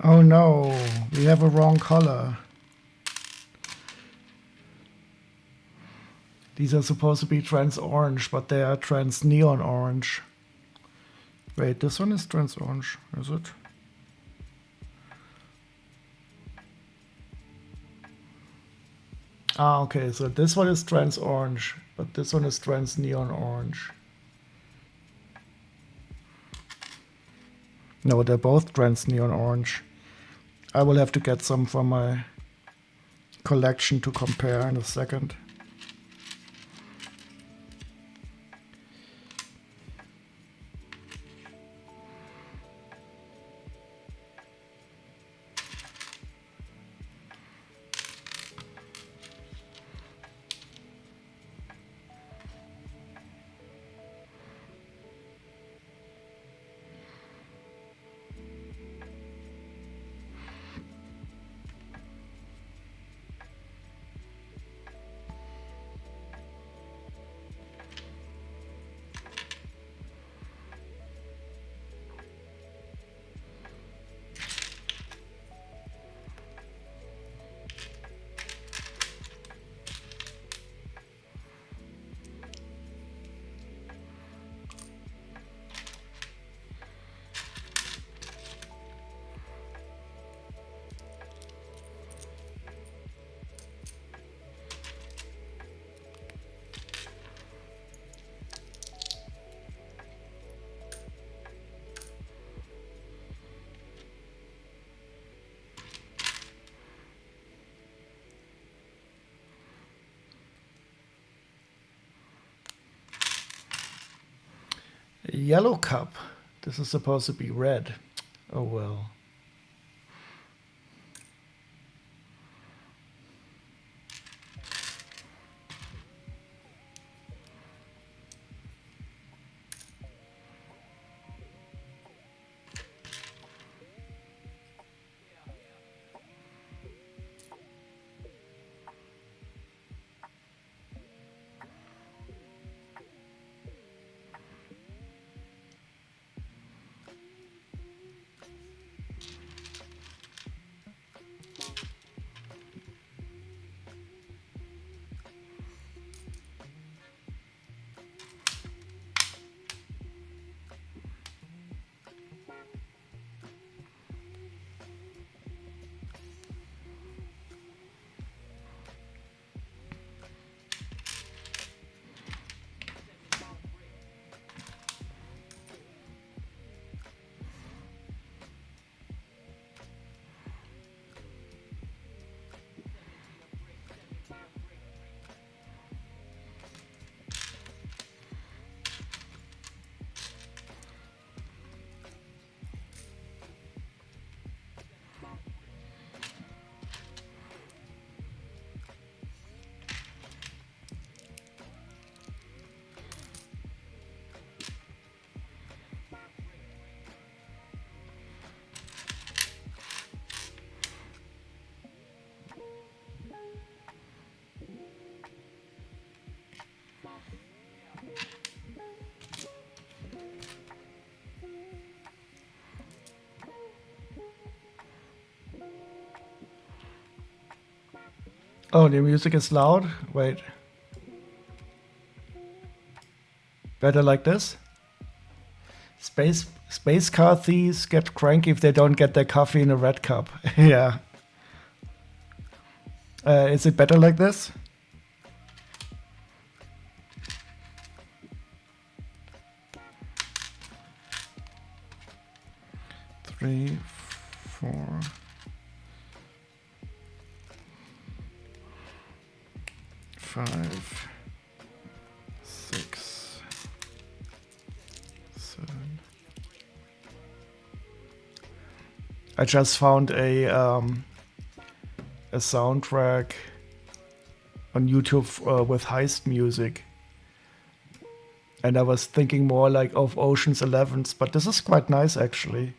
Oh no, we have a wrong color. These are supposed to be trans orange, but they are trans neon orange. Wait, this one is trans orange, is it? Ah, okay, so this one is trans orange, but this one is trans neon orange. No, they're both trans neon orange. I will have to get some from my collection to compare in a second. A yellow cup. This is supposed to be red. Oh well. Oh, the music is loud? Wait. Better like this? Space car thieves get cranky if they don't get their coffee in a red cup. Yeah. Is it better like this? Three, four, five, six, seven. I just found a soundtrack on YouTube with heist music, and I was thinking more like of Ocean's 11's, but this is quite nice actually.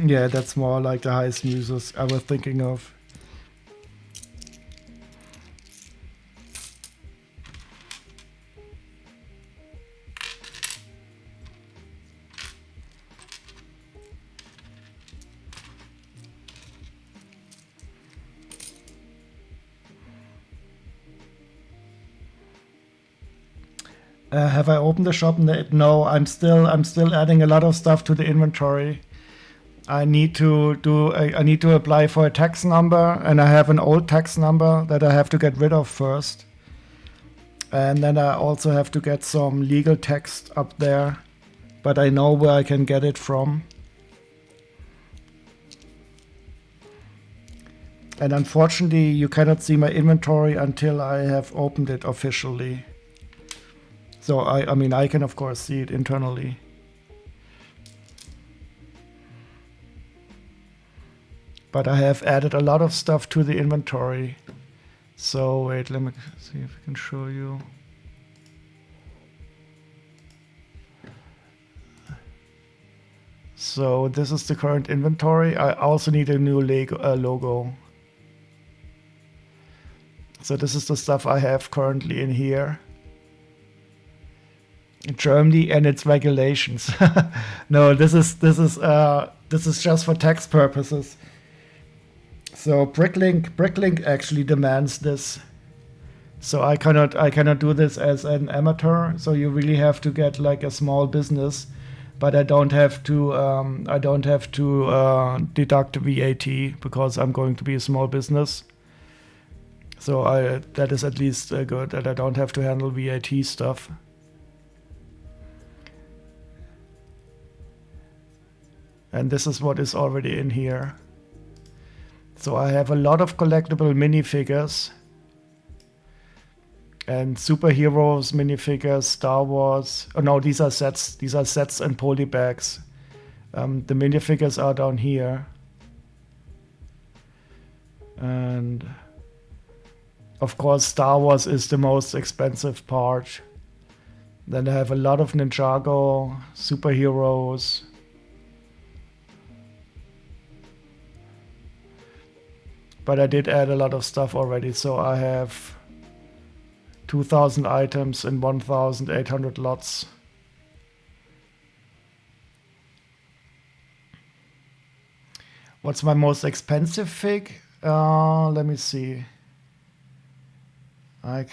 Yeah, that's more like the highest muses I was thinking of. Have I opened the shop? No, I'm still adding a lot of stuff to the inventory. I need to apply for a tax number, and I have an old tax number that I have to get rid of first. And then I also have to get some legal text up there, but I know where I can get it from. And unfortunately, you cannot see my inventory until I have opened it officially. So I mean, I can of course see it internally. But I have added a lot of stuff to the inventory. So wait, let me see if I can show you. So this is the current inventory. I also need a new logo. So this is the stuff I have currently in here. In Germany and its regulations. No, this is just for tax purposes. So Bricklink actually demands this. So I cannot do this as an amateur. So you really have to get like a small business, but I don't have to deduct VAT because I'm going to be a small business. So that is at least good that I don't have to handle VAT stuff. And this is what is already in here. So I have a lot of collectible minifigures and superheroes minifigures, Star Wars. Oh no, these are sets. These are sets and polybags. The minifigures are down here. And of course, Star Wars is the most expensive part. Then I have a lot of Ninjago, superheroes. But I did add a lot of stuff already, so I have 2,000 items in 1,800 lots. What's my most expensive fig? Let me see. I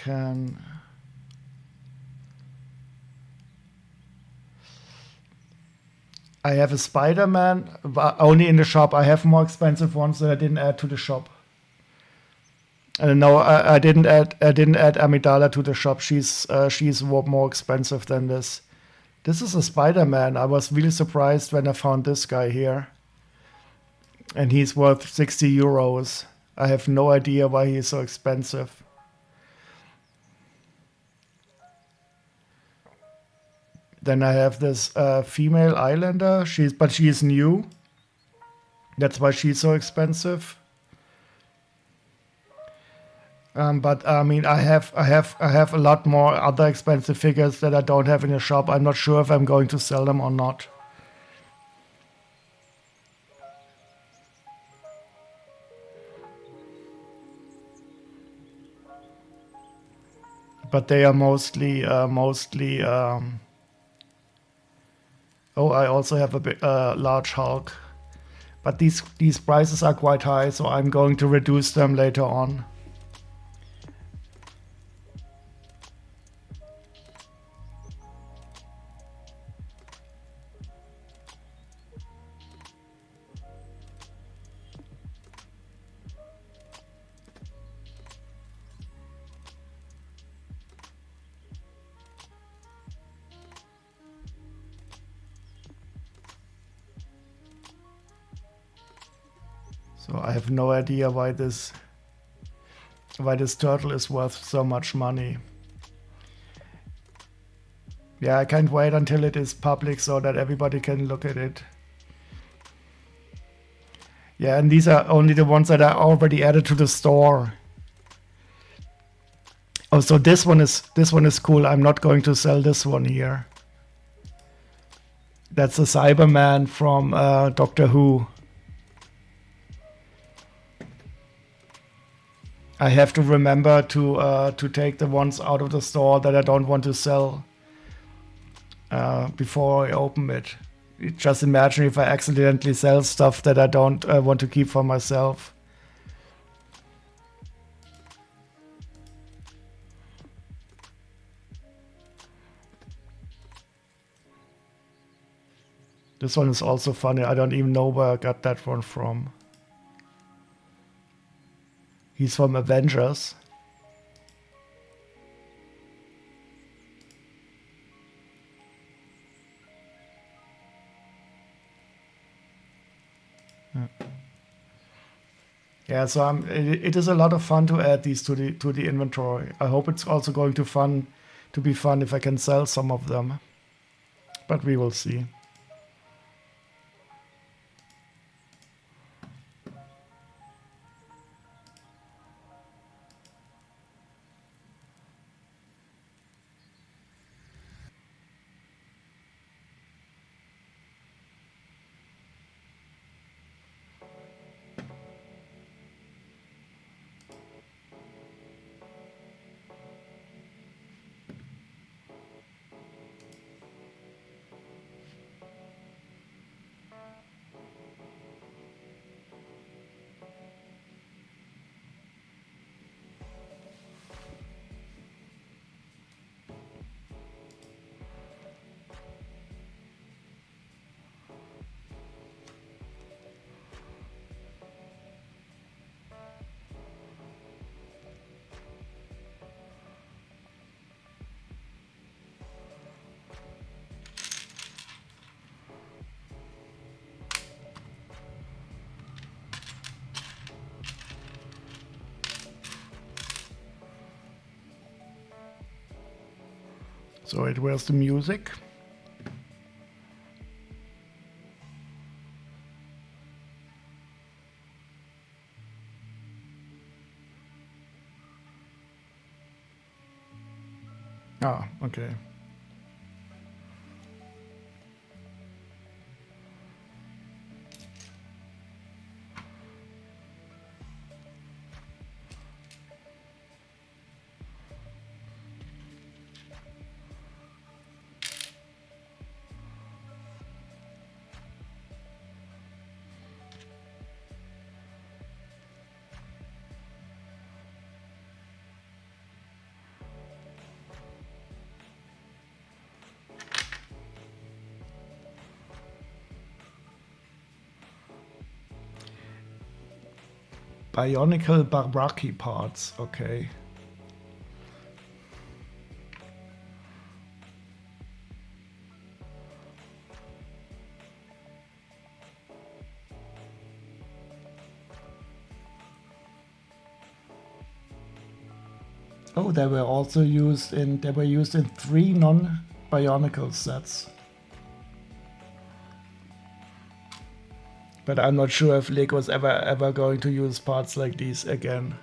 have a Spider-Man, but only in the shop. I have more expensive ones that I didn't add to the shop. No, I didn't add Amidala to the shop. She's more expensive than this. This is a Spider-Man. I was really surprised when I found this guy here. And he's worth 60 euros. I have no idea why he's so expensive. Then I have this female Islander. But she's new. That's why she's so expensive. But I mean, I have a lot more other expensive figures that I don't have in the shop. I'm not sure if I'm going to sell them or not. But they are mostly. Oh, I also have a bit large Hulk. But these prices are quite high, so I'm going to reduce them later on. So I have no idea why this turtle is worth so much money. Yeah, I can't wait until it is public so that everybody can look at it. Yeah, and these are only the ones that are already added to the store. Oh, so this one is cool. I'm not going to sell this one here. That's a Cyberman from Doctor Who. I have to remember to take the ones out of the store that I don't want to sell before I open it. Just imagine if I accidentally sell stuff that I don't want to keep for myself. This one is also funny. I don't even know where I got that one from. He's from Avengers. Yeah, so it is a lot of fun to add these to the inventory. I hope it's also going to be fun if I can sell some of them, but we will see. So where's the music? Ah, okay. Bionicle Barbraki parts, okay. Oh, they were used in 3 non-Bionicle sets. But I'm not sure if Lego's ever going to use parts like these again.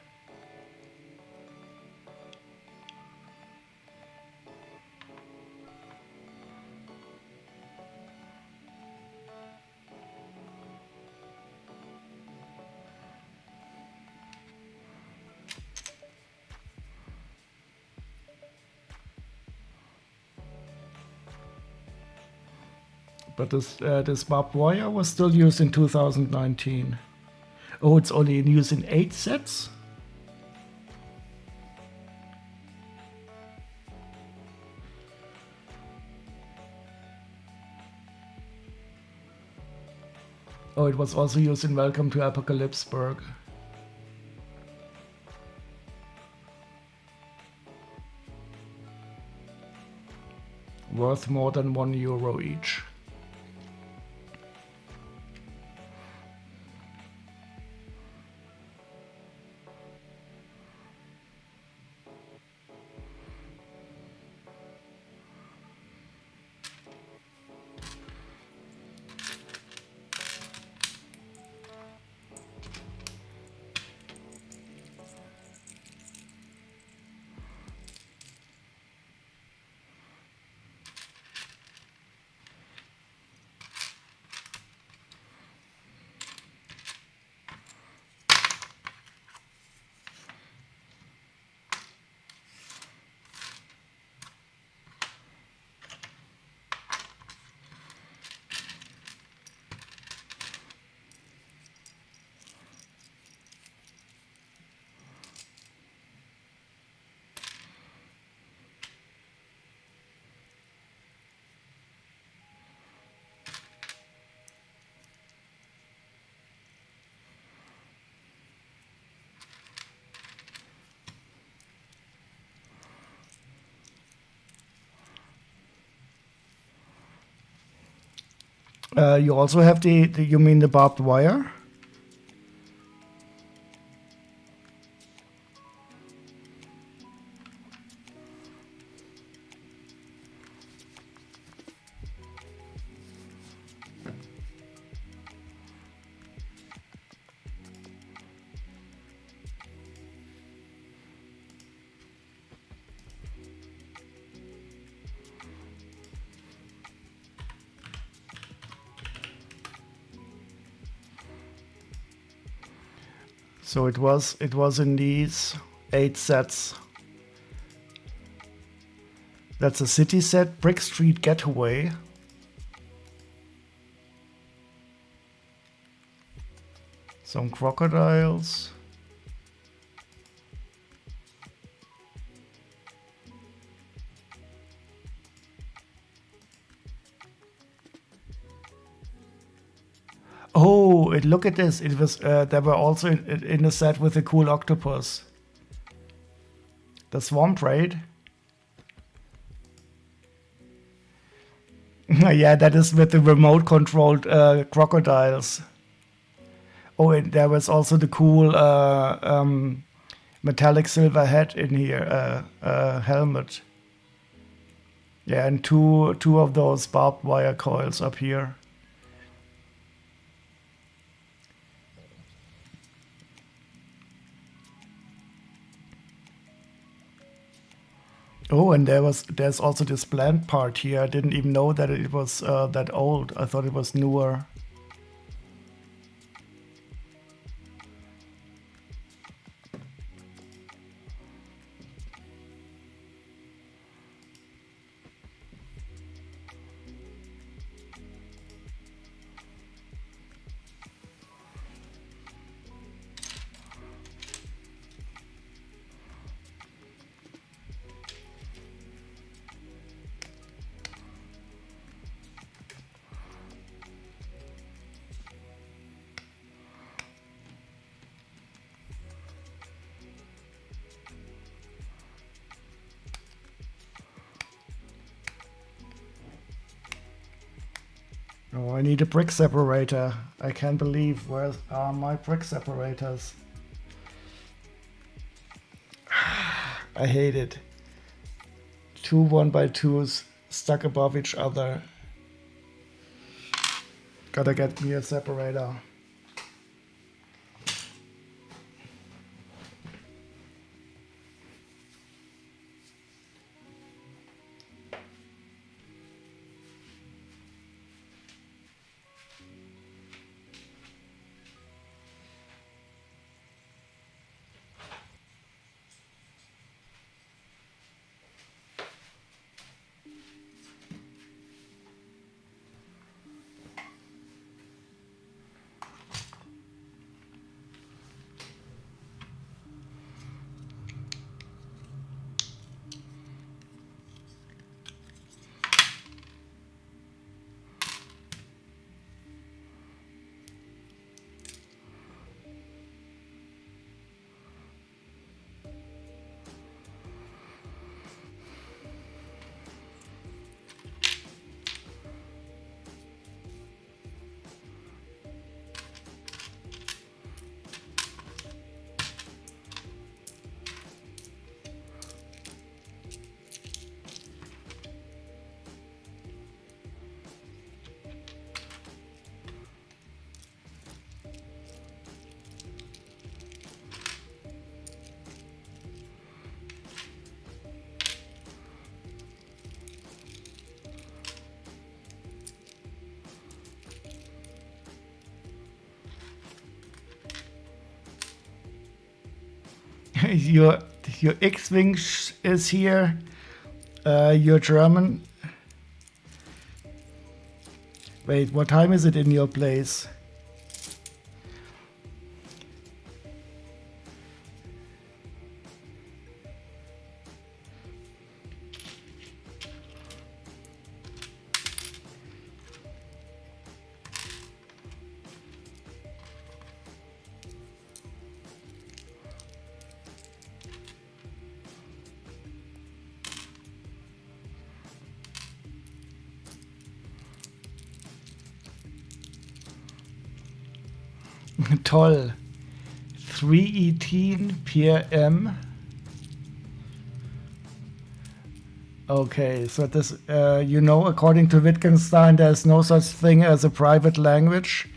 But this barbed wire was still used in 2019. Oh, it's only in use in 8 sets? Oh, it was also used in Welcome to Apocalypseburg. Worth more than €1 each. You also have you mean the barbed wire? So it was in these 8 sets. That's a city set, Brick Street Getaway. Some crocodiles. Oh, look at this. It was there were also in a set with a cool octopus. The Swamp Raid. Yeah, that is with the remote controlled crocodiles. Oh, and there was also the cool metallic silver head in here, helmet. Yeah, and two of those barbed wire coils up here. Oh, and there's also this plant part here. I didn't even know that it was that old. I thought it was newer. Oh, I need a brick separator. I can't believe where are my brick separators. I hate it. 2 1x2s stuck above each other. Gotta get me a separator. your X-Wing is here. Your German. Wait, what time is it in your place? Toll. 3:18 p.m. Okay, so this, according to Wittgenstein, there's no such thing as a private language.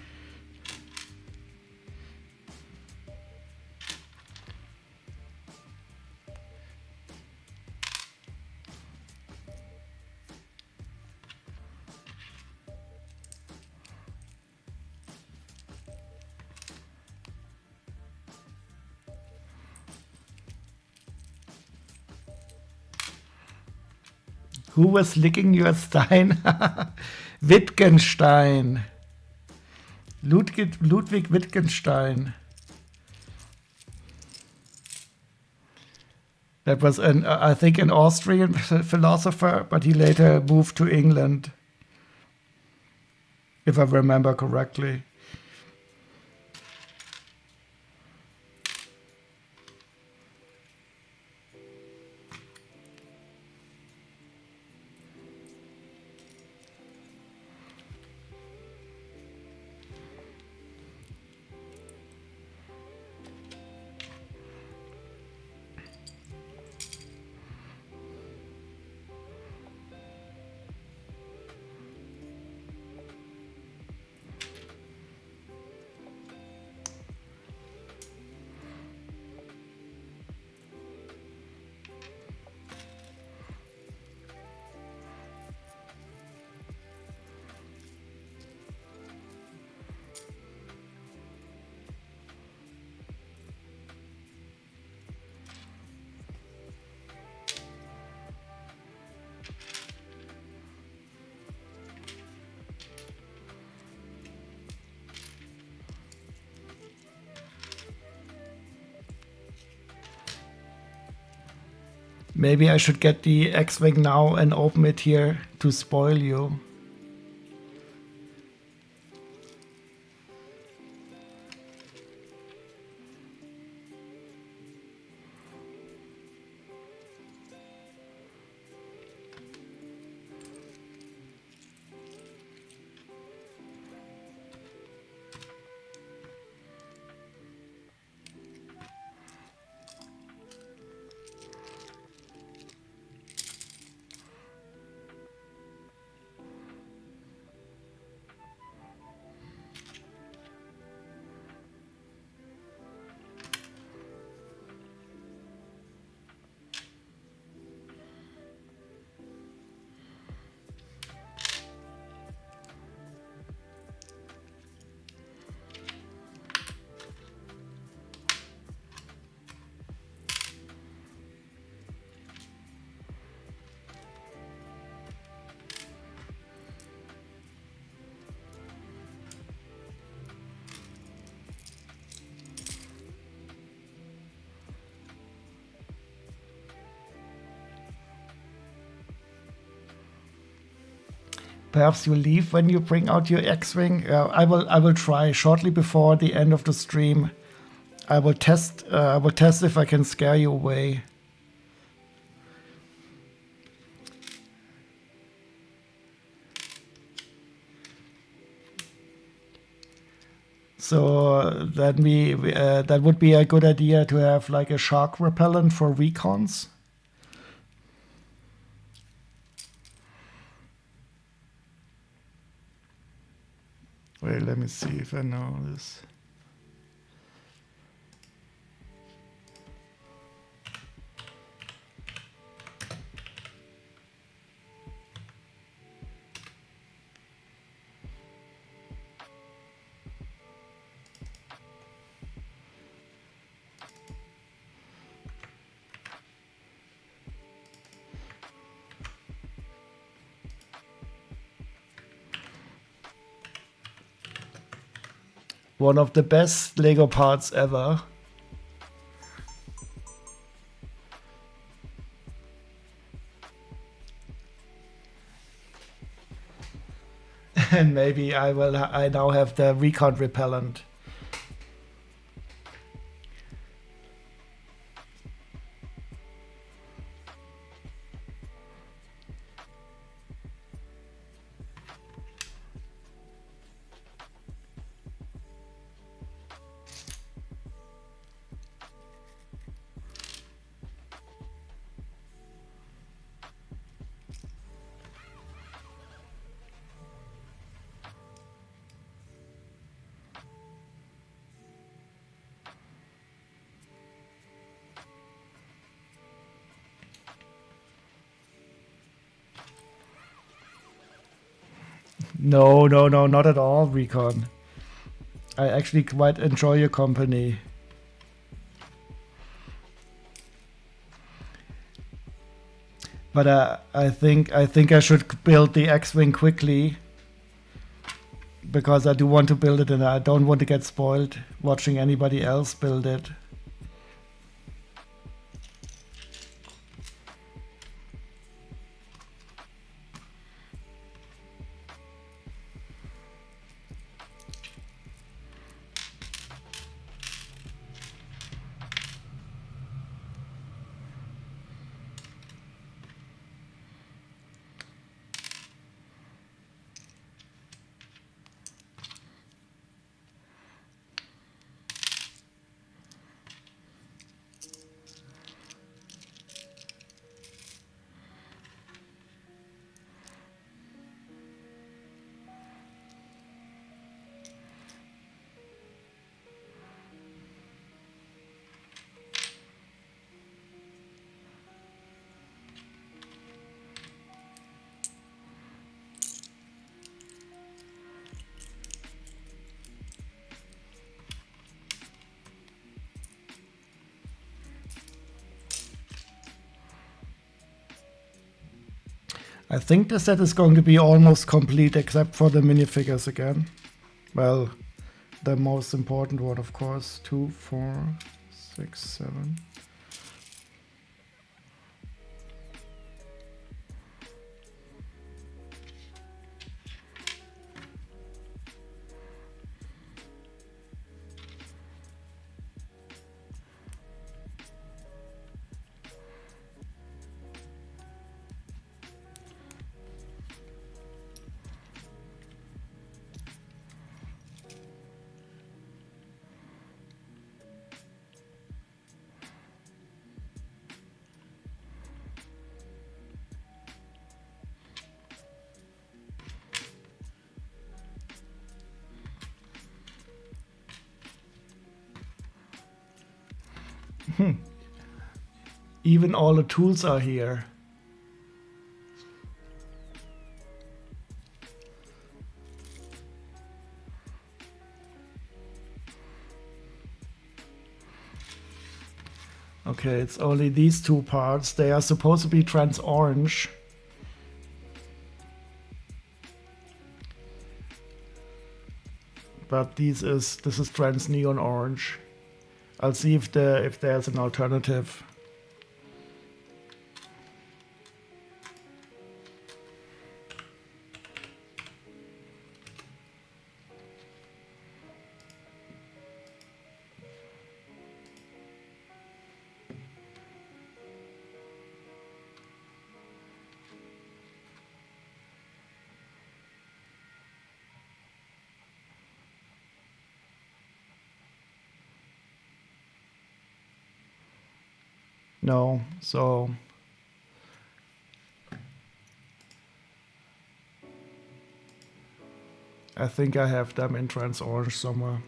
Who was licking your stein? Wittgenstein. Ludwig Wittgenstein. That was, I think, an Austrian philosopher, but he later moved to England, if I remember correctly. Maybe I should get the X-Wing now and open it here to spoil you. Perhaps you leave when you bring out your X-Wing. I will try shortly before the end of the stream. I will test if I can scare you away. So that would be a good idea to have like a shark repellent for recons. Wait, let me see if I know this. One of the best Lego parts ever. And maybe I now have the recon repellent. No, no, no, not at all, Recon. I actually quite enjoy your company. But I think I should build the X-wing quickly because I do want to build it, and I don't want to get spoiled watching anybody else build it. I think the set is going to be almost complete except for the minifigures again. Well, the most important one, of course. 2, 4, 6, 7. Even all the tools are here. Okay, it's only these two parts. They are supposed to be trans orange. But this is trans neon orange. I'll see if there's an alternative. No, so I think I have them in trans orange somewhere.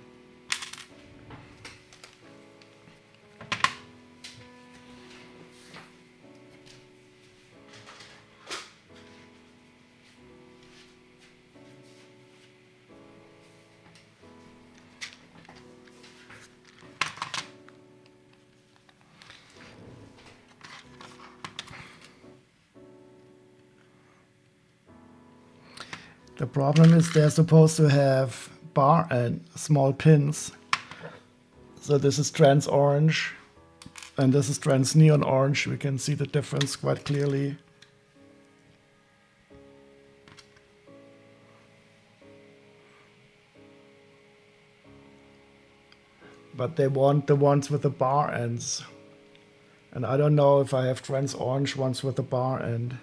The problem is they're supposed to have bar and small pins. So this is trans orange and this is trans neon orange. We can see the difference quite clearly. But they want the ones with the bar ends. And I don't know if I have trans orange ones with the bar end.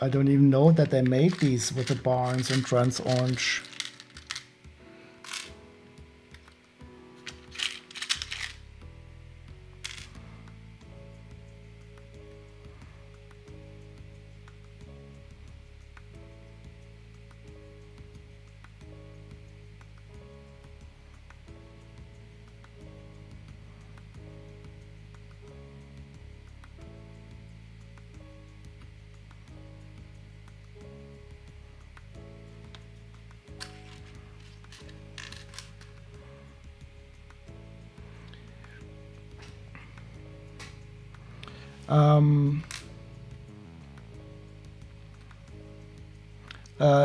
I don't even know that they made these with the barns and trans orange.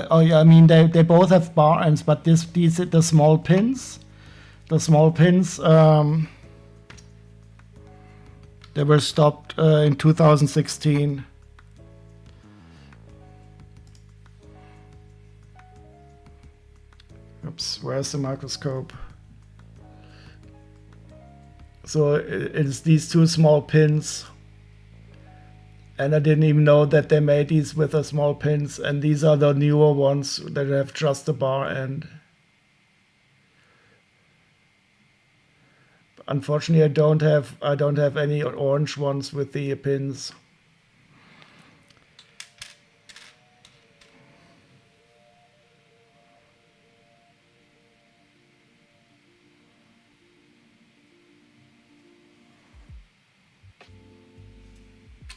Oh yeah, I mean they both have bar ends, but these the small pins, they were stopped in 2016. Oops, where's the microscope? So it's these two small pins. And I didn't even know that they made these with the small pins, and these are the newer ones that have just a bar end. Unfortunately, I don't have any orange ones with the pins.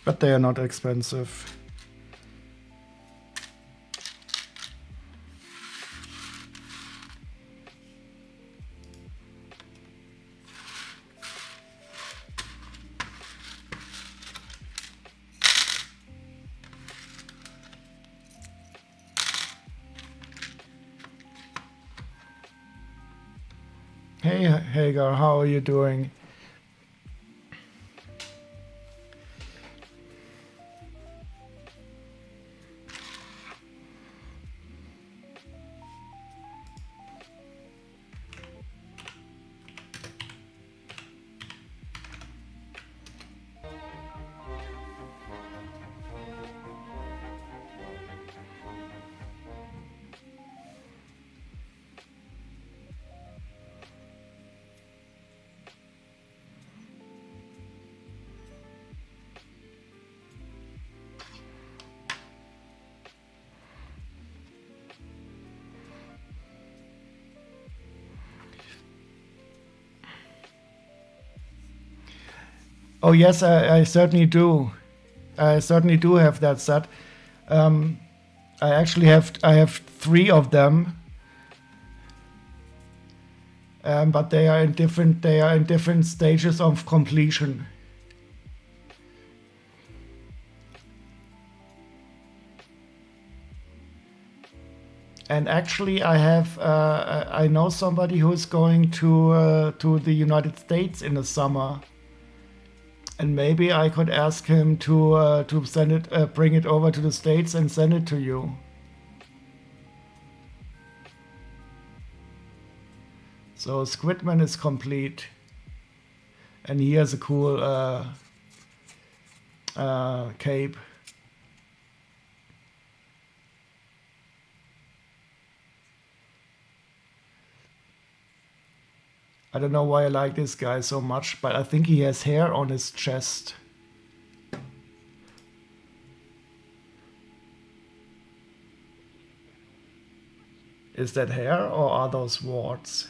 But they are not expensive. Hey Hagar, how are you doing? Oh yes, I certainly do. I certainly do have that set. I have 3 of them, but they are in different stages of completion. And actually, I know somebody who's going to the United States in the summer, and maybe I could ask him to send it, bring it over to the States and send it to you. So Squidman is complete, and he has a cool cape. I don't know why I like this guy so much, but I think he has hair on his chest. Is that hair or are those warts?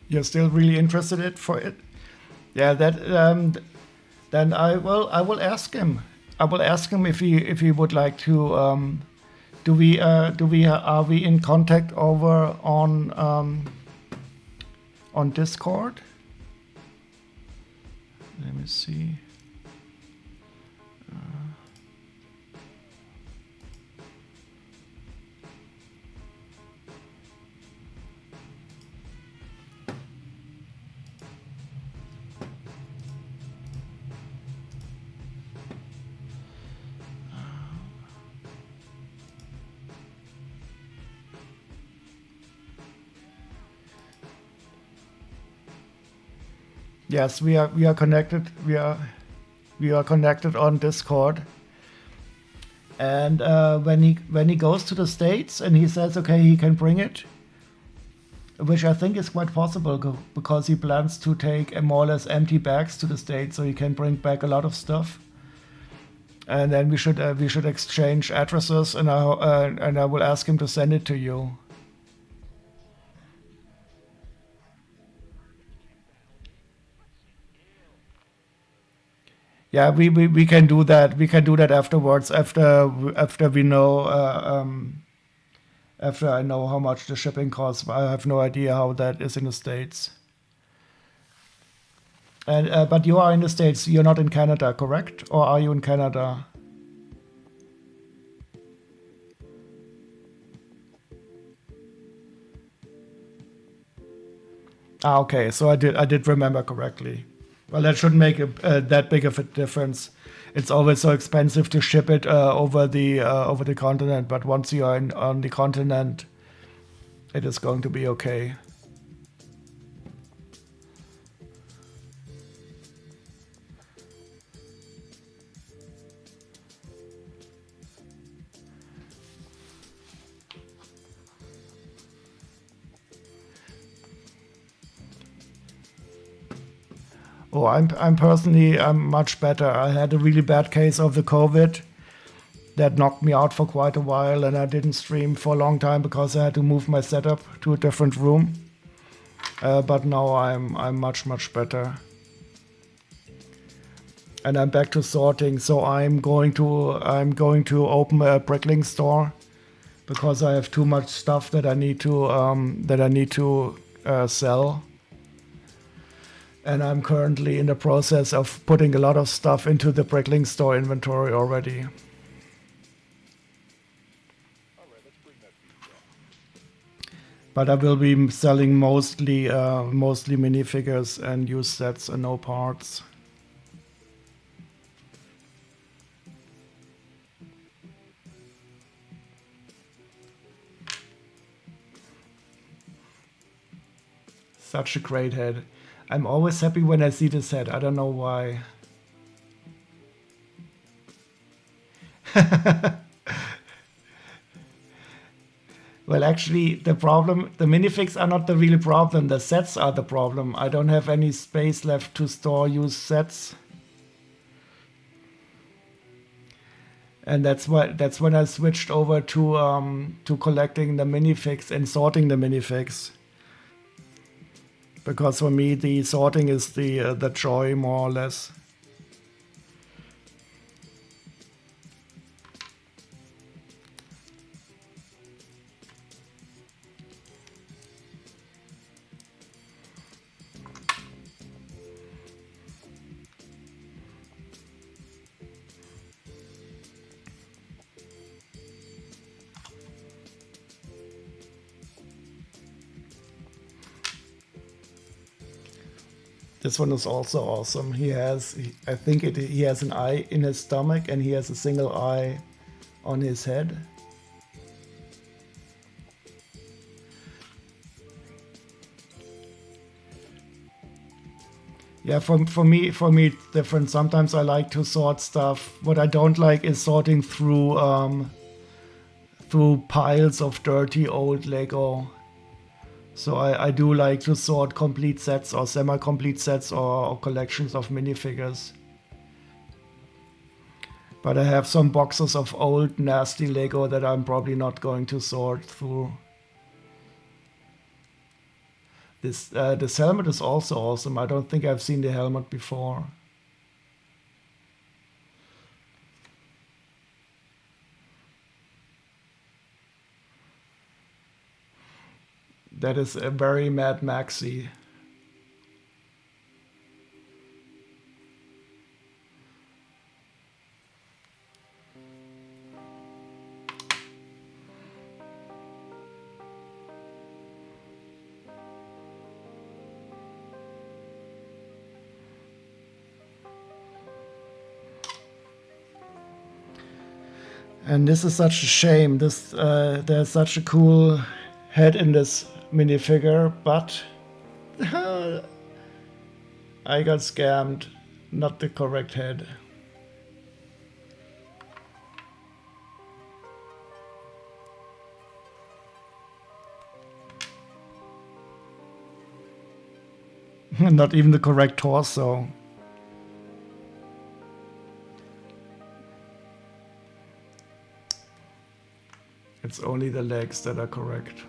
You're still really interested for it? Yeah, that then I will ask him. I will ask him if he would like to. Are we in contact over on Discord? Let me see. Yes, we are connected. We are connected on Discord. And when he goes to the States and he says, okay, he can bring it, which I think is quite possible because he plans to take more or less empty bags to the States, so he can bring back a lot of stuff. And then we should exchange addresses, and I will ask him to send it to you. Yeah, we can do that. We can do that afterwards. After we know after I know how much the shipping costs. I have no idea how that is in the States. And but you are in the States. You're not in Canada, correct? Or are you in Canada? Ah, okay. So I did remember correctly. Well, that shouldn't make that big of a difference. It's always so expensive to ship it over the continent, but once you are on the continent, it is going to be okay. Oh, I'm much better. I had a really bad case of the COVID that knocked me out for quite a while, and I didn't stream for a long time because I had to move my setup to a different room. But now I'm much better, and I'm back to sorting. So I'm going to open a Bricklink store because I have too much stuff that I need to sell. And I'm currently in the process of putting a lot of stuff into the Bricklink store inventory already. But I will be selling mostly minifigures and used sets and no parts. Such a great head. I'm always happy when I see this head. I don't know why. Well, actually, the minifigs are not the real problem. The sets are the problem. I don't have any space left to store used sets. And that's when I switched over to collecting the minifigs and sorting the minifigs. Because for me, the sorting is the joy, more or less. This one is also awesome. I think he has an eye in his stomach, and he has a single eye on his head. Yeah, for me, it's different. Sometimes I like to sort stuff. What I don't like is sorting through piles of dirty old Lego. So I do like to sort complete sets or semi-complete sets or collections of minifigures. But I have some boxes of old nasty Lego that I'm probably not going to sort through. This helmet is also awesome. I don't think I've seen the helmet before. That is a very Mad Maxi. And this is such a shame. There's such a cool head in this minifigure, but I got scammed. Not the correct head. Not even the correct torso. It's only the legs that are correct.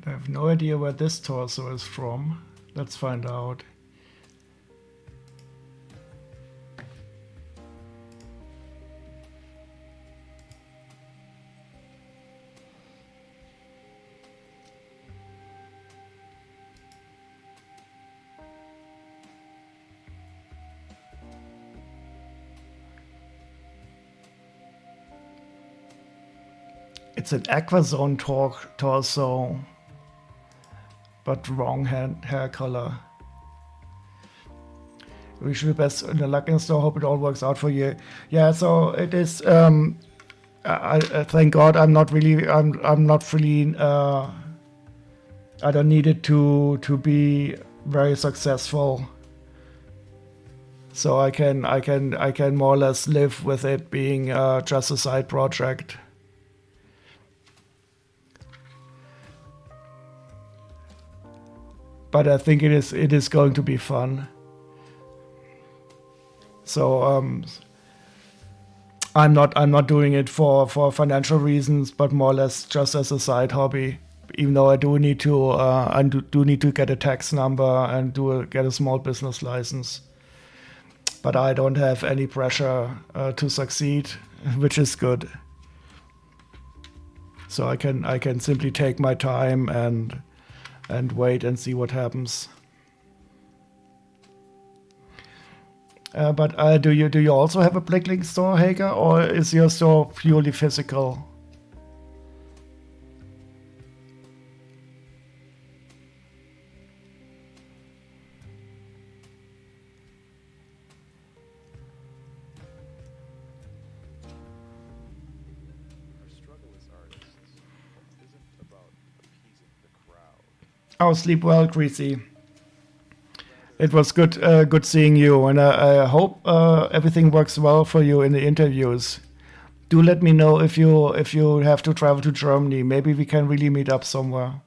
I have no idea where this torso is from. Let's find out. It's an Aquazone torso, but wrong hair color. Wish you the best in the luck in store. Hope it all works out for you. Yeah, so it is. I thank God I'm not really. I'm not really. I don't need it to be very successful. So I can more or less live with it being just a side project. But I think it is going to be fun. So I'm not doing it for financial reasons, but more or less just as a side hobby. Even though I do need to get a tax number and get a small business license. But I don't have any pressure to succeed, which is good. So I can simply take my time and wait and see what happens. But do you also have a Blicklink store, Hager, or is your store purely physical? Oh, sleep well, Greasy. It was good seeing you, and I hope everything works well for you in the interviews. Do let me know if you have to travel to Germany. Maybe we can really meet up somewhere.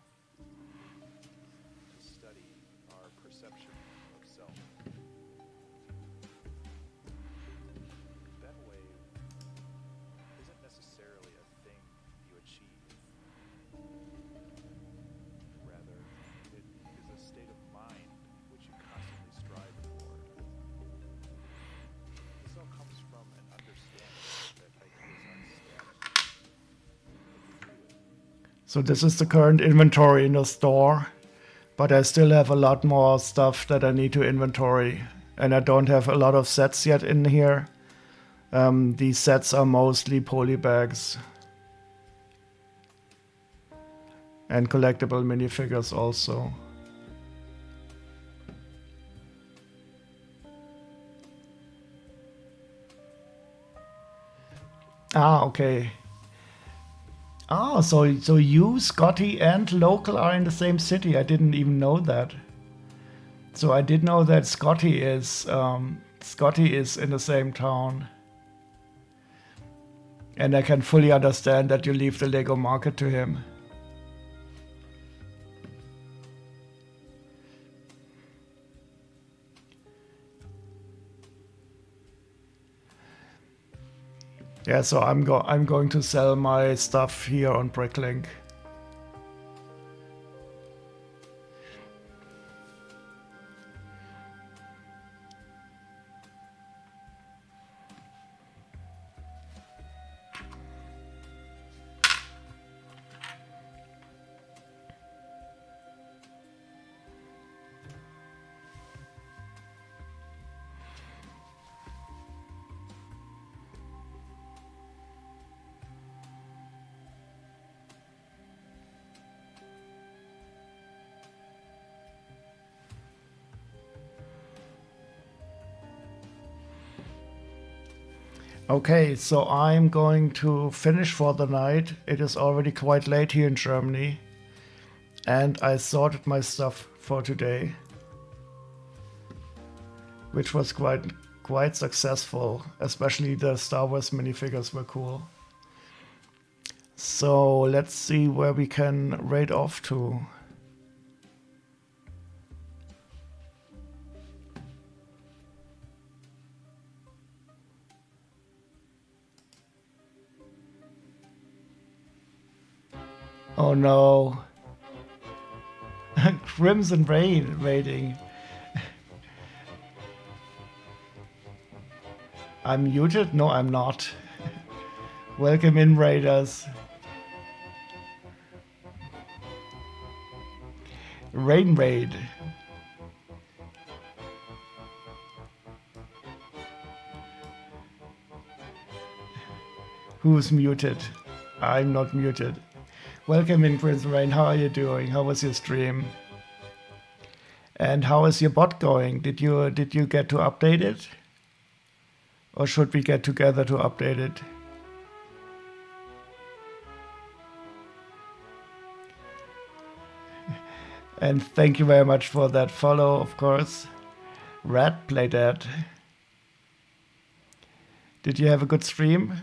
So this is the current inventory in the store, but I still have a lot more stuff that I need to inventory, and I don't have a lot of sets yet in here. These sets are mostly polybags and collectible minifigures also. Ah, okay. Ah, so you, Scotty, and Local are in the same city. I didn't even know that. So I did know that Scotty is in the same town. And I can fully understand that you leave the Lego market to him. Yeah, so I'm going to sell my stuff here on Bricklink. Okay, so I'm going to finish for the night. It is already quite late here in Germany. And I sorted my stuff for today, which was quite successful. Especially the Star Wars minifigures were cool. So let's see where we can raid off to. Oh no. Crimson Rain raiding. I'm muted? No, I'm not. Welcome in, raiders. Rain raid. Who's muted? I'm not muted. Welcome in, Prince Rain. How are you doing? How was your stream? And how is your bot going? Did you get to update it? Or should we get together to update it? And thank you very much for that follow, of course. Rat, play that. Did you have a good stream?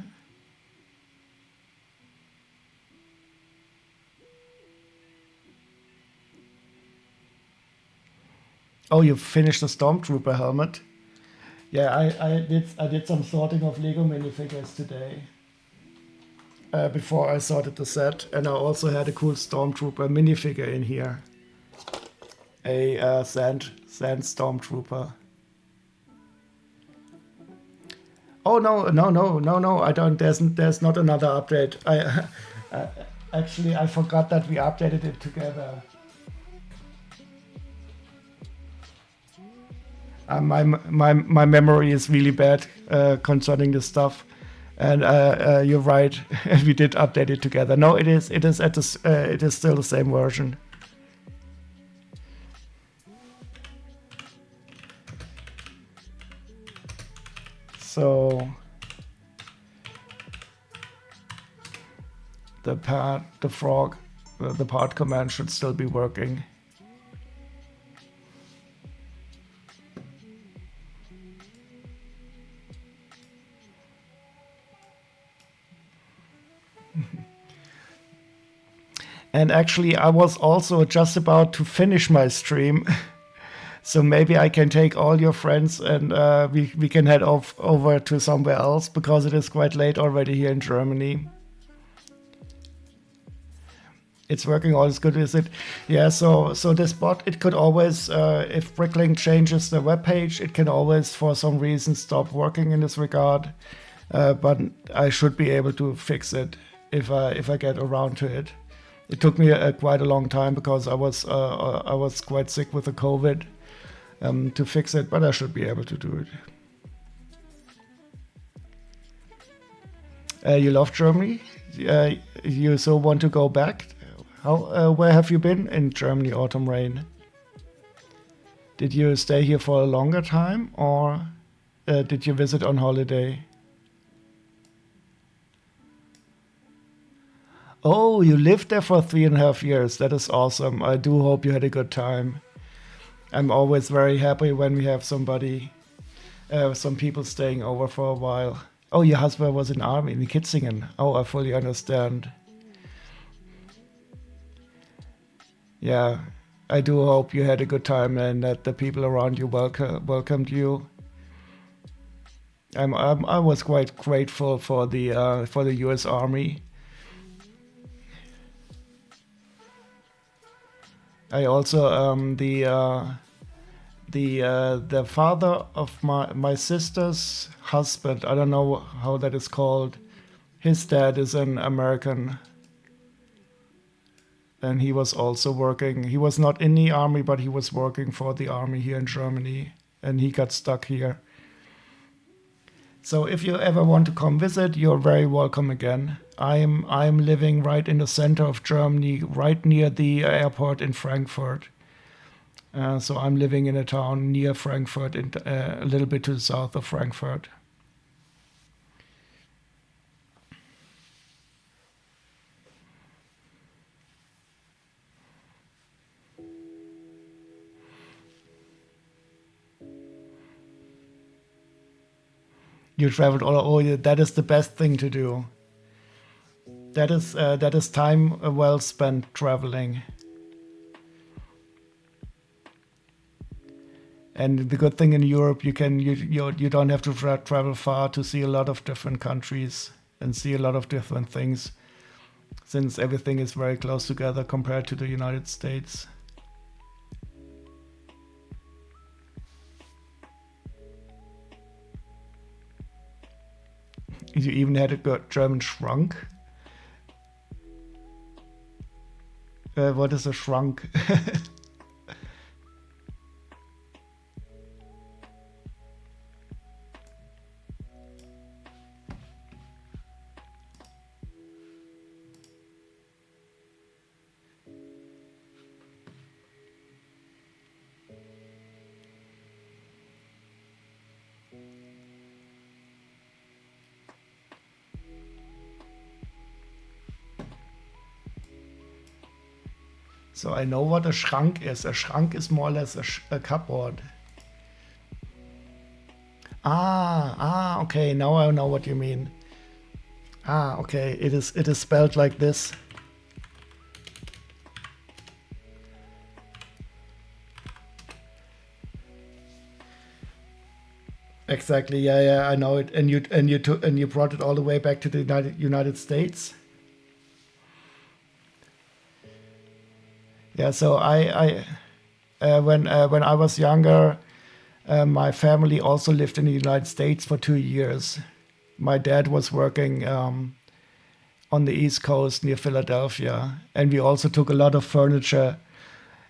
Oh, you finished the Stormtrooper helmet? Yeah, I did some sorting of Lego minifigures today. Before I sorted the set, and I also had a cool Stormtrooper minifigure in here. A sand Stormtrooper. Oh no! I don't. There's not another update. Actually I forgot that we updated it together. My memory is really bad concerning this stuff, and you're right. We did update it together. No, it is at this. It is still the same version. So the part command should still be working. And actually, I was also just about to finish my stream. So maybe I can take all your friends and we can head over to somewhere else, because it is quite late already here in Germany. It's working all as good, is it? Yeah, so this bot, it could always, if Bricklink changes the webpage, it can always, for some reason, stop working in this regard. But I should be able to fix it if I get around to it. It took me quite a long time because I was quite sick with the COVID to fix it, but I should be able to do it. You love Germany? You so want to go back? Where have you been in Germany, Autumn Rain? Did you stay here for a longer time, or did you visit on holiday? Oh, you lived there for 3.5 years. That is awesome. I do hope you had a good time. I'm always very happy when we have some people staying over for a while. Oh, your husband was in army in Kitzingen. Oh, I fully understand. Yeah, I do hope you had a good time and that the people around you welcomed you. I was quite grateful for the U.S. Army. I also the father of my sister's husband. I don't know how that is called. His dad is an American, and he was also working. He was not in the army, but he was working for the army here in Germany, and he got stuck here. So if you ever want to come visit, you're very welcome again. I'm living right in the center of Germany, right near the airport in Frankfurt. So I'm living in a town near Frankfurt, a little bit to the south of Frankfurt. You traveled all. Oh, yeah, that is the best thing to do. That is time well spent traveling. And the good thing in Europe, you don't have to travel far to see a lot of different countries and see a lot of different things, since everything is very close together compared to the United States. You even had a good German shrunk. What is a shrunk? So I know what a shrunk is. A shrunk is more or less a cupboard. Okay. Now I know what you mean. Okay. It is spelled like this. Exactly. Yeah. I know it. And you brought it all the way back to the United States. Yeah. So when I was younger, my family also lived in the United States for 2 years. My dad was working on the East Coast near Philadelphia, and we also took a lot of furniture.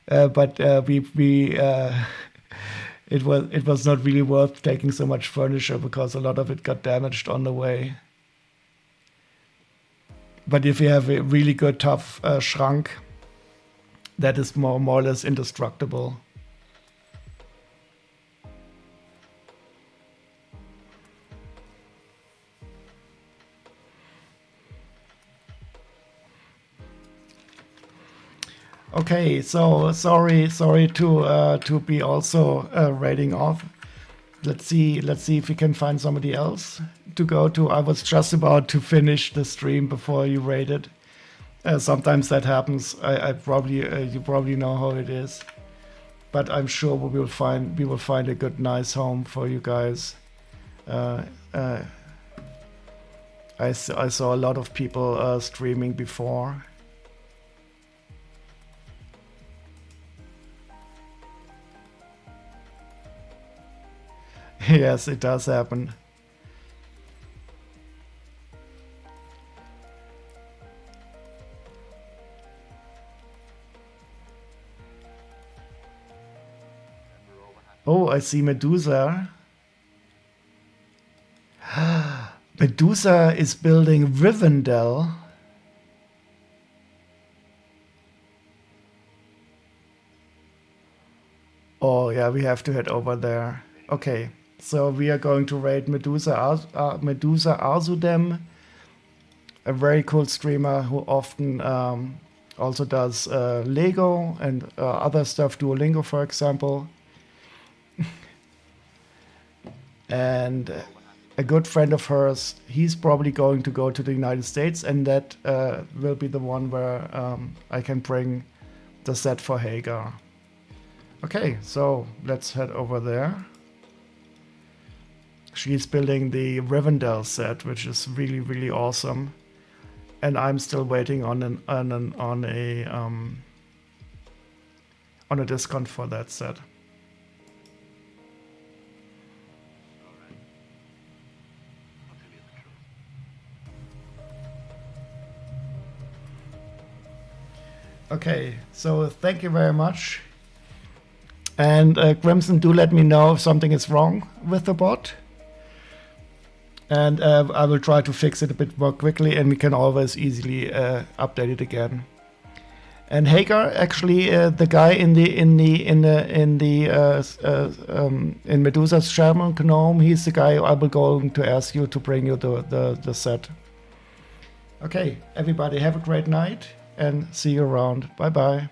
But we it was not really worth taking so much furniture because a lot of it got damaged on the way. But if you have a really good tough shrunk, that is more or less indestructible. Okay, so sorry to be also raiding off. Let's see if we can find somebody else to go to. I was just about to finish the stream before you raided. Sometimes that happens. I probably you probably know how it is, but I'm sure we will find a good nice home for you guys. Uh, uh, I saw a lot of people streaming before. Yes, it does happen. Oh, I see Medusa. Medusa is building Rivendell. Oh yeah, we have to head over there. Okay, so we are going to raid Medusa Arzudem, a very cool streamer who often also does Lego and other stuff, Duolingo, for example. And a good friend of hers, he's probably going to go to the United States, and that will be the one where I can bring the set for Hagar. Okay, so let's head over there. She's building the Rivendell set, which is really, really awesome. And I'm still waiting on a discount for that set. Okay, so thank you very much. And Crimson, do let me know if something is wrong with the bot. And I will try to fix it a bit more quickly, and we can always easily update it again. And Hagar, actually, the guy in Medusa's Shaman Gnome, he's the guy I will going to ask you to bring you the set. Okay, everybody, have a great night and see you around. Bye bye.